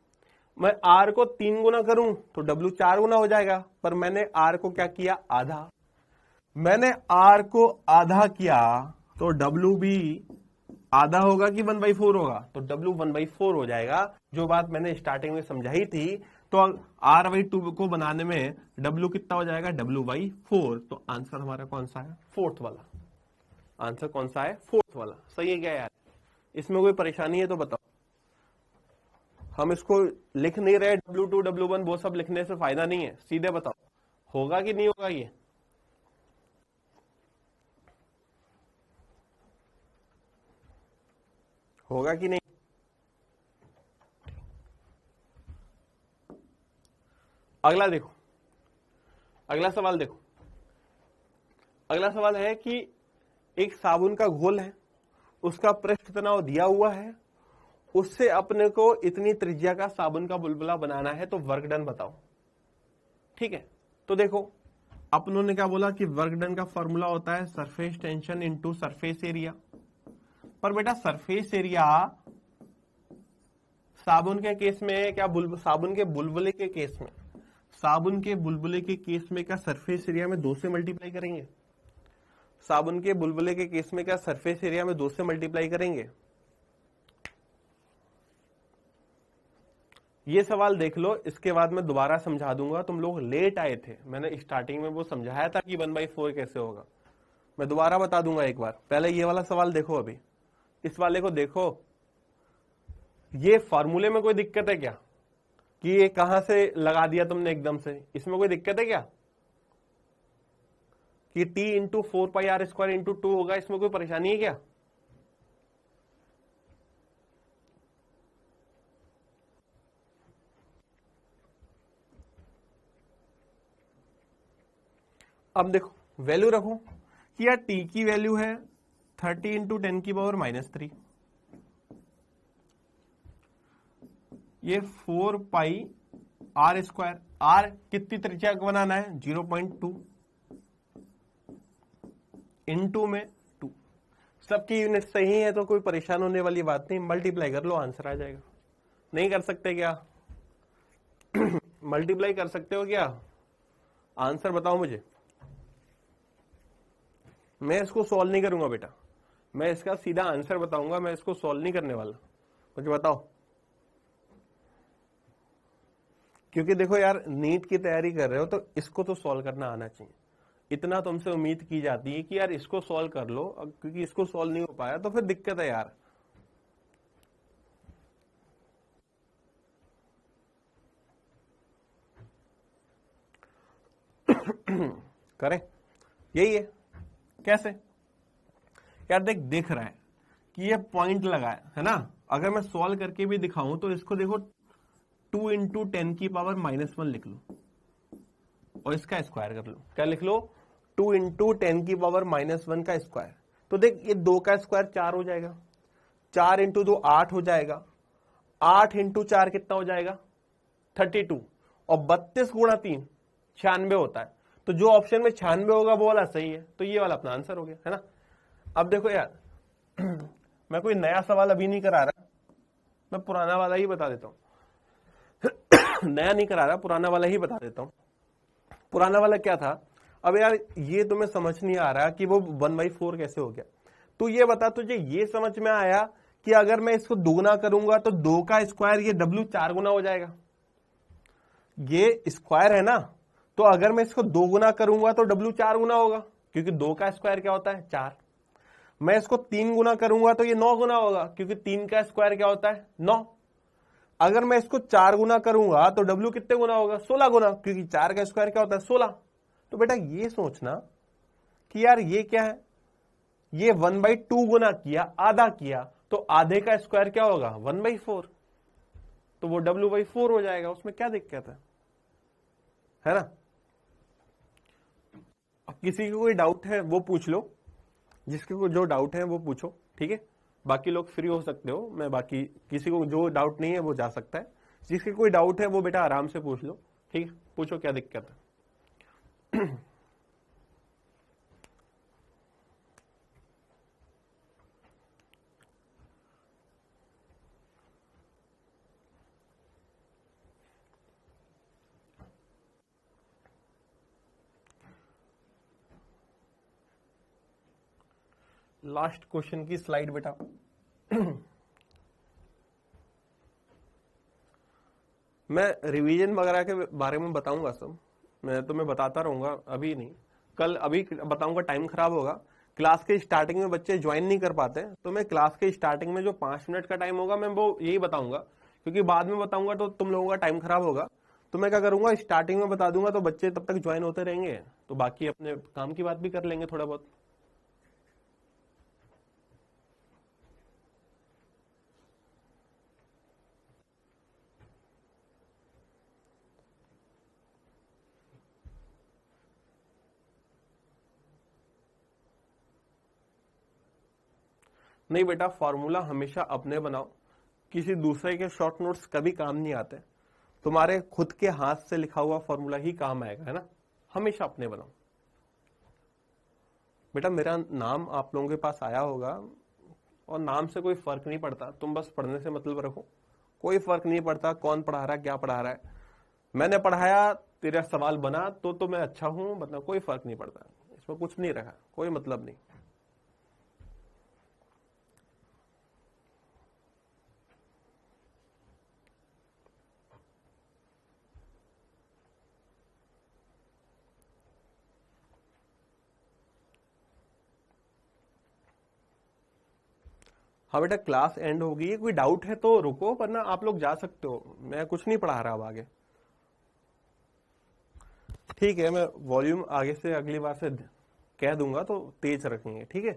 मैं R को 3 गुना करूं तो W 4 गुना हो जाएगा। पर मैंने R को क्या किया? आधा। मैंने R को आधा किया तो W भी आधा होगा कि 1/4 होगा? तो W 1/4 हो जाएगा, जो बात मैंने स्टार्टिंग में समझाई थी। तो R/2 को बनाने में W कितना हो जाएगा? W/4। तो आंसर हमारा कौन सा है? 4th वाला। आंसर कौन सा है? 4th वाला। सही है क्या यार? इसमें कोई परेशानी है तो बताओ। हम इसको लिख नहीं रहे, W2 W1 वो सब लिखने से फायदा नहीं है, सीधे बताओ होगा कि नहीं होगा? ये होगा कि नहीं? अगला देखो, अगला सवाल देखो। अगला सवाल है कि एक साबुन का घोल है, उसका पृष्ठ तनाव दिया हुआ है, उससे अपने को इतनी त्रिज्या का साबुन का बुलबुला बनाना है, तो वर्क डन बताओ। ठीक है, तो देखो अपनों ने क्या बोला कि वर्क डन का फॉर्मूला होता है surface tension into surface area. पर बेटा सरफेस एरिया साबुन के केस में क्या साबुन के बुलबुले के केस में, साबुन के बुलबुले के केस में क्या सरफेस एरिया में 2 से मल्टीप्लाई करेंगे? साबुन के बुलबुले के केस में क्या सरफेस एरिया में 2 से मल्टीप्लाई करेंगे? ये सवाल देख लो, इसके बाद मैं दोबारा समझा दूंगा। तुम लोग लेट आए थे, मैंने स्टार्टिंग में वो समझाया था कि 1/4 कैसे होगा। मैं दोबारा बता दूंगा एक बार। पहले ये वाला सवाल देखो, अभी इस वाले को देखो। ये फॉर्मूले में कोई दिक्कत है क्या कि ये कहां से लगा दिया तुमने एकदम से? इसमें कोई दिक्कत है क्या कि t इंटू 4πr² इंटू 2 होगा? इसमें कोई परेशानी है क्या? अब देखो वैल्यू रखो कि यार t की वैल्यू है 30 इंटू 10⁻⁻3, ये 4πr²। r कितनी त्रिज्या को बनाना है? 0.2 इंटू में 2। सबकी यूनिट सही है तो कोई परेशान होने वाली बात नहीं, मल्टीप्लाई कर लो, आंसर आ जाएगा। नहीं कर सकते क्या? मल्टीप्लाई कर सकते हो क्या? आंसर बताओ मुझे। मैं इसको सॉल्व नहीं करूंगा बेटा, मैं इसका सीधा आंसर बताऊंगा, मैं इसको सॉल्व नहीं करने वाला। मुझे बताओ, क्योंकि देखो यार नीट की तैयारी कर रहे हो तो इसको तो सॉल्व करना आना चाहिए। इतना तुमसे उम्मीद की जाती है कि यार इसको सॉल्व कर लो, क्योंकि इसको सॉल्व नहीं हो पाया तो फिर दिक्कत है यार। करें, यही है। कैसे यार? दिख रहा है कि ये पॉइंट लगा है ना? अगर मैं सॉल्व करके भी दिखाऊं तो इसको देखो 2 इंटू 10⁻⁻1 लिख लो और इसका स्क्वायर कर लो। क्या लिख लो? 2 इंटू 10⁻⁻1 का स्क्वायर। तो देख ये 2 का स्क्वायर 4 हो जाएगा, 4 इंटू 2 8 हो जाएगा, 8 इंटू 4 कितना हो जाएगा? 32, और 32 गुणा 3 96 होता है। तो जो ऑप्शन में 96 होगा वो वाला सही है, तो ये वाला अपना आंसर हो गया, है ना? अब देखो यार मैं कोई नया सवाल अभी नहीं करा रहा, मैं पुराना वाला ही बता देता हूं। नया नहीं करा रहा, पुराना वाला ही बता देता हूं। पुराना वाला क्या था? अब यार ये तुम्हें समझ नहीं आ रहा कि वो 1/4 कैसे हो गया। तो ये बता, तुझे ये समझ में आया कि अगर मैं इसको दुगुना करूंगा तो 2 का स्क्वायर, ये w 4 गुना हो जाएगा। ये स्क्वायर है ना, तो अगर मैं इसको 2 गुना करूंगा तो w 4 गुना होगा, क्योंकि 2 का स्क्वायर क्या होता है? 4। मैं इसको 3 गुना करूंगा तो ये 9 गुना होगा, क्योंकि 3 का स्क्वायर क्या होता है? 9। अगर मैं इसको 4 गुना करूंगा तो w कितने गुना होगा? 16 गुना, क्योंकि 4 का स्क्वायर क्या होता है? 16। तो बेटा ये सोचना कि यार ये क्या है? ये 1/2 गुना किया, आधा किया, तो आधे का स्क्वायर क्या होगा? 1/4। तो वो w/4 हो जाएगा, उसमें क्या दिक्कत है ना? अब किसी को कोई डाउट है वो पूछ लो, जिसके को जो डाउट है वो पूछो, ठीक है? बाकी लोग फ्री हो सकते हो, मैं बाकी किसी को जो डाउट नहीं है वो जा सकता है। जिसके कोई डाउट है वो बेटा आराम से पूछ लो, ठीक है? पूछो, क्या दिक्कत है? लास्ट क्वेश्चन की स्लाइड बेटा। मैं रिवीजन वगैरह के बारे में बताऊंगा सब, मैं तुम्हें बताता रहूंगा, अभी नहीं, कल अभी बताऊंगा, टाइम खराब होगा। क्लास के स्टार्टिंग में बच्चे ज्वाइन नहीं कर पाते, तो मैं क्लास के स्टार्टिंग में जो 5 मिनट का टाइम होगा मैं वो यही बताऊंगा, क्योंकि बाद में बताऊंगा तो तुम लोगों का टाइम खराब होगा। तो मैं क्या करूंगा, स्टार्टिंग में बता दूंगा तो बच्चे तब तक ज्वाइन होते रहेंगे, तो बाकी अपने काम की बात भी कर लेंगे थोड़ा बहुत। नहीं बेटा, फॉर्मूला हमेशा अपने बनाओ, किसी दूसरे के शॉर्ट नोट्स कभी काम नहीं आते। तुम्हारे खुद के हाथ से लिखा हुआ फॉर्मूला ही काम आएगा, है ना? हमेशा अपने बनाओ। बेटा मेरा नाम आप लोगों के पास आया होगा, और नाम से कोई फर्क नहीं पड़ता, तुम बस पढ़ने से मतलब रखो। कोई फर्क नहीं पड़ता कौन पढ़ा रहा है, क्या पढ़ा रहा है। मैंने पढ़ाया, तेरा सवाल बना तो मैं अच्छा हूं, मतलब कोई फर्क नहीं पड़ता, इसमें कुछ नहीं रखा, कोई मतलब नहीं। हाँ बेटा क्लास एंड होगी, कोई डाउट है तो रुको, वरना आप लोग जा सकते हो, मैं कुछ नहीं पढ़ा रहा अब आगे। ठीक है, मैं वॉल्यूम आगे से अगली बार से कह दूंगा तो तेज रखेंगे, ठीक है।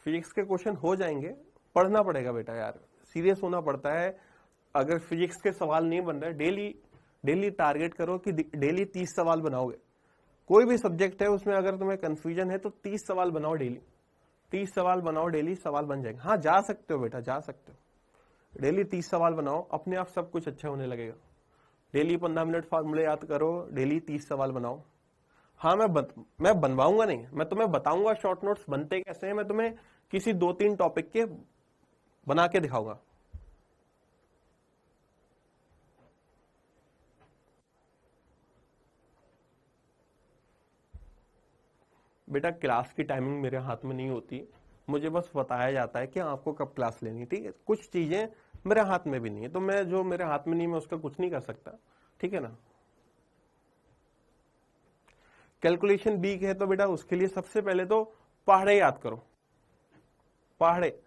फिजिक्स के क्वेश्चन हो जाएंगे, पढ़ना पड़ेगा बेटा यार, सीरियस होना पड़ता है। अगर फिजिक्स के सवाल नहीं बन रहे, डेली टारगेट करो कि डेली 30 सवाल बनाओगे। कोई भी सब्जेक्ट है उसमें अगर तुम्हें कंफ्यूजन है तो 30 सवाल बनाओ डेली, 30 सवाल बनाओ डेली, सवाल बन जाएंगे। हाँ जा सकते हो बेटा, जा सकते हो, डेली 30 सवाल बनाओ, अपने आप सब कुछ अच्छा होने लगेगा। डेली 15 मिनट फार्मूले याद करो, डेली 30 सवाल बनाओ। हाँ मैं बनवाऊंगा नहीं, मैं तुम्हें बताऊंगा शॉर्ट नोट्स बनते कैसे हैं, मैं तुम्हें किसी 2-3 टॉपिक के बना के दिखाऊंगा। बेटा क्लास की टाइमिंग मेरे हाथ में नहीं होती, मुझे बस बताया जाता है कि आपको कब क्लास लेनी, ठीक है। कुछ चीजें मेरे हाथ में भी नहीं है, तो मैं जो मेरे हाथ में नहीं मैं उसका कुछ नहीं कर सकता, ठीक है ना। कैलकुलेशन वीक है तो बेटा उसके लिए सबसे पहले तो पहाड़े याद करो, पहाड़े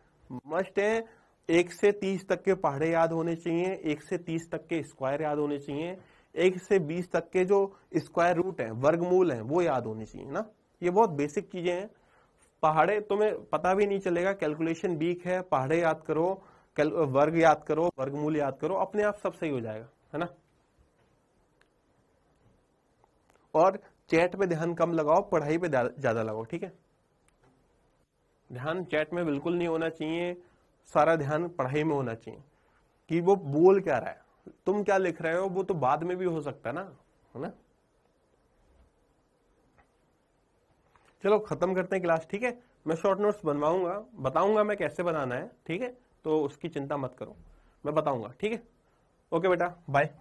मस्ट है। 1 से 30 तक के पहाड़े याद होने चाहिए, 1 से 30 तक के स्क्वायर याद होने चाहिए, 1 से 20 तक के जो स्क्वायर रूट है, वर्गमूल है, वो याद होनी चाहिए ना। ये बहुत बेसिक चीजें हैं। पहाड़े तुम्हें पता भी नहीं चलेगा, कैलकुलेशन वीक है, पहाड़े याद करो, वर्ग याद करो, वर्गमूल याद करो, अपने आप सब सही हो जाएगा, है ना। और चैट पे ध्यान कम लगाओ, पढ़ाई पे ज्यादा लगाओ, ठीक है। ध्यान चैट में बिल्कुल नहीं होना चाहिए, सारा ध्यान पढ़ाई में होना चाहिए कि वो बोल क्या रहा है, तुम क्या लिख रहे हो, वो तो बाद में भी हो सकता है ना, है ना। चलो खत्म करते हैं क्लास, ठीक है। मैं शॉर्ट नोट्स बनवाऊंगा, बताऊंगा मैं कैसे बनाना है, ठीक है, तो उसकी चिंता मत करो, मैं बताऊंगा, ठीक है। ओके बेटा, बाय।